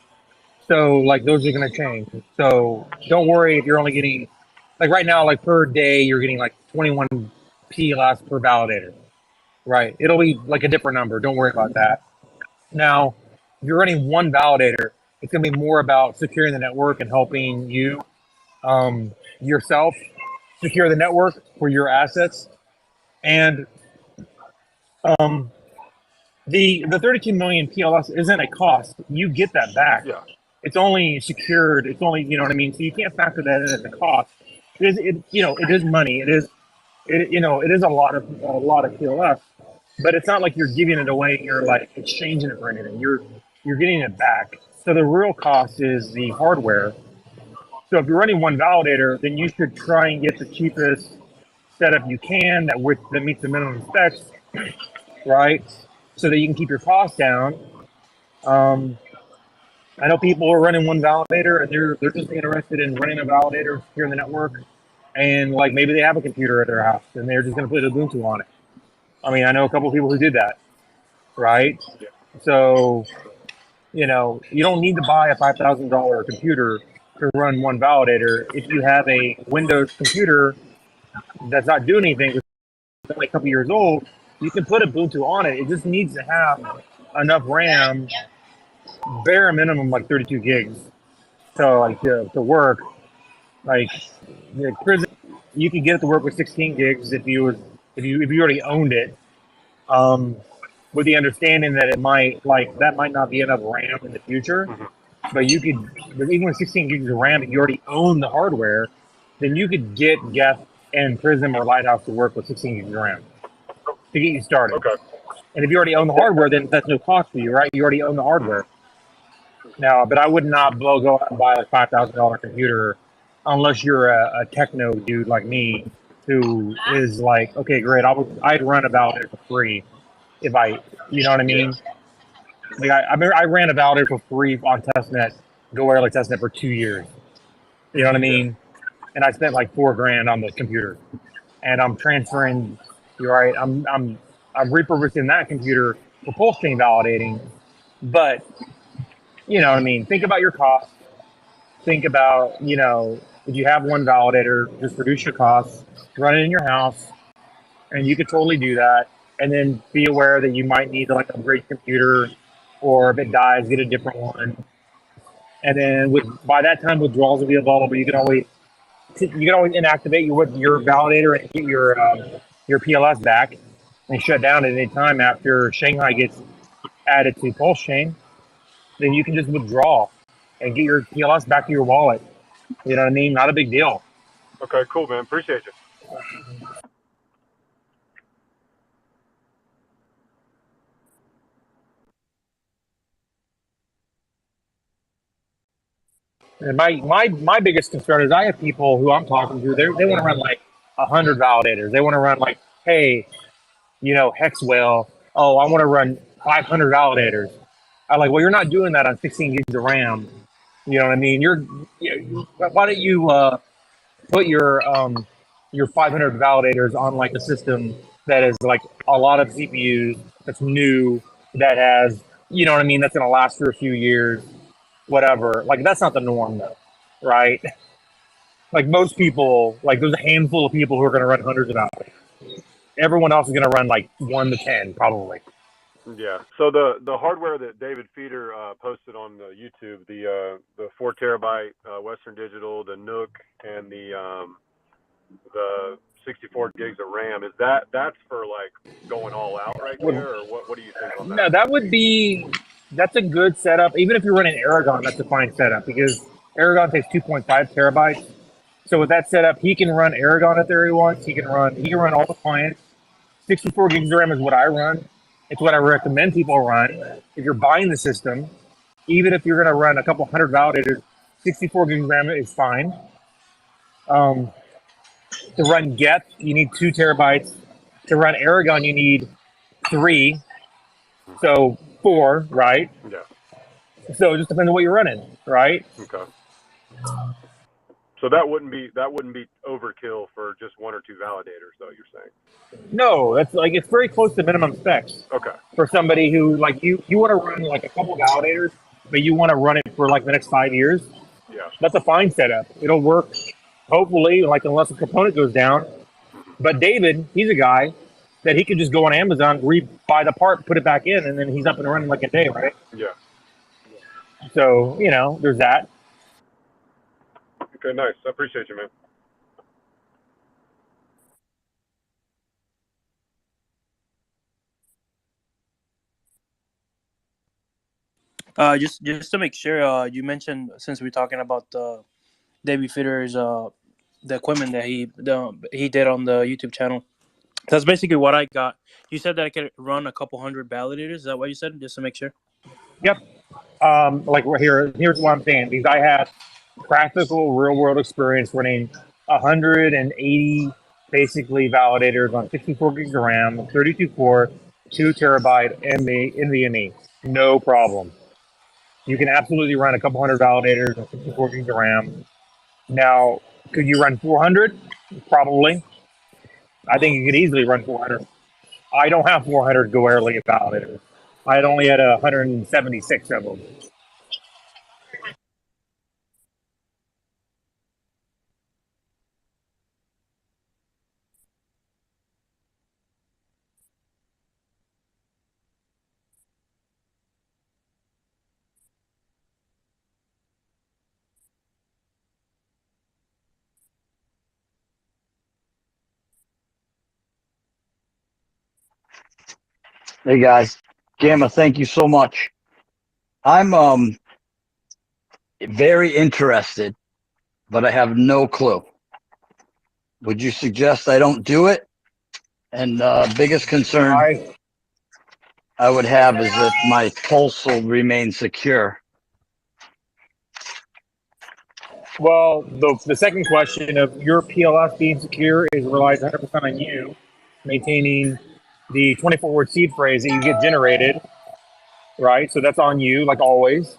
So like those are going to change. So don't worry if you're only getting like right now, like per day you're getting like 21 PLS per validator. Right. It'll be like a different number. Don't worry about that. Now, if you're running one validator, it's going to be more about securing the network and helping you yourself secure the network for your assets. And um, the 32 million PLS isn't a cost. You get that back. Yeah. It's only secured. It's only, you know what I mean? So you can't factor that in as a cost. It is money. It is a lot of PLS, but it's not like you're giving it away. You're like exchanging it for anything. You're getting it back. So the real cost is the hardware. So if you're running one validator, then you should try and get the cheapest setup you can that meets the minimum specs, right? So that you can keep your costs down. I know people are running one validator and they're just interested in running a validator here in the network, and like maybe they have a computer at their house and they're just going to put Ubuntu on it. I mean, I know a couple of people who did that, right? Yeah. So, you don't need to buy a $5,000 computer to run one validator. If you have a Windows computer that's not doing anything, it's only a couple years old, you can put Ubuntu on it. It just needs to have enough RAM, bare minimum like 32 gigs, so like to work. Like Prison, you can get it to work with 16 gigs if you already owned it. Um, with the understanding that that might not be enough RAM in the future, Mm-hmm. but even with 16 gigs of RAM, if you already own the hardware, then you could get Geth and Prism or Lighthouse to work with 16 gigs of RAM to get you started. Okay. And if you already own the hardware, then that's no cost for you, right? You already own the hardware. Now, but I would not go out and buy a $5,000 computer unless you're a techno dude like me, who is like, okay, great, I'd run a validator for free if you know what I mean? Like I ran a validator for free on testnet, Go Air like testnet for 2 years. You know what I mean? And I spent like $4,000 on the computer, and I'm transferring. You're right. I'm repurposing that computer for PulseChain validating, but you know what I mean? Think about your costs. Think about, if you have one validator, just reduce your costs, run it in your house, and you could totally do that. And then be aware that you might need to like upgrade your computer, or if it dies, get a different one. And then by that time, withdrawals will be available. You can always inactivate your validator and get your PLS back, and shut down at any time after Shanghai gets added to PulseChain. Then you can just withdraw and get your PLS back to your wallet. You know what I mean? Not a big deal. Okay, cool, man. Appreciate you. And my biggest concern is I have people who I'm talking to. They want to run like 100 validators. They want to run like, hey, Hex Whale. Oh, I want to run 500 validators. I'm like, well, you're not doing that on 16 gigs of RAM. You know what I mean? Why don't you put your 500 validators on like a system that is like a lot of CPUs, that's new, that has, you know what I mean, that's gonna last for a few years, whatever. Like that's not the norm though, right? Like most people, like there's a handful of people who are gonna run hundreds of validators. Everyone else is gonna run like 1 to 10 probably. Yeah. So the hardware that David Feeder posted on the YouTube, the 4 terabyte Western Digital, the Nook, and the 64 gigs of RAM. That's for like going all out right there, or what do you think on No, that? that's a good setup. Even if you're running Aragon, that's a fine setup because Aragon takes 2.5 terabytes. So with that setup, he can run Aragon if there he wants. He can run all the clients. 64 gigs of RAM is what I run. It's what I recommend people run. If you're buying the system, even if you're going to run a couple hundred validators, 64 gigs of RAM is fine. To run Geth, you need 2 terabytes. To run Aragon, you need 3. So 4, right? Yeah. So it just depends on what you're running, right? Okay. So that wouldn't be overkill for just 1 or 2 validators, though. You're saying? No, that's like it's very close to minimum specs. Okay. For somebody who like you want to run like a couple validators, but you want to run it for like the next 5 years. Yeah. That's a fine setup. It'll work, hopefully, like unless a component goes down. But David, he's a guy that he could just go on Amazon, buy the part, put it back in, and then he's up and running like a day, right? Yeah. So there's that. Okay, nice. I appreciate you, man. Just to make sure, you mentioned since we're talking about David Fitter's the equipment that he did on the YouTube channel. That's basically what I got. You said that I could run a couple hundred validators. Is that what you said? Just to make sure. Yep. Like here's what I'm saying, because I have practical real world experience running 180 basically validators on 64 gigs of RAM, 32 core, 2 terabyte NVMe. No problem. You can absolutely run a couple hundred validators on 64 gigs of RAM. Now, could you run 400? Probably. I think you could easily run 400. I don't have 400 Goerli validators. I had only had 176 of them. Hey guys, Gamma, thank you so much. I'm very interested, but I have no clue. Would you suggest I don't do it? And biggest concern I would have is that my pulse will remain secure. Well, the second question of your PLS being secure relies 100% on you maintaining the 24-word seed phrase that you get generated, right? So that's on you, like always.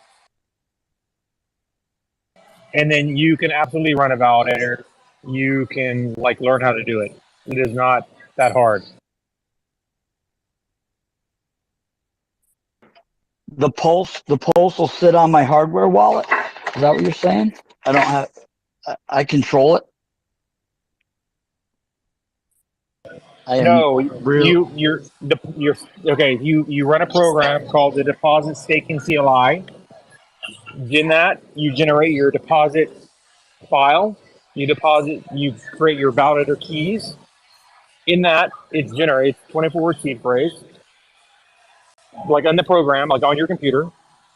And then you can absolutely run a validator. You can learn how to do it. It is not that hard. The pulse will sit on my hardware wallet. Is that what you're saying? I don't have. I control it. No, you're okay. You run a program called the Deposit Staking CLI. In that, you generate your deposit file. You create your validator keys. In that, it generates 24-word seed phrase, like on the program, like on your computer,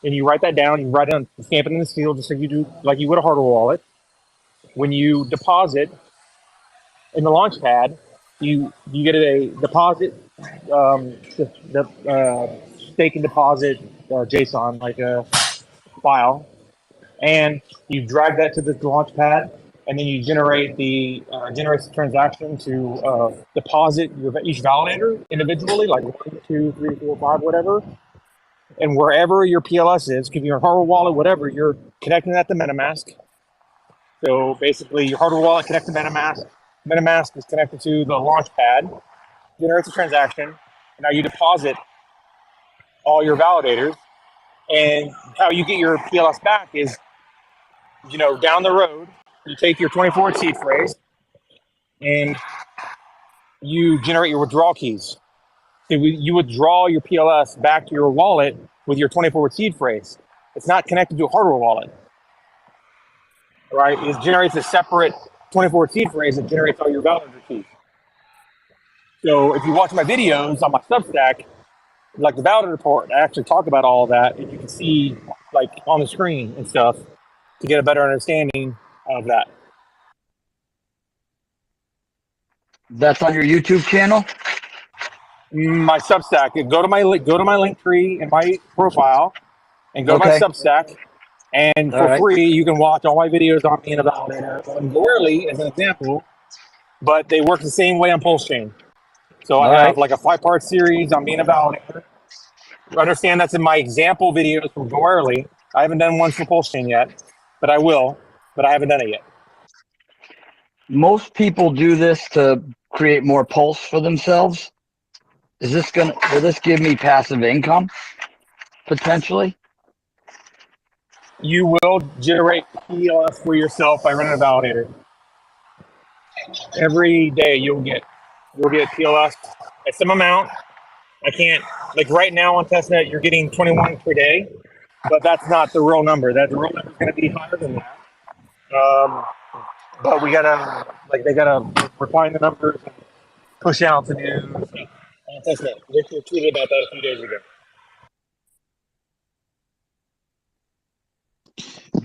and you write that down. You write down, stamp it in the seal, just like you do, like you would a hardware wallet. When you deposit in the launch pad, you get a deposit, stake and deposit JSON, like a file, and you drag that to the launch pad, and then you generate the transaction to deposit each validator individually, like 1, 2, 3, 4, 5, whatever. And wherever your PLS is, give your hardware wallet, whatever, you're connecting that to MetaMask. So basically, your hardware wallet connects to MetaMask. MetaMask is connected to the launch pad, generates a transaction, and now you deposit all your validators. And how you get your PLS back is, down the road, you take your 24 seed phrase and you generate your withdrawal keys. So you withdraw your PLS back to your wallet with your 24 seed phrase. It's not connected to a hardware wallet, right? It generates a separate 24 seed phrase that generates all your validator keys. So if you watch my videos on my Substack, like the Validator report, I actually talk about all of that, and you can see like on the screen and stuff to get a better understanding of that. That's on your YouTube channel? My Substack. Go to my link tree in my profile, and go to my Okay. Substack. And All for right. free, you can watch all my videos on being a validator. And Goerli, as an example, but they work the same way on PulseChain. So I All have right. like a 5-part series on being a validator. Understand that's in my example videos from Goerli. I haven't done one for PulseChain yet, but I will. But I haven't done it yet. Most people do this to create more pulse for themselves. Will this give me passive income potentially? You will generate PLS for yourself by running a validator. Every day you'll get PLS at some amount. I can't, like right now on testnet, you're getting 21 per day, but that's not the real number. That the real number is going to be higher than that. But we gotta, like, they gotta refine the numbers and push out the new stuff on testnet. Richard tweeted about that a few days ago.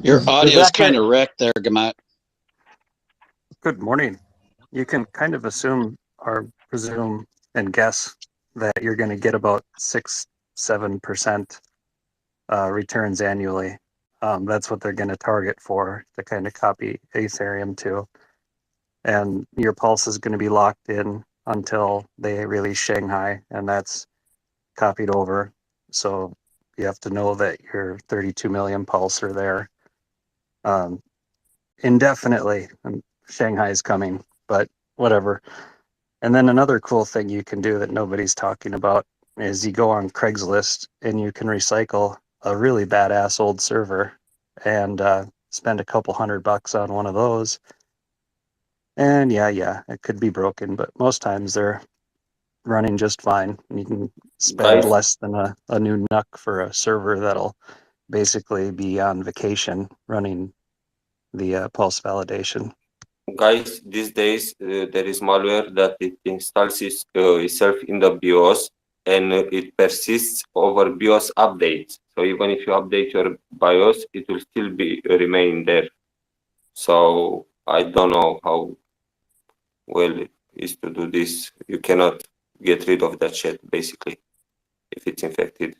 Your Does audio's that kind get of wrecked there, Gamat. Good morning. You can kind of assume or presume and guess that you're going to get about 6-7% returns annually. That's what they're going to target for to kind of copy Ethereum to. And your pulse is going to be locked in until they release Shanghai, and that's copied over. So you have to know that your 32 million pulse are there indefinitely. And Shanghai is coming, but whatever. And then another cool thing you can do that nobody's talking about is you go on Craigslist and you can recycle a really badass old server and spend a couple $100 on one of those. And yeah, it could be broken, but most times they're running just fine. You can spend Guys, less than a new NUC for a server that'll basically be on vacation running the pulse validation. guys, these days there is malware that it installs itself in the BIOS and it persists over BIOS updates. So even if you update your BIOS, it will still be remain there. So I don't know how well it is to do this. You cannot get rid of that shit basically if it's infected.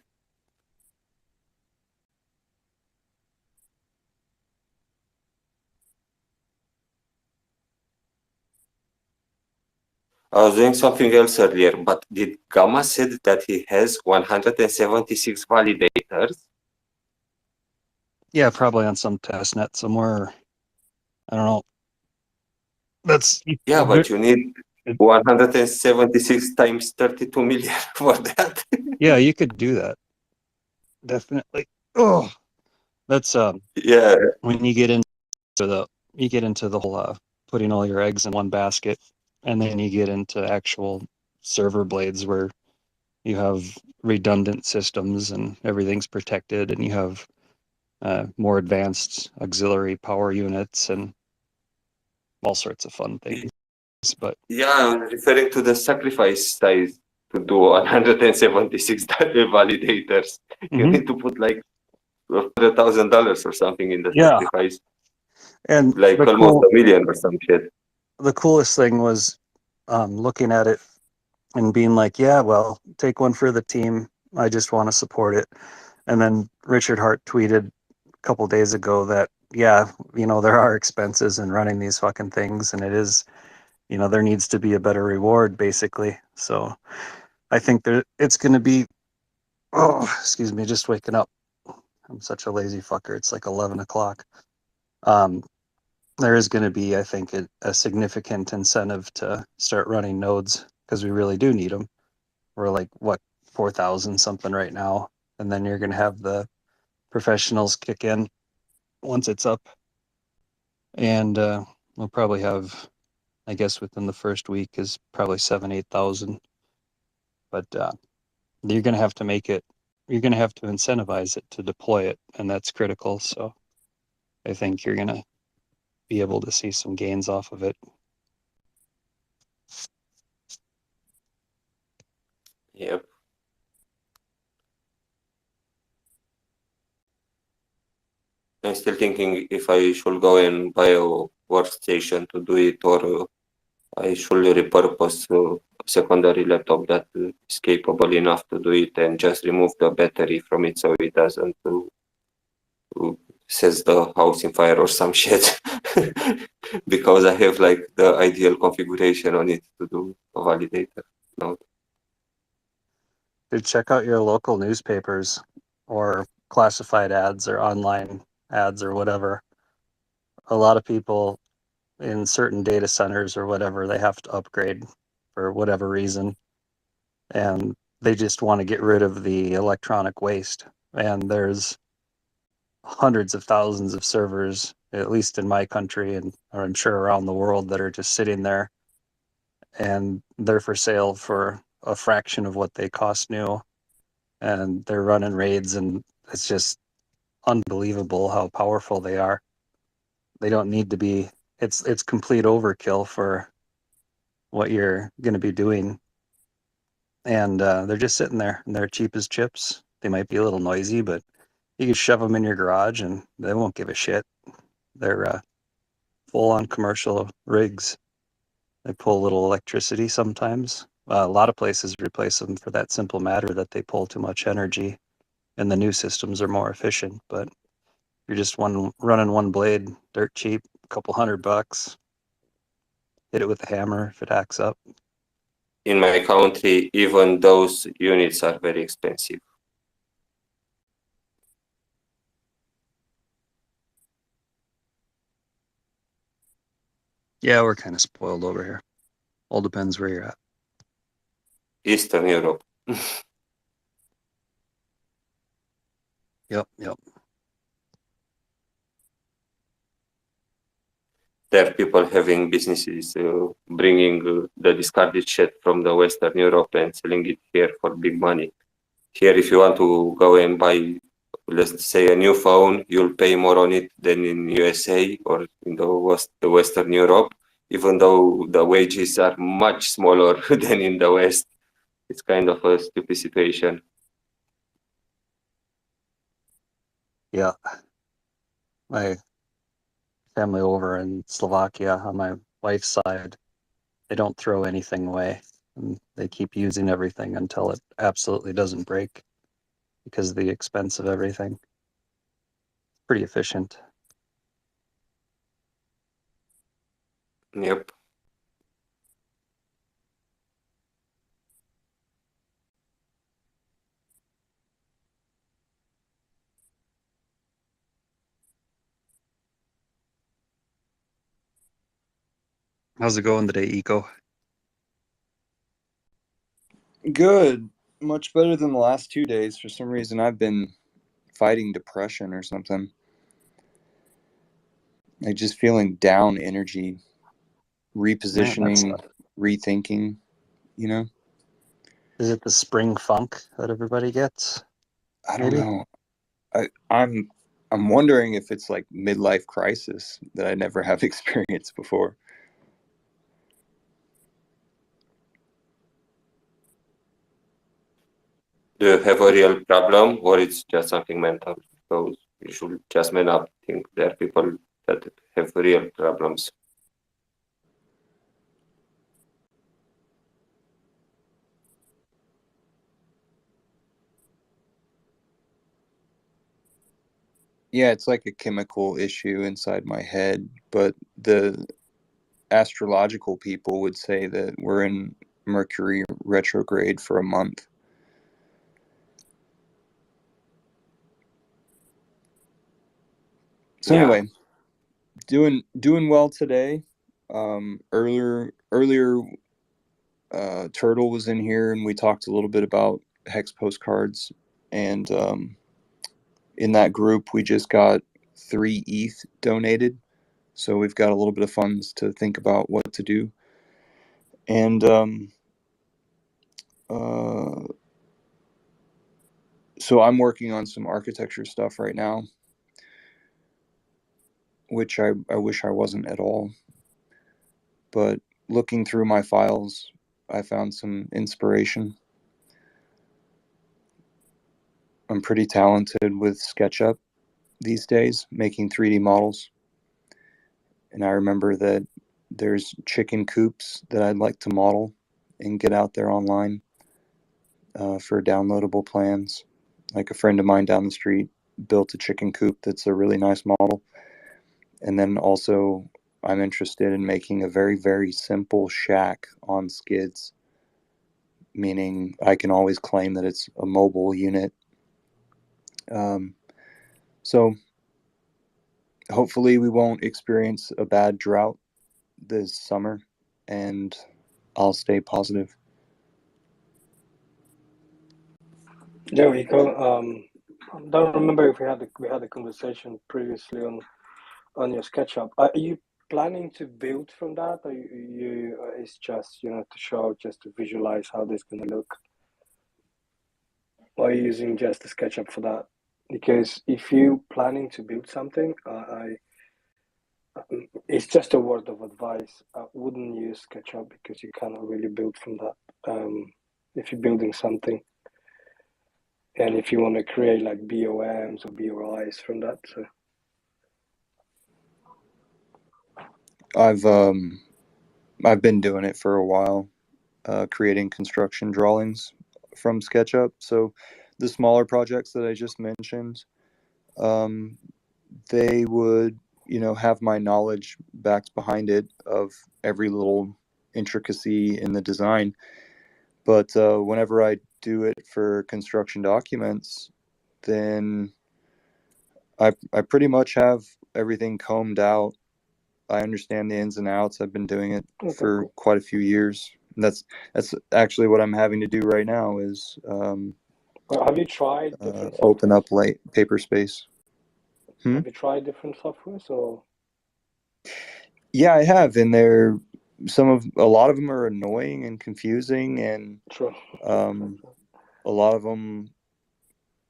I was doing something else earlier, but did Gamma said that he has 176 validators? Yeah, probably on some test net somewhere. I don't know. That's Yeah, but you need 176 times 32 million for that. yeah, you could do that. Definitely. Oh, that's Yeah. when you get into the whole putting all your eggs in one basket, and then you get into actual server blades where you have redundant systems and everything's protected, and you have more advanced auxiliary power units and all sorts of fun things. But yeah, I'm referring to the sacrifice size to do 176 validators. You need to put like $100,000 or something in the sacrifice. And like almost $1 million or some shit. The coolest thing was looking at it and being like, yeah, well, take one for the team. I just want to support it. And then Richard Hart tweeted a couple days ago that, yeah, there are expenses in running these fucking things. And it is, there needs to be a better reward, basically. So I think it's going to be, excuse me, just waking up. I'm such a lazy fucker. It's like 11 o'clock. There is going to be, I think, a significant incentive to start running nodes because we really do need them. We're like, 4,000 something right now. And then you're going to have the professionals kick in once it's up. And we'll probably have, I guess, within the first week is probably 8,000. But you're going to have to you're going to have to incentivize it to deploy it. And that's critical. So I think you're going to be able to see some gains off of it. Yep. I'm still thinking if I should go and buy a workstation to do it, or I should repurpose a secondary laptop that is capable enough to do it and just remove the battery from it so it doesn't sets the house in fire or some shit. Because I have like the ideal configuration on it to do a validator node. Dude, check out your local newspapers or classified ads or online ads or whatever. A lot of people in certain data centers or whatever, they have to upgrade for whatever reason. And they just want to get rid of the electronic waste. And there's hundreds of thousands of servers, at least in my country, and or I'm sure around the world, that are just sitting there, and they're for sale for a fraction of what they cost new. And they're running raids, and it's just unbelievable how powerful they are. They don't need to be. It's complete overkill for what you're going to be doing. And they're just sitting there, and they're cheap as chips. They might be a little noisy, but you can shove them in your garage and they won't give a shit. They're full-on commercial rigs. They pull a little electricity sometimes. A lot of places replace them for that simple matter that they pull too much energy, and the new systems are more efficient. But you're just running one blade, dirt cheap, a couple $100. Hit it with a hammer if it hacks up. In my country, even those units are very expensive. Yeah, we're kind of spoiled over here. All depends where you're at. Eastern Europe. Yep. There are people having businesses bringing the discarded shit from the Western Europe and selling it here for big money. Here, if you want to go and buy, let's say, a new phone, you'll pay more on it than in USA or in the Western Europe, even though the wages are much smaller than in the West. It's kind of a stupid situation. Yeah. My family over in Slovakia on my wife's side, they don't throw anything away. And they keep using everything until it absolutely doesn't break because of the expense of everything. Pretty efficient. Yep. How's it going today, Eco? Good. Much better than the last 2 days. For some reason, I've been fighting depression or something. Like just feeling down energy, repositioning, rethinking, you know? Is it the spring funk that everybody gets? I don't know. I'm wondering if it's like midlife crisis that I never have experienced before. Do you have a real problem, or it's just something mental? So you should just man up. Think there are people that have real problems. Yeah, it's like a chemical issue inside my head, but the astrological people would say that we're in Mercury retrograde for a month. So anyway, doing well today. Earlier, Turtle was in here and we talked a little bit about hex postcards, and in that group we just got 3 ETH donated, so we've got a little bit of funds to think about what to do. And so I'm working on some architecture stuff right now, which I wish I wasn't at all. But looking through my files, I found some inspiration. I'm pretty talented with SketchUp these days, making 3D models. And I remember that there's chicken coops that I'd like to model and get out there online for downloadable plans. Like a friend of mine down the street built a chicken coop that's a really nice model. And then also I'm interested in making a very, very simple shack on skids, meaning I can always claim that it's a mobile unit. So hopefully we won't experience a bad drought this summer, and I'll stay positive. There we go. I don't remember if we had a conversation previously on your SketchUp. Are you planning to build from that, or it's just to show, just to visualize how this is going to look? Or are you using just the SketchUp for that? Because if you planning to build something, it's just a word of advice. I wouldn't use SketchUp because you cannot really build from that. If you're building something, and if you want to create like BOMs or BOIs from that, so. I've been doing it for a while, creating construction drawings from SketchUp. So the smaller projects that I just mentioned, they would, have my knowledge backed behind it of every little intricacy in the design. But whenever I do it for construction documents, then I pretty much have everything combed out. I understand the ins and outs. I've been doing it for quite a few years. And that's actually what I'm having to do right now is Have you tried different open softwares? up paper space. Have you tried different softwares or? Yeah, I have, and a lot of them are annoying and confusing, and True. A lot of them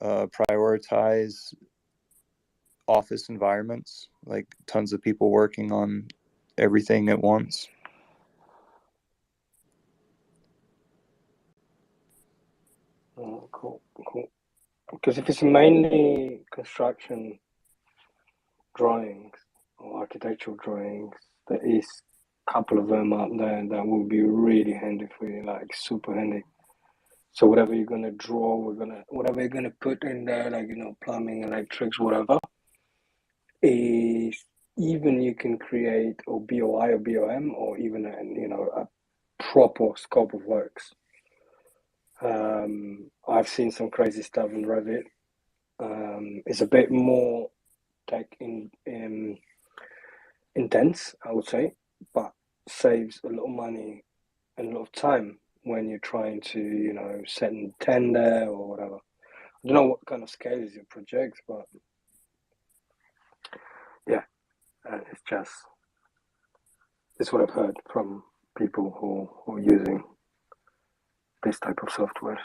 prioritize office environments, like tons of people working on everything at once. Oh, cool. Because if it's mainly construction drawings or architectural drawings, there is a couple of them out there that will be really handy for you, like super handy. So whatever you're gonna draw, whatever you're gonna put in there, like plumbing, electrics, whatever, is even you can create or BOI or BOM or even a proper scope of works. I've seen some crazy stuff in Revit. It's a bit more tech intense, I would say, but saves a lot of money and a lot of time when you're trying to, set in tender or whatever. I don't know what kind of scale is your project, but yeah, it's what I've heard from people who are using this type of softwares.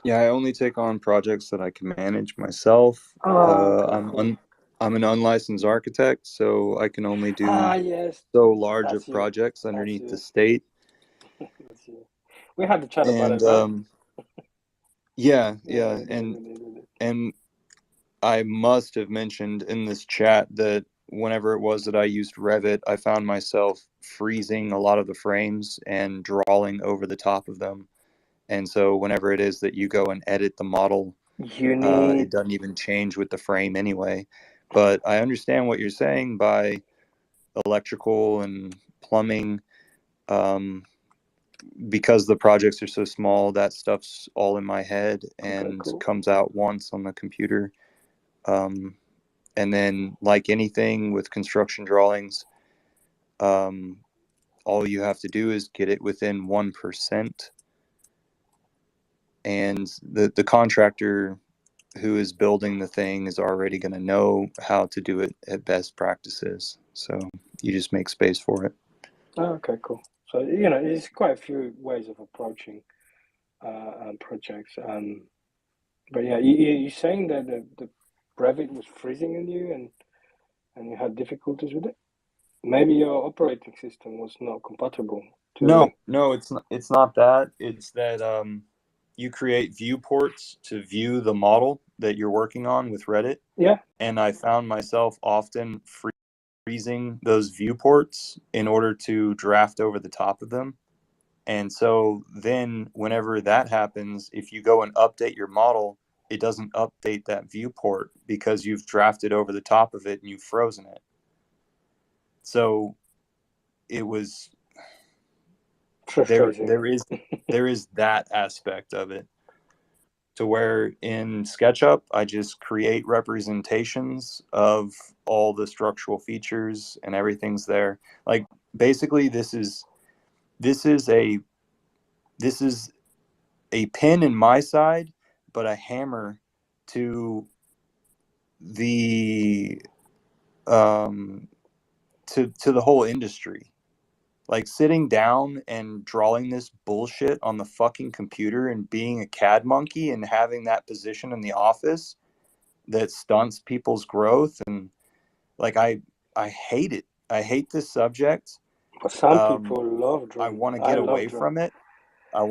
Yeah, I only take on projects that I can manage myself. Cool. I'm an unlicensed architect, so I can only do yes, so large of that's you. projects underneath the state. That's you. We had to chat about And it, right? yeah, we and did. and I must have mentioned in this chat that whenever it was that I used Revit, I found myself freezing a lot of the frames and drawing over the top of them. And so whenever it is that you go and edit the model, it doesn't even change with the frame anyway. But I understand what you're saying by electrical and plumbing. Because the projects are so small, that stuff's all in my head and comes out once on the computer. And then, like anything with construction drawings, all you have to do is get it within 1%. And the contractor who is building the thing is already going to know how to do it at best practices. So you just make space for it. Oh, okay, cool. So there's quite a few ways of approaching projects. But yeah, you're saying that the Revit was freezing in you and you had difficulties with it. Maybe your operating system was not compatible to. No, it's not that. It's that you create viewports to view the model that you're working on with Reddit. Yeah. And I found myself often freezing those viewports in order to draft over the top of them. And so then whenever that happens, if you go and update your model, it doesn't update that viewport because you've drafted over the top of it and you've frozen it. So it was there is that aspect of it, to where in SketchUp I just create representations of all the structural features and everything's there. Like basically this is a pin in my side, but a hammer to the to the whole industry. Like sitting down and drawing this bullshit on the fucking computer and being a CAD monkey and having that position in the office that stunts people's growth, and like I hate it. I hate this subject. But some people love drawing. I want to get away from it. I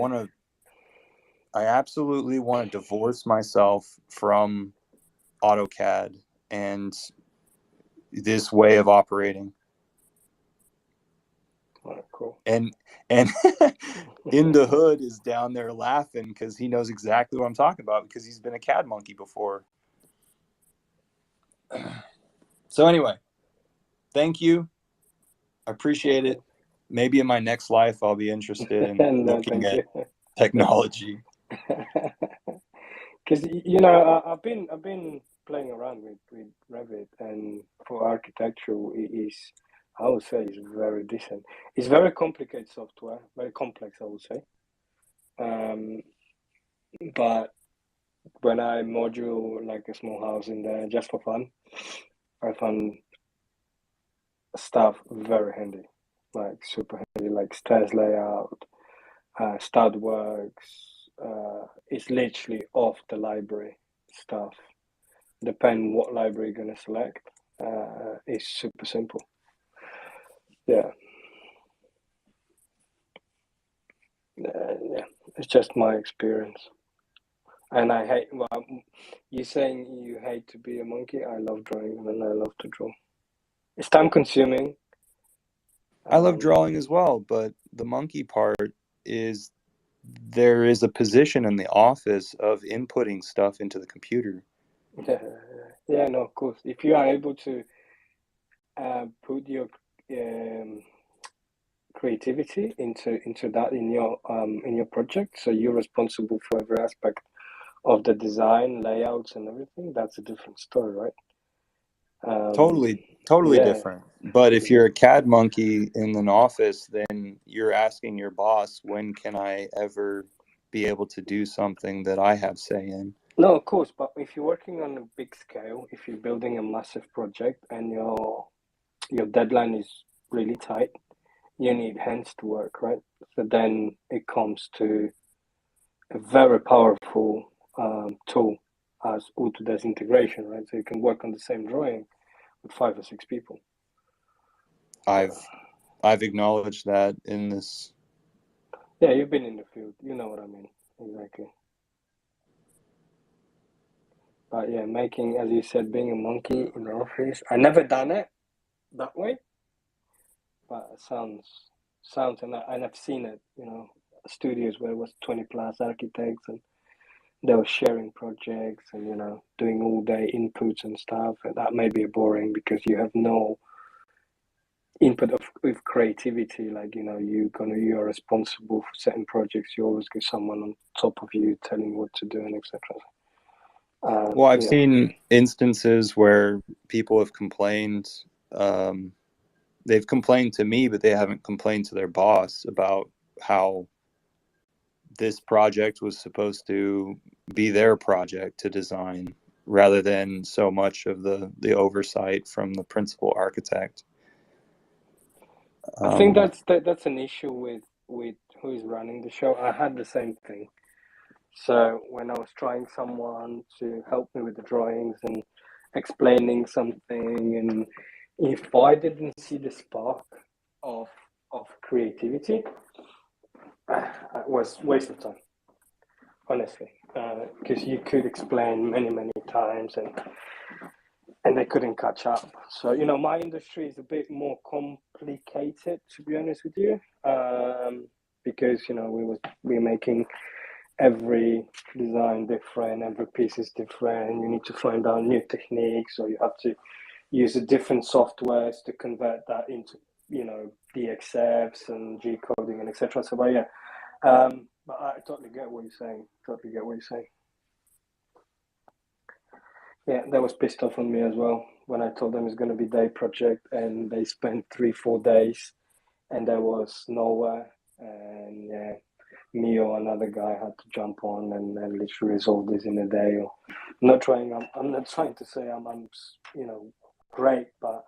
absolutely want to divorce myself from AutoCAD and this way of operating. Oh, cool. And In the Hood is down there laughing because he knows exactly what I'm talking about because he's been a CAD monkey before. So anyway, thank you. I appreciate it. Maybe in my next life I'll be interested in looking at technology. Because I've been playing around with Revit, and for architecture, I would say it's very decent. It's very complicated software, very complex, I would say. But when I module like a small house in there just for fun, I found stuff very handy, like super handy, like stairs layout, stud works. It's literally off the library stuff. Depending what library you're gonna select, it's super simple. Yeah, it's just my experience. And I hate. Well, you're saying you hate to be a monkey. I love drawing, and I love to draw. It's time consuming. I love drawing as well, but the monkey part is there is a position in the office of inputting stuff into the computer. Yeah, no, of course. If you are able to put your creativity into that in your project, so you're responsible for every aspect of the design, layouts, and everything. That's a different story, right? Totally different. But if you're a CAD monkey in an office, then you're asking your boss, when can I ever be able to do something that I have say in? No, of course, but if you're working on a big scale, if you're building a massive project and your deadline is really tight, you need hands to work, right? So then it comes to a very powerful tool as Autodesk integration, right? So you can work on the same drawing with 5 or 6 people. I've acknowledged that in this. Yeah, you've been in the field. You know what I mean. Exactly. But yeah, making, as you said, being a monkey in the office. I never done it that way, but it sounds, and I've seen it. Studios where it was 20 plus architects, and they were sharing projects and doing all day inputs and stuff. And that may be boring because you have no input with creativity. Like you are responsible for certain projects. You always get someone on top of you telling you what to do and etc. Well, I've seen instances where people have complained. They've complained to me, but they haven't complained to their boss about how this project was supposed to be their project to design, rather than so much of the oversight from the principal architect. I think that's an issue with who is running the show. I had the same thing. So when I was trying someone to help me with the drawings and explaining something, and if I didn't see the spark of creativity, it was waste of time. honestly, because you could explain many times and they couldn't catch up. So, you know, my industry is a bit more complicated, to be honest with you, because, you know, we're making every design different, every piece is different. You need to find out new techniques, or you have to use a different softwares to convert that into, you know, DXFs and G coding and etc. So, but yeah, but I totally get what you're saying. Totally get what you're saying. Yeah, that was pissed off on me as well when I told them it's going to be day project, and they spent 3-4 days, and there was nowhere. And yeah, me or another guy had to jump on and literally resolve this in a day. Or I'm not trying. I'm not trying to say I'm you know, great, but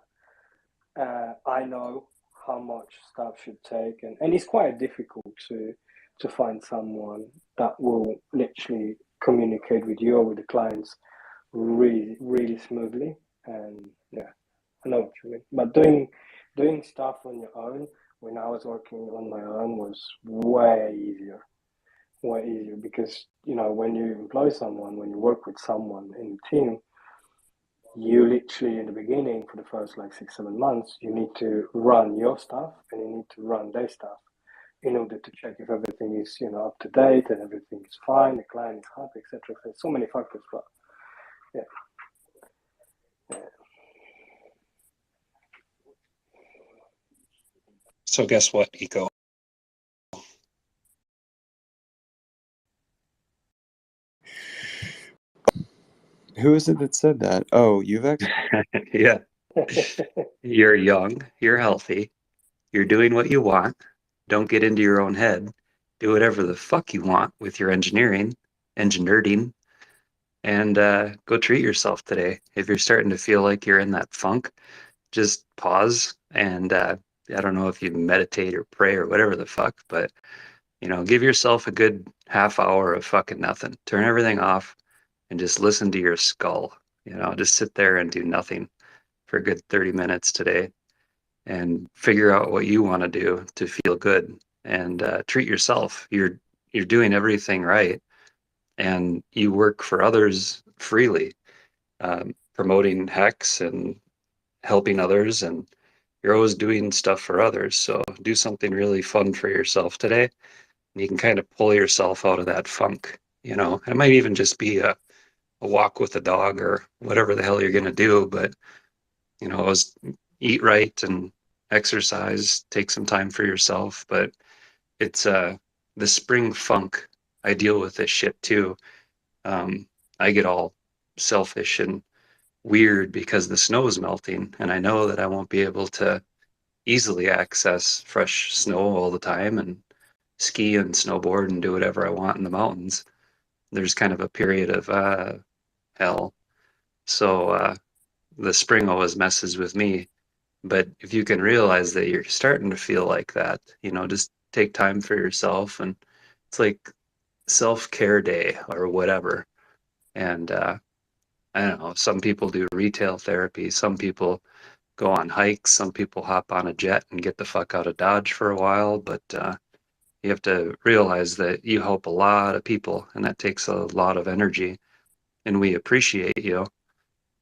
I know how much stuff should take, and it's quite difficult to find someone that will literally communicate with you or with the clients really smoothly. And yeah, I know what you mean. But doing stuff on your own when I was working on my own was way easier. Way easier because, you know, when you employ someone, when you work with someone in a team, you literally in the beginning for the first like 6-7 months, you need to run your stuff and you need to run their stuff in order to check if everything is, you know, up to date and everything is fine, the client is happy, etc. So many factors, but yeah. So guess what, Eco? Who is it that said that? Oh, Uvex? Yeah. You're young, you're healthy, you're doing what you want. Don't get into your own head. Do whatever the fuck you want with your engineering, engineering, and go treat yourself today. If you're starting to feel like you're in that funk, just pause and I don't know if you meditate or pray or whatever the fuck, but you know, give yourself a good half hour of fucking nothing. Turn everything off and just listen to your skull. You know, just sit there and do nothing for a good 30 minutes today and figure out what you want to do to feel good and treat yourself. You're doing everything right, and you work for others freely, promoting Hex and helping others, and you're always doing stuff for others. So do something really fun for yourself today, and you can kind of pull yourself out of that funk. You know, it might even just be a walk with a dog or whatever the hell you're going to do, but you know, always eat right and exercise, take some time for yourself. But it's the spring funk. I deal with this shit too. I get all selfish and weird because the snow is melting, and I know that I won't be able to easily access fresh snow all the time and ski and snowboard and do whatever I want in the mountains. There's kind of a period of hell. So the spring always messes with me. But if you can realize that you're starting to feel like that, you know, just take time for yourself. And it's like self-care day or whatever. And I don't know, some people do retail therapy, some people go on hikes, some people hop on a jet and get the fuck out of Dodge for a while. But you have to realize that you help a lot of people, and that takes a lot of energy. And we appreciate you.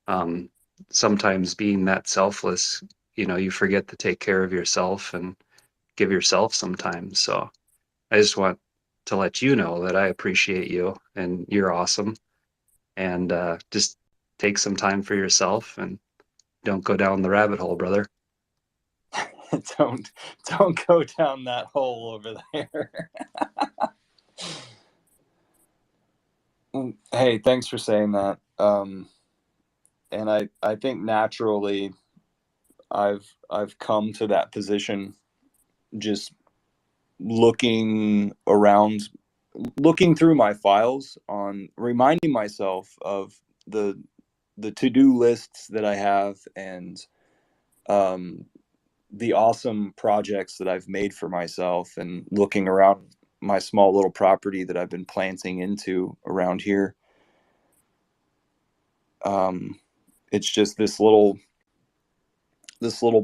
Um, Sometimes being that selfless, you know, you forget to take care of yourself and give yourself some time. So I just want to let you know that I appreciate you and you're awesome. And just take some time for yourself and don't go down the rabbit hole, brother. don't go down that hole over there. Hey, thanks for saying that. And I think naturally I've come to that position just looking around, looking through my files, on reminding myself of the to-do lists that I have, and the awesome projects that I've made for myself, and looking around my small little property that I've been planting into around here. It's just this little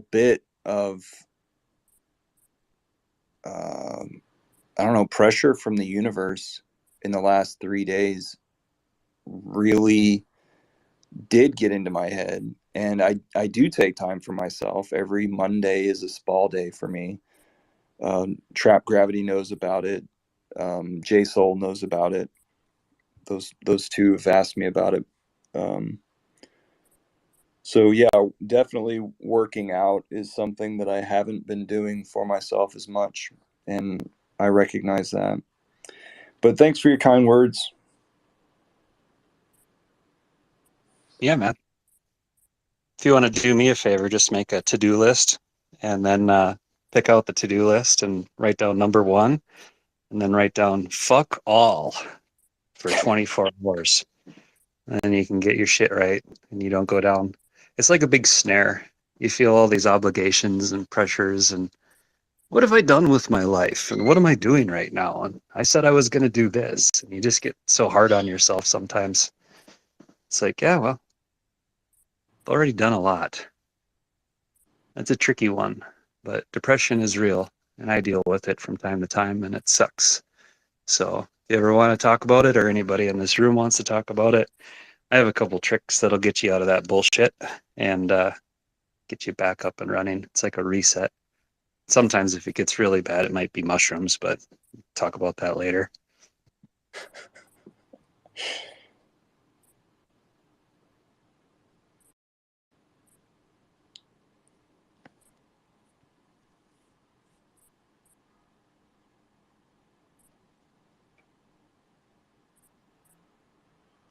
bit of I don't know, pressure from the universe. in the last 3 days really did get into my head. And I do take time for myself. Every Monday is a spa day for me. Trap Gravity knows about it. J Soul knows about it. Those two have asked me about it. So yeah, definitely working out is something that I haven't been doing for myself as much, and I recognize that. But thanks for your kind words. Yeah, man. If you want to do me a favor, just make a to-do list and then pick out the to-do list and write down number 1 and then write down fuck all for 24 hours. And then you can get your shit right and you don't go down. It's like a big snare. You feel all these obligations and pressures and what have I done with my life? And what am I doing right now? And I said I was going to do this. And you just get so hard on yourself sometimes. It's like, yeah, well, I've already done a lot. That's a tricky one. But depression is real. And I deal with it from time to time. And it sucks. So if you ever want to talk about it or anybody in this room wants to talk about it, I have a couple tricks that'll get you out of that bullshit and get you back up and running. It's like a reset. Sometimes if it gets really bad, it might be mushrooms, but talk about that later.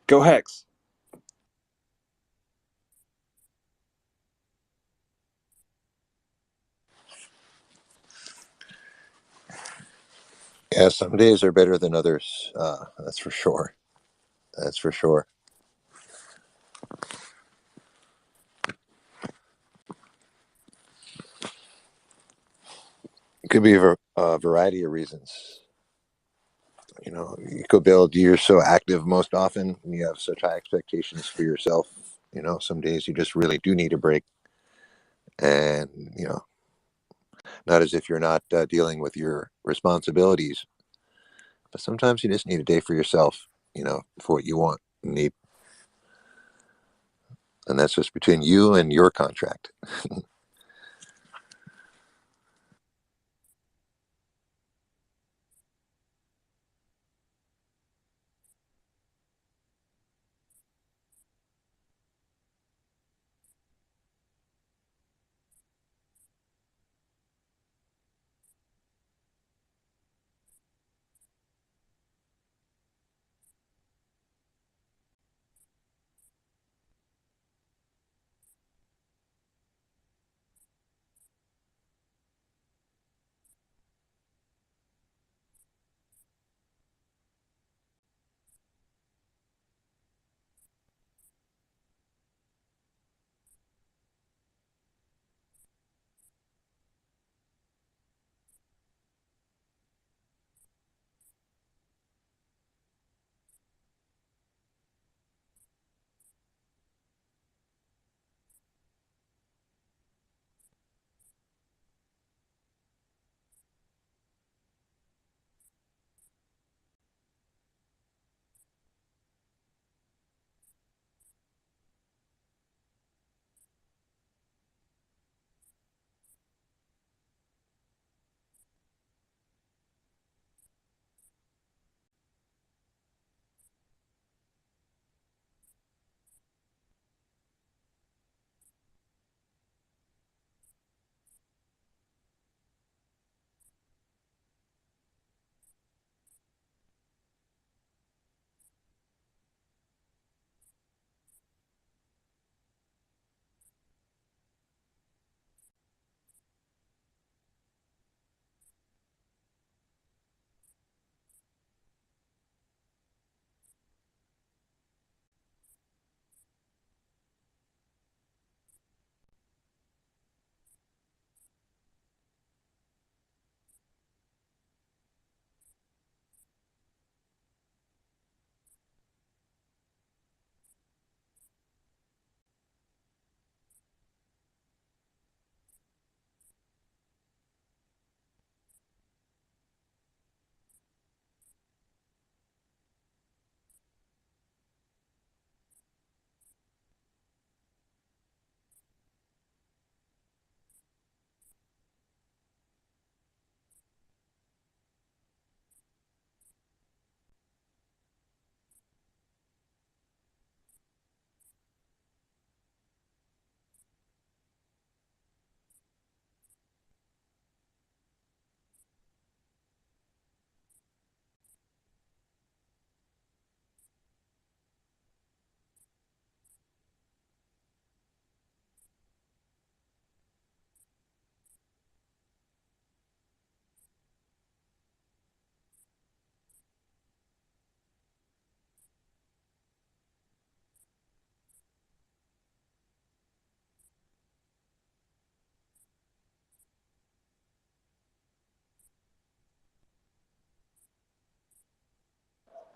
Go Hex. Yeah, some days are better than others. That's for sure. That's for sure. It could be a variety of reasons. You know, you could build, you're so active most often, and you have such high expectations for yourself. You know, some days you just really do need a break. And, you know, not as if you're not dealing with your responsibilities, but sometimes you just need a day for yourself, you know, for what you want and need. And that's just between you and your contract.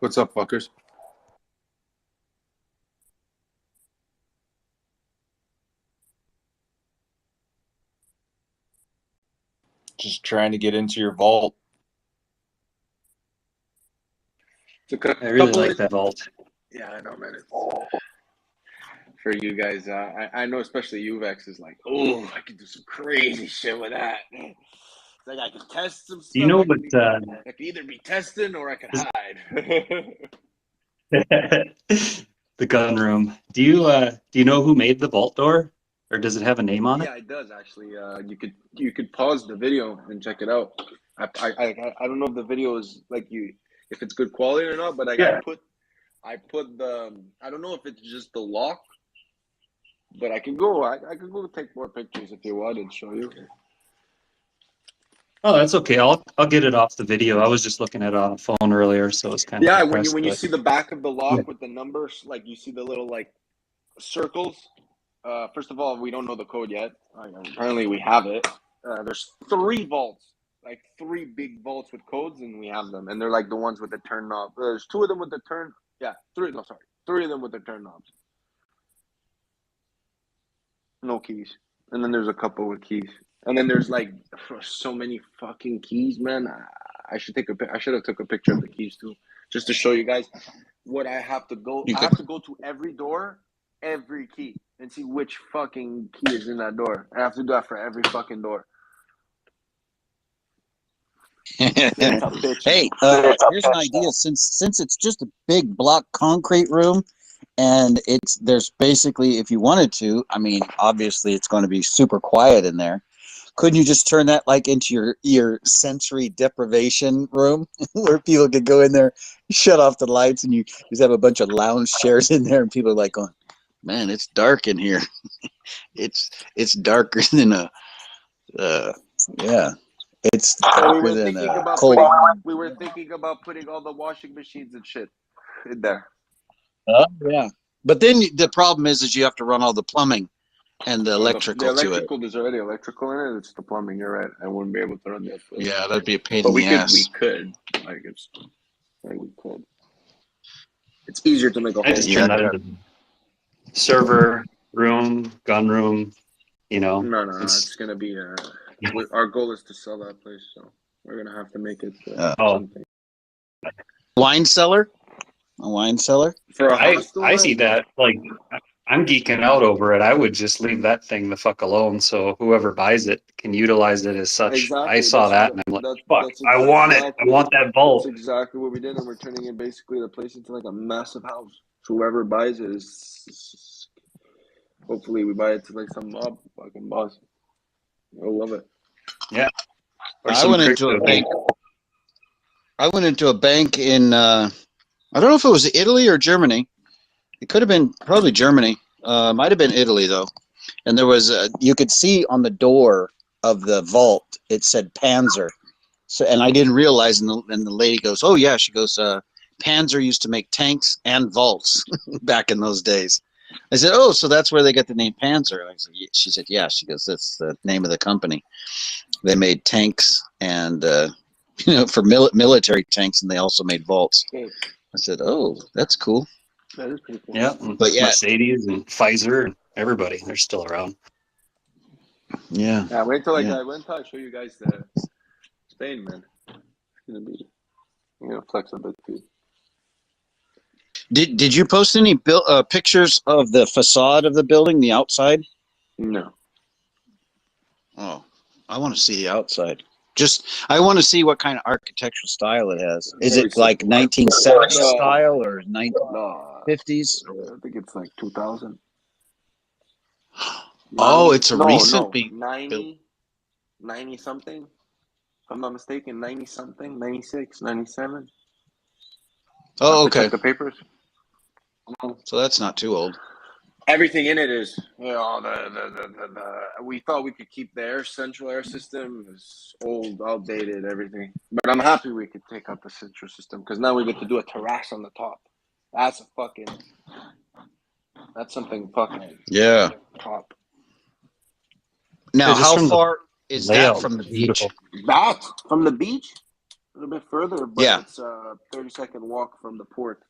What's up, fuckers? Just trying to get into your vault. I really like that vault. Yeah, I know, man. It's, for you guys, I know especially Uvex is like, oh, I can do some crazy shit with that. It's like I can test some stuff. Do you know I what? can either be testing or I can hide. The gun room. Do you know who made the vault door, or does it have a name on it? Yeah, it does actually. You could pause the video and check it out. I don't know if the video is like if it's good quality or not, but like Yeah. I put the I don't know if it's just the lock, but I could go take more pictures if you want and show you. Oh, that's okay. I'll get it off the video. I was just looking at it on a phone earlier, so it's kind of Yeah, depressed, when you but- see the back of the lock with the numbers, like you see the little like circles. First of all, we don't know the code yet. Apparently, we have it. There's 3 vaults, like 3 big vaults with codes, and we have them. And they're like the ones with the turn knob. There's 2 of them with the turn. Yeah, 3. No, sorry, 3 of them with the turn knobs. No keys. And then there's a couple with keys. And then there's like so many fucking keys, man. I should have took a picture of the keys too, just to show you guys what I have to go. I have to go to every door, every key, and see which fucking key is in that door. I have to do that for every fucking door. Hey, here's an idea. Since it's just a big block concrete room, and there's basically, if you wanted to, I mean, obviously it's going to be super quiet in there. Couldn't you just turn that like into your sensory deprivation room where people could go in there, shut off the lights, and you just have a bunch of lounge chairs in there, and people are like going, "Man, it's dark in here. it's darker than a yeah." It's darker than a cold. We were thinking about putting all the washing machines and shit in there. Yeah, but then the problem is you have to run all the plumbing and the electrical to it. There's already electrical in it. It's the plumbing. You're right. I wouldn't be able to run that. Yeah, that'd be a pain but in the ass. We could. We could. It's easier to make a I just turn that into server room, gun room. You know. No. It's gonna be. Our goal is to sell that place, so we're gonna have to make it. Something. Wine cellar. A wine cellar? For a hostel, I see that. Like, I'm geeking out over it. I would just leave that thing the fuck alone, so whoever buys it can utilize it as such. Exactly. I saw that, and I'm like, fuck, I want it. I want that vault. That's exactly what we did, and we're turning it basically the place into like a massive house. So whoever buys it is, hopefully we buy it to like some mob fucking boss. They'll love it. Yeah. I went into a bank in. I don't know if it was Italy or Germany. It could have been probably Germany. Might have been Italy though. And there was you could see on the door of the vault it said Panzer. So, and I didn't realize. And the lady goes, "Oh yeah," she goes, "Panzer used to make tanks and vaults back in those days." I said, "Oh, so that's where they get the name Panzer." She said, "Yeah." She goes, "That's the name of the company. They made tanks and for military tanks, and they also made vaults." I said, "Oh, that's cool." That is pretty cool. Yeah, but yeah, Mercedes and Pfizer and everybody, they're still around. Yeah. Yeah. Wait till I show you guys the Spain, man. It's gonna be. I'm gonna flex a bit too. Did you post any pictures of the facade of the building, the outside? No. Oh, I want to see the outside. I want to see what kind of architectural style it has. Is it like 1970s style or 1950s? I think it's like 2000. Oh, it's a recent 90 something. If I'm not mistaken, 90 something, 96, 97. Oh, okay. The papers. So that's not too old. Everything in it is, we thought we could keep the central air system. It's old, outdated, everything. But I'm happy we could take out the central system because now we get to do a terrace on the top. That's something fucking top. Now, how far is that from the beach? That from the beach? little bit further, but Yeah. it's a 30-second walk from the port.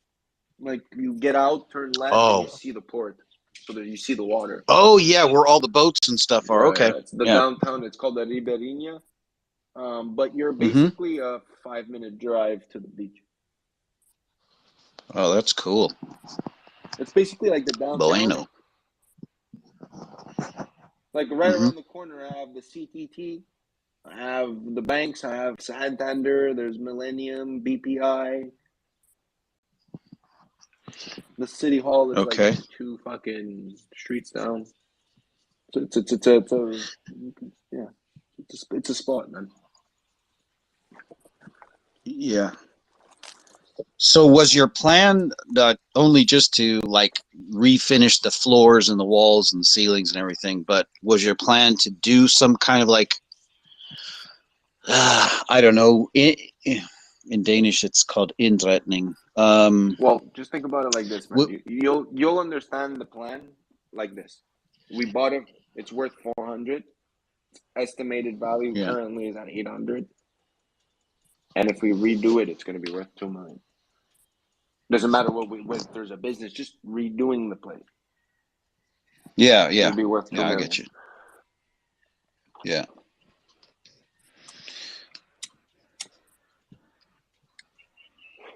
Like you get out, turn left, and you Oh. see the port, so that you see the water. Oh yeah, where all the boats and stuff are. Yeah, Okay. yeah. It's the Yeah. downtown. It's called the Ribeirinha. But you're Mm-hmm. basically a 5-minute drive to the beach. Oh, that's cool. It's basically like the downtown. Bueno. Like right Mm-hmm. around the corner, I have the CTT, I have the banks, I have Santander, there's Millennium, BPI. The city hall is Okay. like 2 fucking streets down. So it's yeah, it's a spot, man. Yeah. So was your plan only just to like refinish the floors and the walls and the ceilings and everything, but was your plan to do some kind of like I don't know, in Danish it's called indretning. Well, just think about it like this, man. You'll understand the plan like this. We bought it. It's worth 400. Estimated value currently is at 800. And if we redo it, it's going to be worth 2 million. Doesn't matter what there's a business, just redoing the place. Yeah, yeah. It'll be worth 2 million. I get you. Yeah.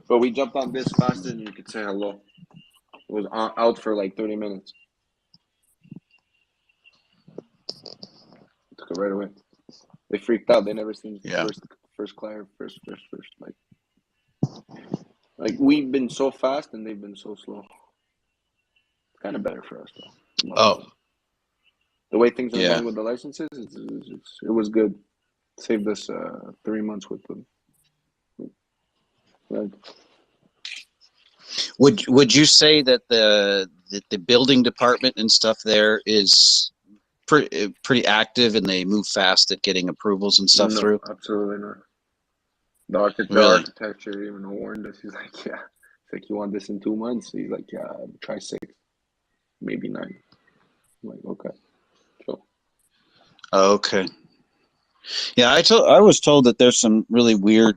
But we jumped on this faster than you could say hello. It was out for like 30 minutes. Took it right away. They freaked out. They never seen first client, first. Like we've been so fast and they've been so slow. It's kind of better for us though. Oh. The way things are going with the licenses, it was good. Saved us 3 months with them. Right. Would you say that the building department and stuff there is pretty active and they move fast at getting approvals and stuff through? No, absolutely not. The Really? architecture even warned us. He's like, yeah. It's like, you want this in 2 months? He's like, yeah, try 6, maybe 9. I'm like, okay. So. Okay. Yeah, I was told that there's some really weird,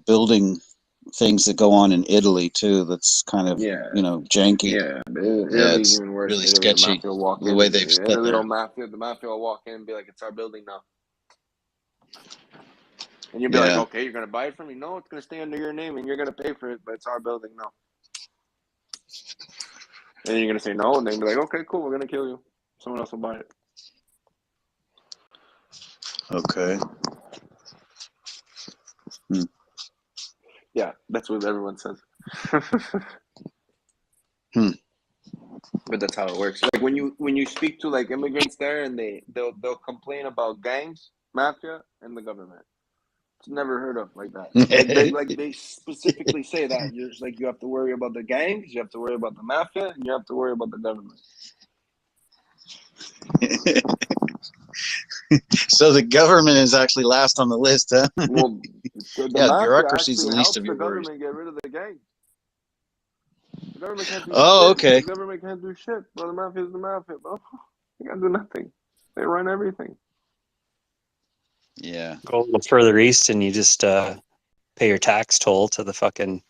building things that go on in Italy too. That's kind of janky. Yeah, but Yeah, Italy's it's even worse. really Italy, sketchy the mafia will walk the in. way they've split Italy, their. the mafia will walk in and be like, it's our building now. And you'll be like, okay, you're gonna buy it from me? No, it's gonna stay under your name and you're gonna pay for it, but it's our building now. And then you're gonna say no, and then be like, okay, cool, we're gonna kill you. Someone else will buy it. Okay. Yeah, that's what everyone says. But that's how it works. Like when you speak to like immigrants there, and they'll complain about gangs, mafia, and the government. It's never heard of like that. they specifically say that you're just like, you have to worry about the gangs, you have to worry about the mafia, and you have to worry about the government. So the government is actually last on the list, huh? Well, the bureaucracy is the least of the your worries. government get rid of the gangs. The government can't do shit. Okay. The government can't do shit. Bro, the mafia is the mafia, bro. They can't do nothing. They run everything. Yeah. Go a little further east and you just pay your tax toll to the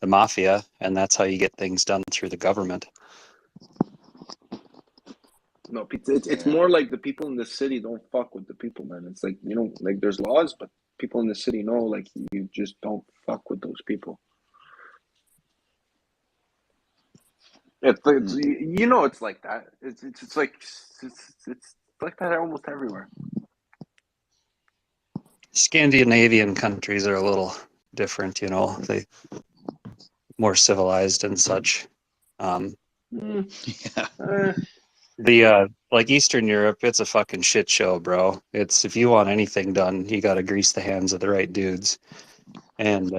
mafia, and that's how you get things done through the government. No, it's more like the people in the city don't fuck with the people, man. It's like, like there's laws, but people in the city know, like, you just don't fuck with those people. It's like that. It's like that almost everywhere. Scandinavian countries are a little different, they more civilized and such. Like Eastern Europe, it's a fucking shit show, bro. It's, if you want anything done, you got to grease the hands of the right dudes, and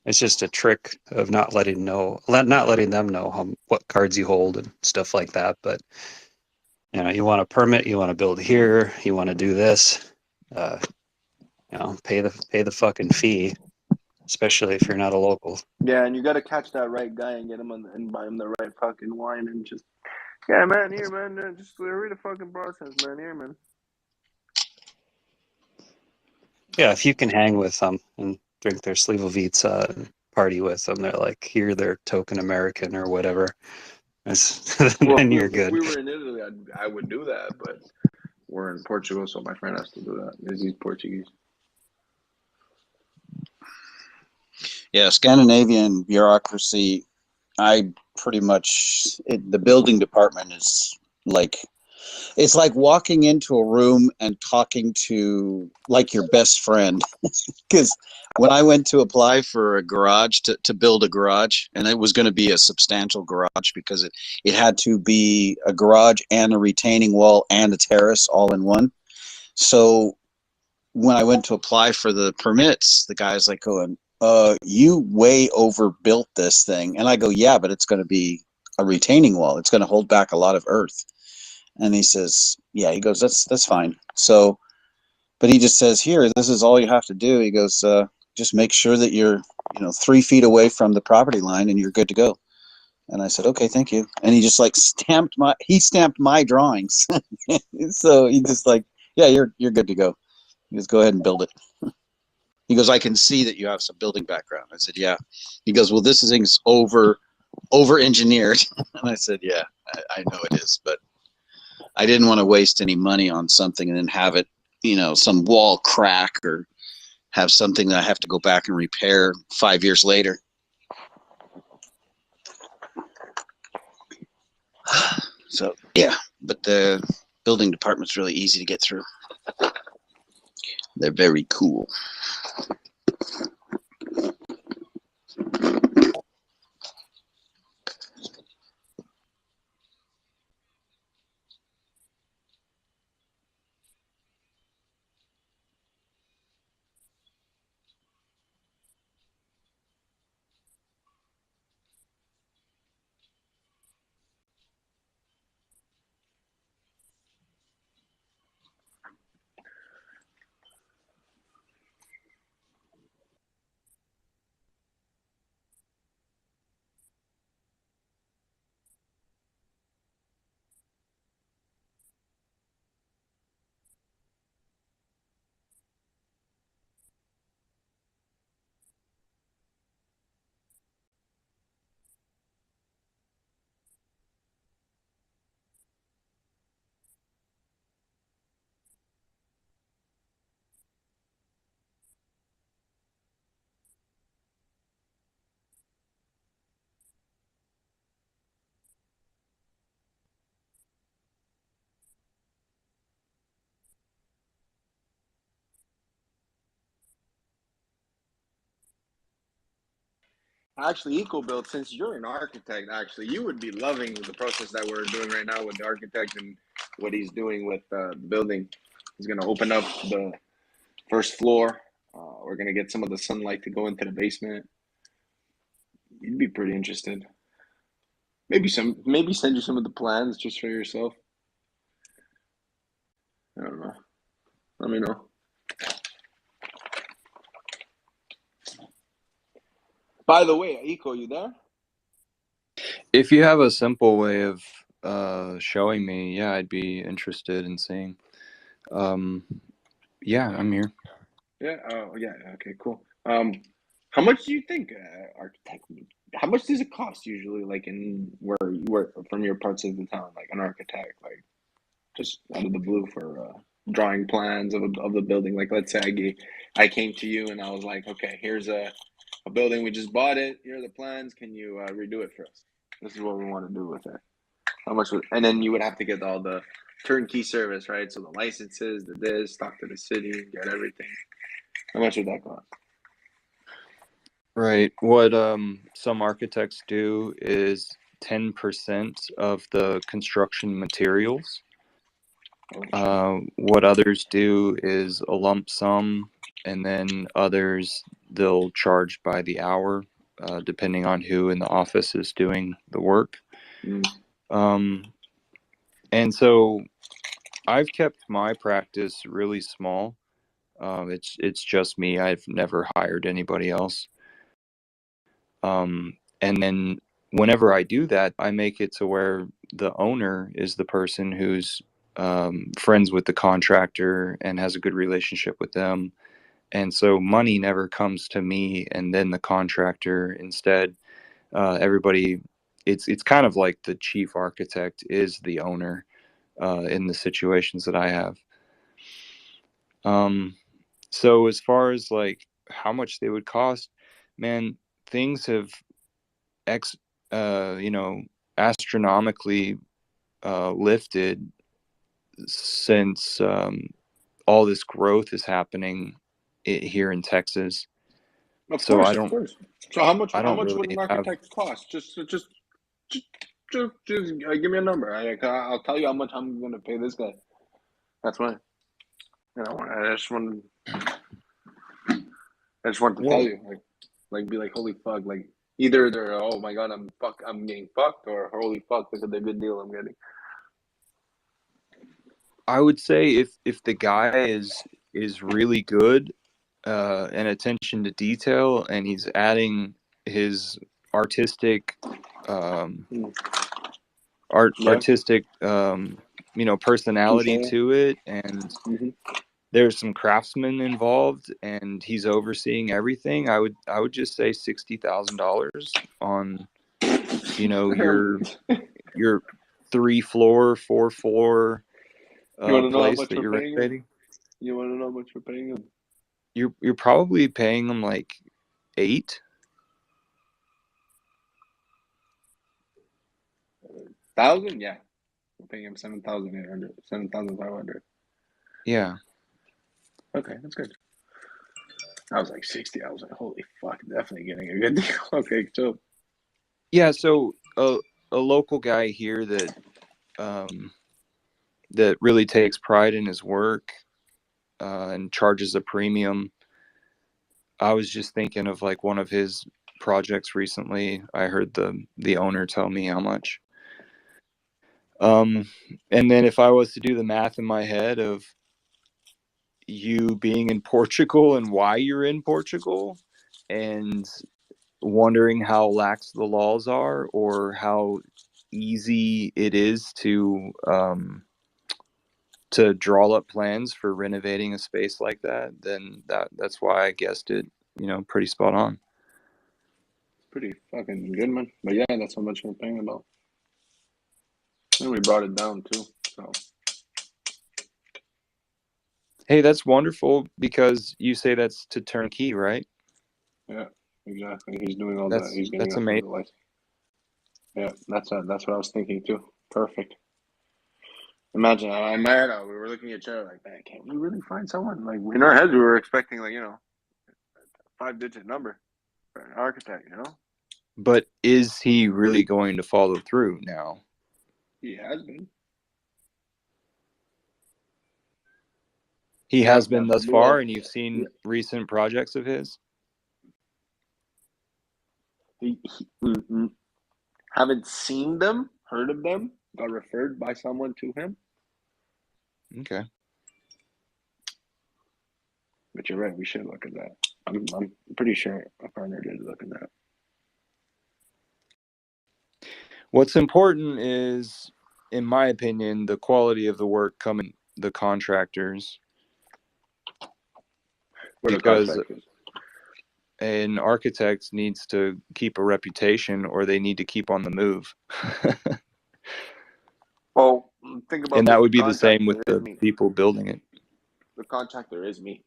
it's just a trick of not letting them know what cards you hold and stuff like that. But you want a permit, you want to build here, you want to do this, pay the fucking fee, especially if you're not a local. Yeah, and you got to catch that right guy and get him and buy him the right fucking wine and just. Yeah, man, here, man. Just read the fucking process, man. Here, man. Yeah, if you can hang with them and drink their Slivovitsa and party with them. They're like, here, they're token American or whatever. Well, Then you're if good. we were in Italy, I would do that, but we're in Portugal, so my friend has to do that because he's Portuguese. Yeah, Scandinavian bureaucracy. I pretty much the building department is like it's like walking into a room and talking to like your best friend. Because when I went to apply for a garage to build a garage, and it was going to be a substantial garage because it had to be a garage and a retaining wall and a terrace all in one. So when I went to apply for the permits, the guy's like going, you way overbuilt this thing. And I go, yeah, but it's going to be a retaining wall. It's going to hold back a lot of earth. And he says, yeah, he goes, that's fine. So, but he just says, here, this is all you have to do. He goes, just make sure that you're, 3 feet away from the property line and you're good to go. And I said, okay, thank you. And he just like stamped my drawings. So he just like, yeah, you're good to go. He goes, go ahead and build it. He goes, I can see that you have some building background. I said, yeah. He goes, well, this thing's over engineered. And I said, yeah, I know it is, but I didn't want to waste any money on something and then have it, some wall crack or have something that I have to go back and repair 5 years later. So, yeah, but the building department's really easy to get through. They're very cool. Actually, EcoBuild, since you're an architect, actually, you would be loving the process that we're doing right now with the architect and what he's doing with the building. He's going to open up the first floor. We're going to get some of the sunlight to go into the basement. You'd be pretty interested. Maybe send you some of the plans just for yourself. I don't know. Let me know. By the way, Eco, you there? If you have a simple way of showing me, yeah, I'd be interested in seeing. Yeah, I'm here. Yeah. Oh, yeah. Okay. Cool. How much do you think architect? How much does it cost usually? Like in where you work from your parts of the town, like an architect, like just out of the blue for drawing plans of the building. Like let's say I came to you and I was like, okay, here's a building, we just bought it. Here are the plans. Can you redo it for us? This is what we want to do with it. How much would, and then you would have to get all the turnkey service, right? So the licenses, the this, talk to the city, get everything. How much would that cost? Right. What some architects do is 10% of the construction materials. What others do is a lump sum, and then others they'll charge by the hour, depending on who in the office is doing the work. And so I've kept my practice really small. It's just me. I've never hired anybody else. And then whenever I do that, I make it to where the owner is the person who's friends with the contractor and has a good relationship with them. And so money never comes to me and then the contractor. Instead, everybody, it's kind of like the chief architect is the owner in the situations that I have. So as far as like how much they would cost, man, things have astronomically lifted since all this growth is happening here in Texas. Of So course, of course. So how much would really an have. architect cost? Just give me a number. I'll tell you how much I'm gonna pay this guy. That's fine. You know, I just want to tell Well, you, like be like, holy fuck, like either they're, oh my god, I'm getting fucked, or holy fuck, look at the good deal I'm getting. I would say if the guy is really good and attention to detail, and he's adding his artistic artistic personality Touche. to it, and there's some craftsmen involved, and he's overseeing everything, I would just say $60,000 on your 3-floor, 4-floor You want to know how place much that we're you're paying him? renovating. You want to know how much we're paying him? You're probably paying them like 8. 1,000? Yeah, we're paying him 7,800, 7,500. Yeah. Okay, that's good. I was like 60. I was like, holy fuck, definitely getting a good deal. Okay, so Yeah, so a local guy here that that really takes pride in his work and charges a premium. I was just thinking of like one of his projects recently. I heard the owner tell me how much. And then if I was to do the math in my head of you being in Portugal and why you're in Portugal, and wondering how lax the laws are or how easy it is to draw up plans for renovating a space like that, then that's why I guessed it, pretty spot on. pretty fucking good, man. But yeah, that's how much we're paying about. And we brought it down too. So Hey, that's wonderful, because you say that's to turnkey, right? yeah, exactly. He's doing all that. That's He's getting us all amazing. the lights. Yeah, that's what I was thinking too. Perfect. Imagine, in my head, we were looking at each other like, man, can't we really find someone? Like in our heads, we were expecting like a 5-digit number for an architect, But is he really going to follow through now? He has been. He has been thus far, and you've Yeah. seen recent projects of his? He haven't seen them, heard of them, got referred by someone to him. Okay. But you're right, we should look at that. I'm pretty sure a partner did look at that. What's important is, in my opinion, the quality of the work coming the contractors. Because an architect needs to keep a reputation, or they need to keep on the move. Well, think about and this. that would be the same with the me. people building it. The contractor is me.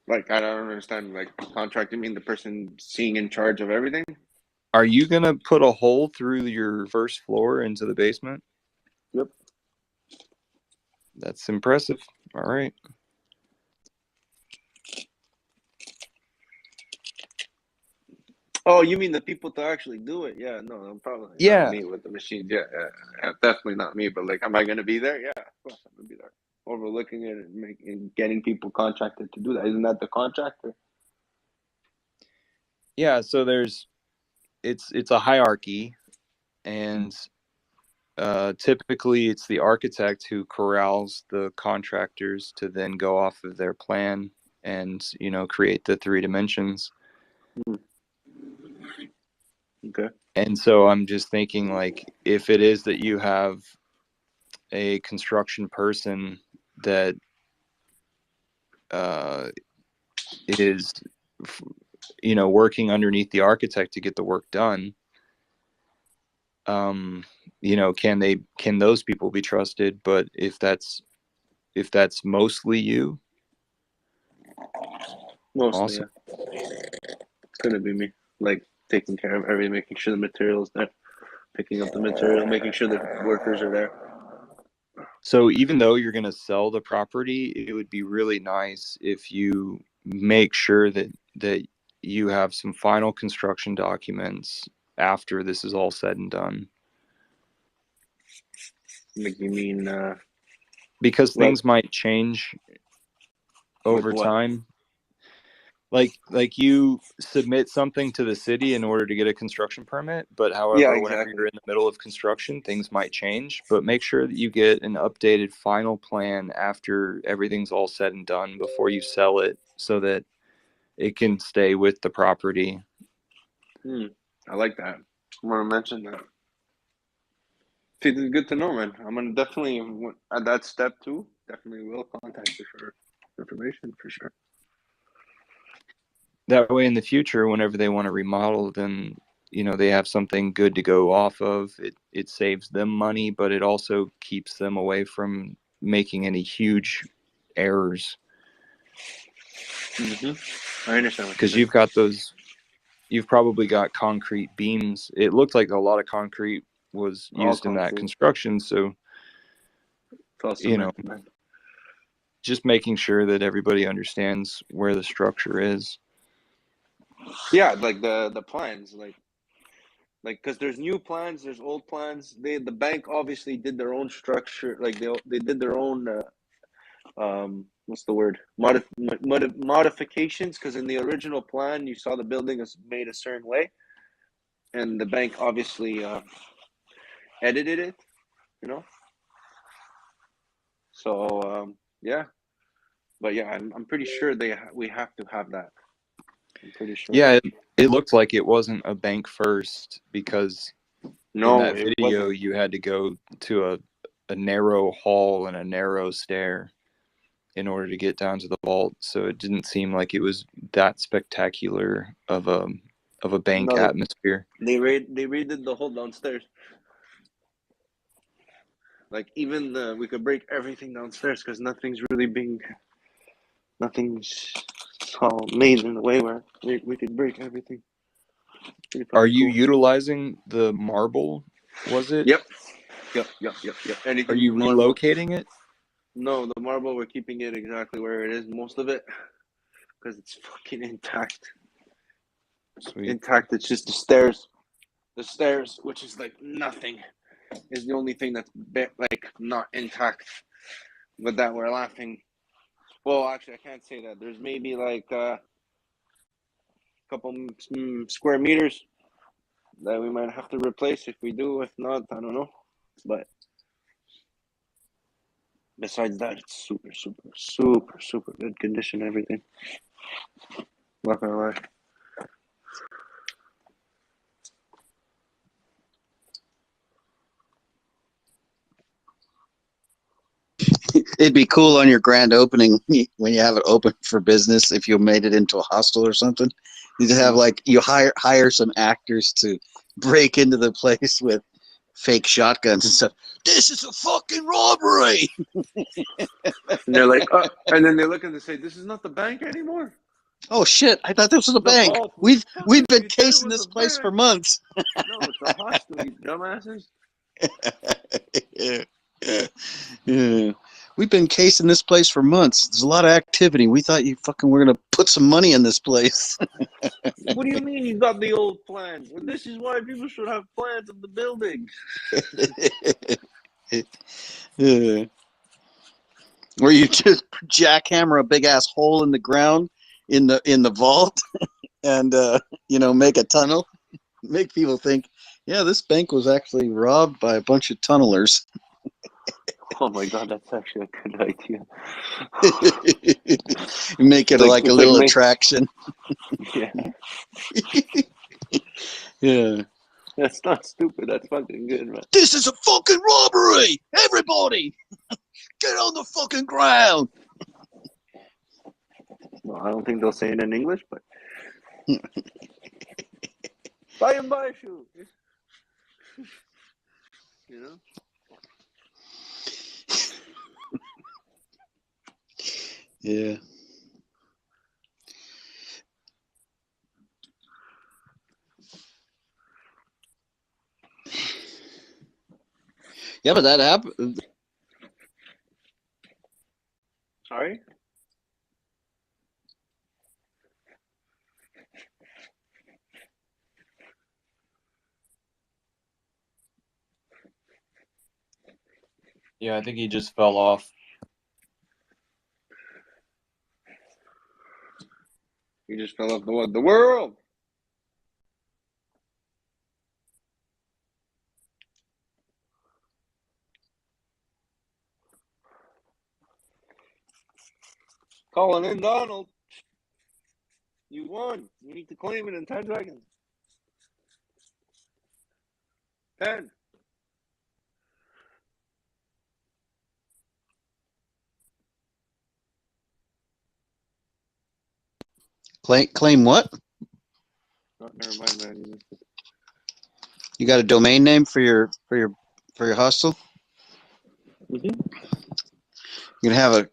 Like, I don't understand. Like, contractor mean the person seeing in charge of everything? Are you going to put a hole through your first floor into the basement? Yep. That's impressive. All right. Oh, you mean the people to actually do it? Yeah, no, probably not me with the machines. Yeah, definitely not me. But like, am I going to be there? Yeah, of course I'm going to be there. Overlooking it and getting people contracted to do that. Isn't that the contractor? Yeah, so it's a hierarchy, and typically it's the architect who corrals the contractors to then go off of their plan and create the 3 dimensions. Okay. And so I'm just thinking, like, if it is that you have a construction person that is, you know, working underneath the architect to get the work done. You know, can those people be trusted? But if that's mostly you, Mostly, awesome. yeah. It's gonna be me, like taking care of everything, making sure the material's there, picking up the material, making sure the workers are there. So even though you're going to sell the property, it would be really nice if you make sure that you have some final construction documents after this is all said and done. Like, you mean because like things might change over what? time. Like you submit something to the city in order to get a construction permit, but Yeah, however, whenever exactly. you're in the middle of construction, things might change. But make sure that you get an updated final plan after everything's all said and done before you sell it, so that it can stay with the property. I like that. I'm gonna mention that. It's good to know, man. I'm gonna definitely at that step too. Definitely will contact you for information for sure. That way, in the future, whenever they want to remodel, then they have something good to go off of. It saves them money, but it also keeps them away from making any huge errors. I understand what Because you're saying. you've probably got concrete beams. It looked like a lot of concrete was All used in that concrete. construction. So, It's all cement, man. just making sure that everybody understands where the structure is. Yeah, like the plans, like because there's new plans, there's old plans. The bank obviously did their own structure, like they did their own what's the word, modifications, because in the original plan you saw the building is made a certain way, and the bank obviously edited it, so yeah, but yeah, I'm pretty sure we have to have that. I'm pretty sure. Yeah, it looked like it wasn't a bank first, because in that it video wasn't. you had to go to a narrow hall and a narrow stair in order to get down to the vault. So it didn't seem like it was that spectacular of a bank No, atmosphere. they redid the whole downstairs. Like, even we could break everything downstairs because nothing's all made in a way where we could break everything. Are you Cool. utilizing the marble? Was it? Yep. Anything. Are you marble. relocating it? No, the marble, we're keeping it exactly where it is, most of it, because it's fucking intact. Sweet. Intact. It's just the stairs. The stairs, which is like nothing, is the only thing that's like not intact. But that we're laughing. Well, actually, I can't say that. There's maybe like a couple square meters that we might have to replace if we do. If not, I don't know. But besides that, it's super good condition. Everything. Not gonna lie. It'd be cool on your grand opening when you have it open for business. If you made it into a hostel or something, you just have like you hire some actors to break into the place with fake shotguns and stuff. This is a fucking robbery. And they're like, and then they look and they say, "This is not the bank anymore." Oh shit! I thought this was a bank. Vault. We've been You said it casing was this a place for bank. months. No, it's a hostel, you dumbasses. Yeah. We've been casing this place for months. There's a lot of activity. We thought you fucking were gonna put some money in this place. What do you mean you got the old plans? Well, this is why people should have plans of the building. Yeah. Where you just jackhammer a big ass hole in the ground in the vault and make a tunnel, make people think, yeah, this bank was actually robbed by a bunch of tunnelers. Oh my god, that's actually a good idea. Make it like a little attraction. Yeah. Yeah. That's not stupid. That's fucking good, man. This is a fucking robbery! Everybody! Get on the fucking ground! Well, I don't think they'll say it in English, but buy and buy shoe. You know. Yeah. Yeah, but that happened. Sorry. Yeah, I think he just fell off. You just fell off the what? The world. Calling in Donald. You won. You need to claim it in 10 seconds. 10. Claim what? Oh, never mind, man. You got a domain name for your hostel? Mm-hmm. You can have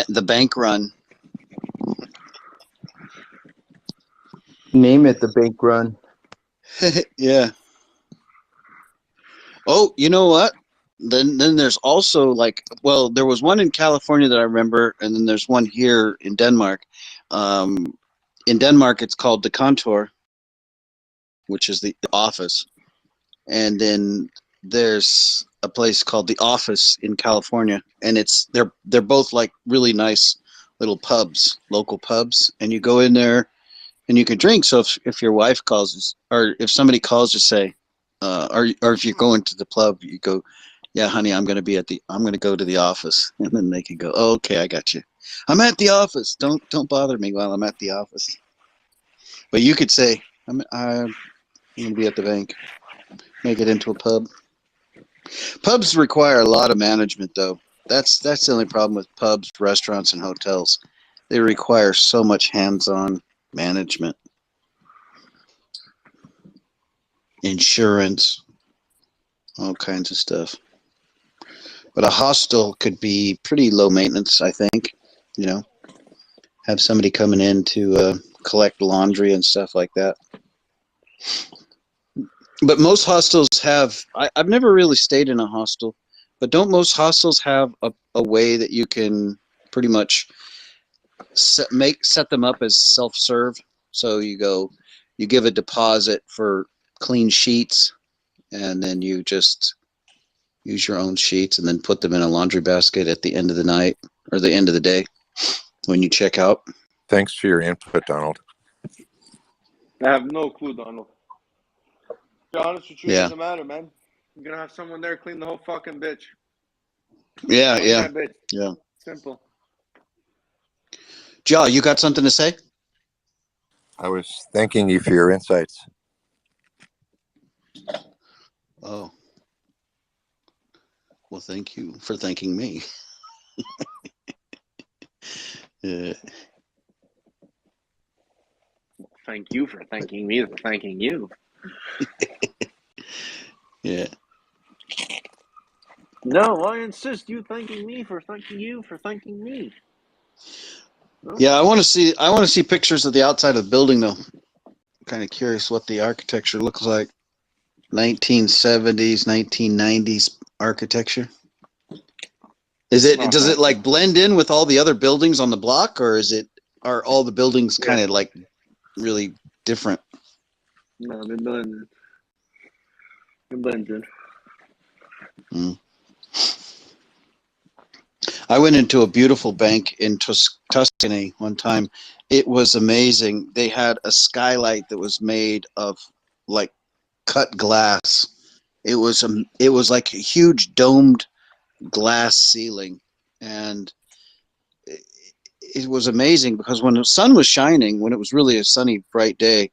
the bank run. Name it the bank run. Yeah. Oh, you know what? Then there's also well, there was one in California that I remember, and then there's one here in Denmark. In Denmark, it's called the Contour, which is the office, and then there's a place called the Office in California, and they're both like really nice little pubs, local pubs, and you go in there and you can drink. So if your wife calls, or if somebody calls to say, or if you're going to the club, you go, yeah, honey, I'm going to go to the office, and then they can go, oh, okay, I got you. I'm at the office. Don't bother me while I'm at the office. But you could say, I'm going to be at the bank. Make it into a pub. Pubs require a lot of management, though. That's the only problem with pubs, restaurants, and hotels. They require so much hands-on management. Insurance, all kinds of stuff. But a hostel could be pretty low maintenance, I think. You know, have somebody coming in to collect laundry and stuff like that. But most hostels have, I've never really stayed in a hostel, but don't most hostels have a way that you can pretty much set them up as self-serve? So you give a deposit for clean sheets, and then you just use your own sheets and then put them in a laundry basket at the end of the night or the end of the day when you check out. Thanks for your input, Donald. I have no clue, Donald. To be honest with you, Yeah. it doesn't matter, man. You're gonna have someone there clean the whole fucking bitch. Yeah, Clean yeah, that bitch. yeah. Simple. Ja, you got something to say? I was thanking you for your insights. Oh. Well, thank you for thanking me. Yeah. Thank you for thanking me for thanking you. Yeah. No, I insist you thanking me for thanking you for thanking me. No? Yeah, I want to see pictures of the outside of the building, though. I'm kind of curious what the architecture looks like. 1970s, 1990s architecture. Does it like blend in with all the other buildings on the block, or are all the buildings kind of like really different? No, they blended. They're blended. I went into a beautiful bank in Tuscany one time. It was amazing. They had a skylight that was made of like cut glass. It was like a huge domed glass ceiling, and it was amazing because when the sun was shining, when it was really a sunny, bright day,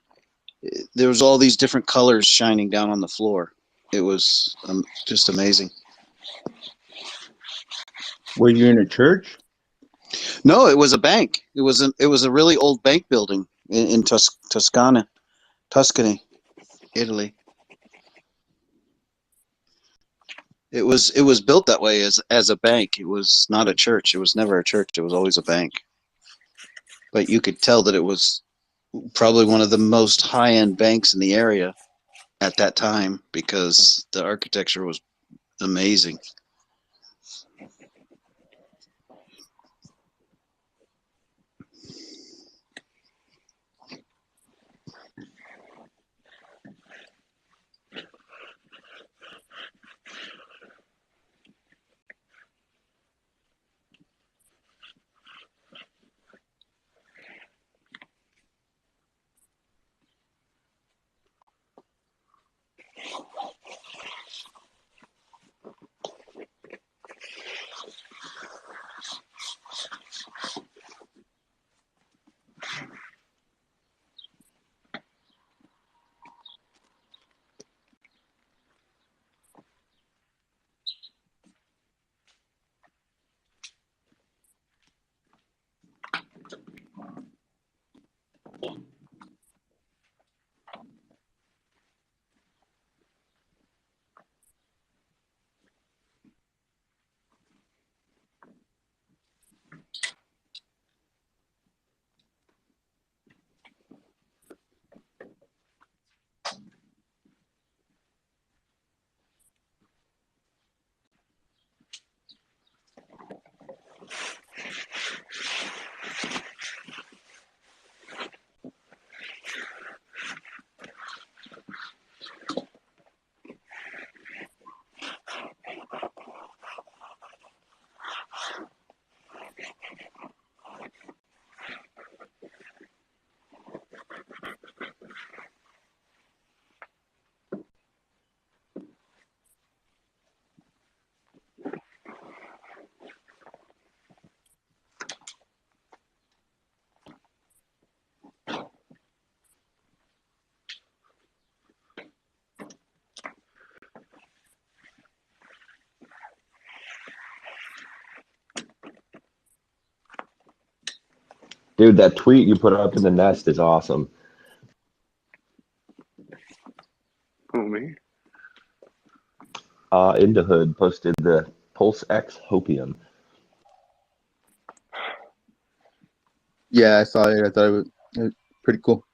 there was all these different colors shining down on the floor. It was just amazing. Were you in a church? No, it was a bank. It was a really old bank building in Tuscany, Italy. It was built that way as a bank. It was not a church. It was never a church. It was always a bank. But you could tell that it was probably one of the most high-end banks in the area at that time because the architecture was amazing. Dude, that tweet you put up in the nest is awesome. Who, me? Into Hood posted the Pulsex Hopium. Yeah, I saw it. I thought it was pretty cool.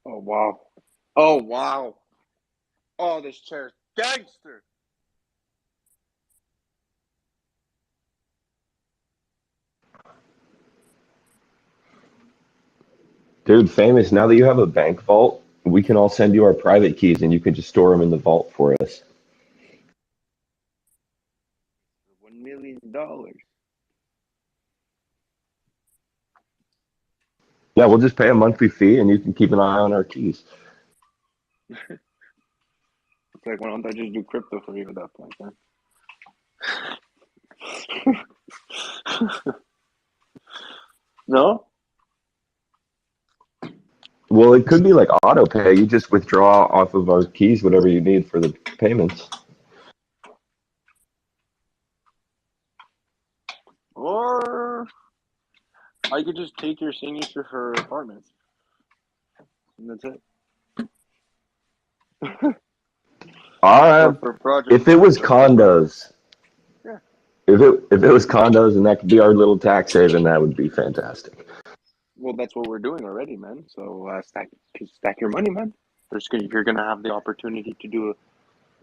Oh wow. Oh wow. Oh, this chair's gangster. Dude, Famous, now that you have a bank vault, we can all send you our private keys and you can just store them in the vault for us. $1 million. Yeah, we'll just pay a monthly fee and you can keep an eye on our keys. It's like, why don't I just do crypto for you at that point, man? No? Well, it could be like auto pay. You just withdraw off of our keys whatever you need for the payments. Or I could just take your signature for apartments. And that's it. Or for projects. If it was condos, Yeah. if it was condos and that could be our little tax haven, that would be fantastic. Well, that's what we're doing already, man. So stack your money, man. You're gonna have the opportunity to do.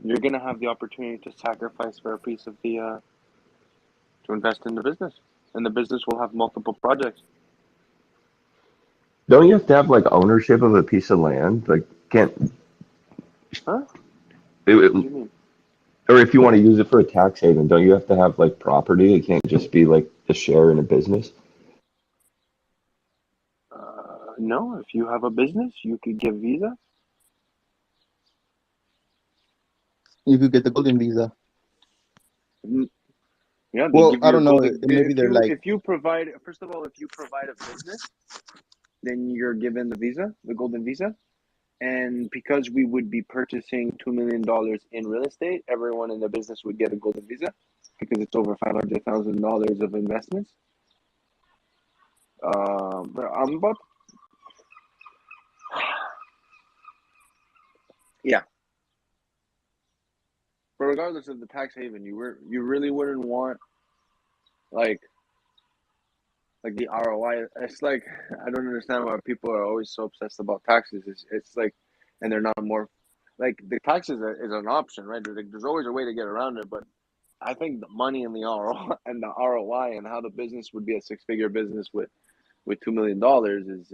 You're gonna have the opportunity to sacrifice for a piece of the to invest in the business, and the business will have multiple projects. Don't you have to have like ownership of a piece of land? Like, can't Huh? it, What do you mean? or if you want to use it for a tax haven, don't you have to have like property? It can't just be like a share in a business. No, if you have a business, you could get visa. You could get the golden visa. Yeah, they Well, give I you a don't know. golden. Maybe they're like, If you provide, first of all, if you provide a business, then you're given the visa, the golden visa. And because we would be purchasing $2 million in real estate, everyone in the business would get a golden visa because it's over $500,000 of investments. But I'm about, yeah. But regardless of the tax haven, you really wouldn't want like the ROI. It's like I don't understand why people are always so obsessed about taxes. It's like, and they're not more like the taxes is an option, right? There's always a way to get around it, but I think the money and the ROI and the ROI and how the business would be a six-figure business with $2 million is,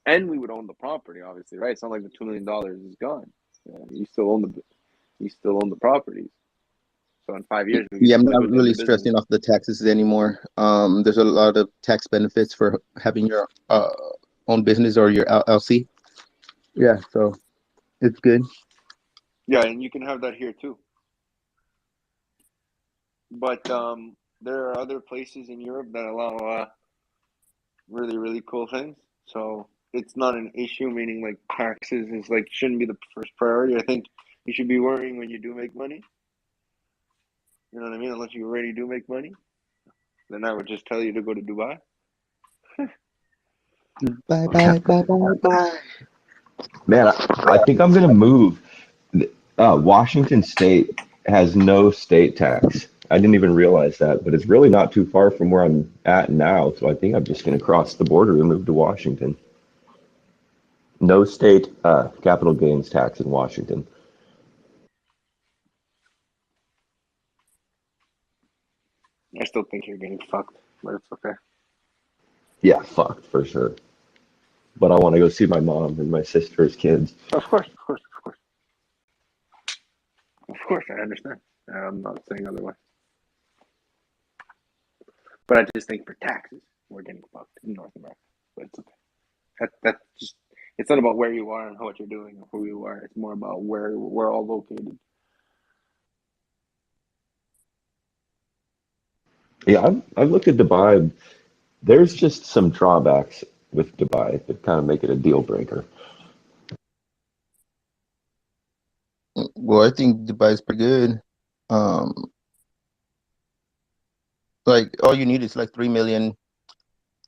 and we would own the property, obviously, right? It's not like the $2 million is gone. You still own the properties. So in 5 years, we could yeah, I'm just not liquidate the really business. stressing off the taxes anymore. There's a lot of tax benefits for having your own business or your LLC. Yeah, so it's good. Yeah, and you can have that here too. But there are other places in Europe that allow really, really cool things. So it's not an issue, meaning like taxes is like shouldn't be the first priority. I think you should be worrying when you do make money. You know what I mean? Unless you already do make money, then I would just tell you to go to Dubai. Bye, bye, bye, bye, bye. Man, I think I'm gonna move. Washington State has no state tax. I didn't even realize that, but it's really not too far from where I'm at now. So I think I'm just gonna cross the border and move to Washington. No state capital gains tax in Washington. I still think you're getting fucked, but it's okay. Yeah, fucked for sure. But I want to go see my mom and my sister's kids. Of course, of course, of course. Of course, I understand. I'm not saying otherwise. But I just think for taxes, we're getting fucked in North America. But it's okay. That's just, it's not about where you are and what you're doing or who you are. It's more about where we're all located. Yeah, I've looked at Dubai. There's just some drawbacks with Dubai that kind of make it a deal breaker. Well, I think Dubai is pretty good. Like all you need is like 3 million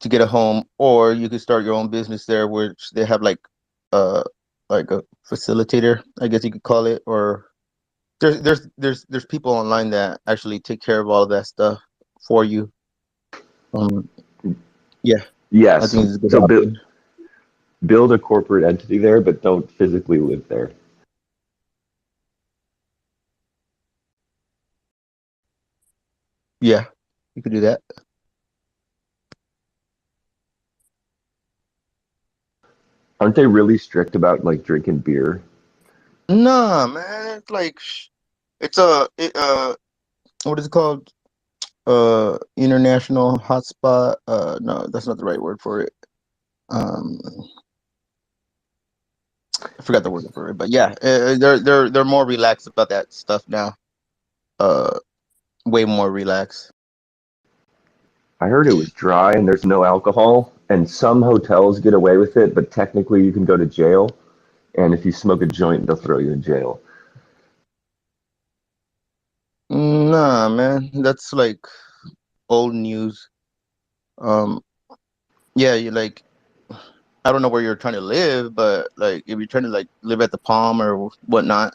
to get a home, or you could start your own business there, which they have like a facilitator, I guess you could call it, or there's people online that actually take care of all of that stuff for you. Yeah, I Yes. think it's a good So option. build a corporate entity there, but don't physically live there. Yeah, you could do that. Aren't they really strict about like drinking beer? Nah, man, it's like what is it called? International hotspot. No, that's not the right word for it. I forgot the word for it, but yeah, they're more relaxed about that stuff now. Way more relaxed. I heard it was dry and there's no alcohol, and some hotels get away with it, but technically you can go to jail, and if you smoke a joint, they'll throw you in jail. Nah, man, that's like old news. Yeah, you like, I don't know where you're trying to live, but like if you're trying to like live at the Palm or whatnot,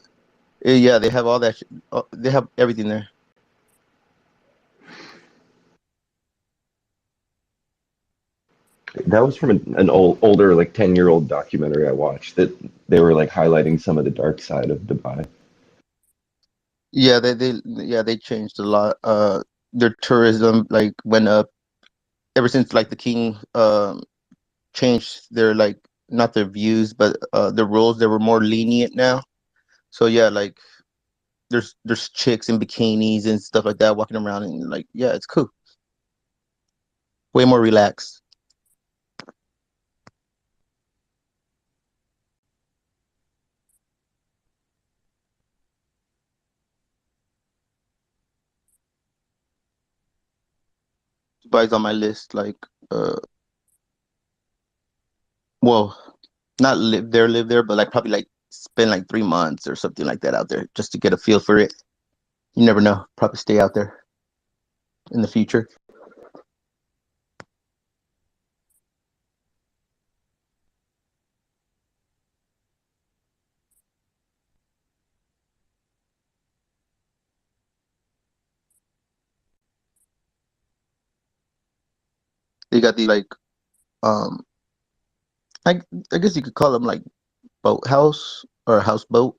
yeah, they have all that. They have everything there. That was from an older, like 10-year-old documentary I watched that they were like highlighting some of the dark side of Dubai. Yeah, they changed a lot. Their tourism like went up ever since like the king changed their like not their views but the rules. They were more lenient now. So yeah, like there's chicks in bikinis and stuff like that walking around and like yeah, it's cool. Way more relaxed. Dubai's on my list. Like well, not live there, but like probably like spend like 3 months or something like that out there just to get a feel for it. You never know. Probably stay out there in the future. They got these like um I I guess you could call them like boathouse or houseboat,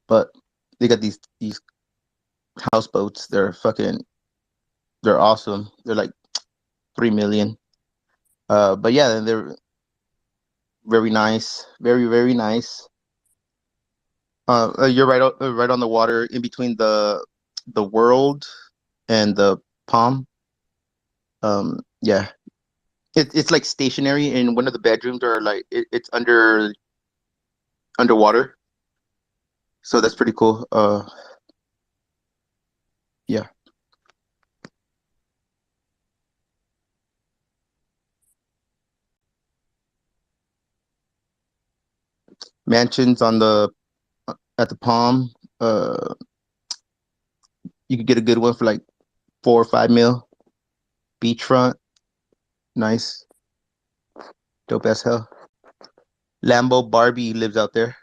but they got these houseboats. They're awesome. They're like 3 million. But yeah, they're very nice, very nice. You're right on the water in between the world and the palm. Yeah, it's like stationary, and one of the bedrooms are like it's underwater, so that's pretty cool. Yeah, mansions on the at the palm. You could get a good one for like 4 or 5 mil. Beachfront, nice, dope as hell. Lambo Barbie lives out there.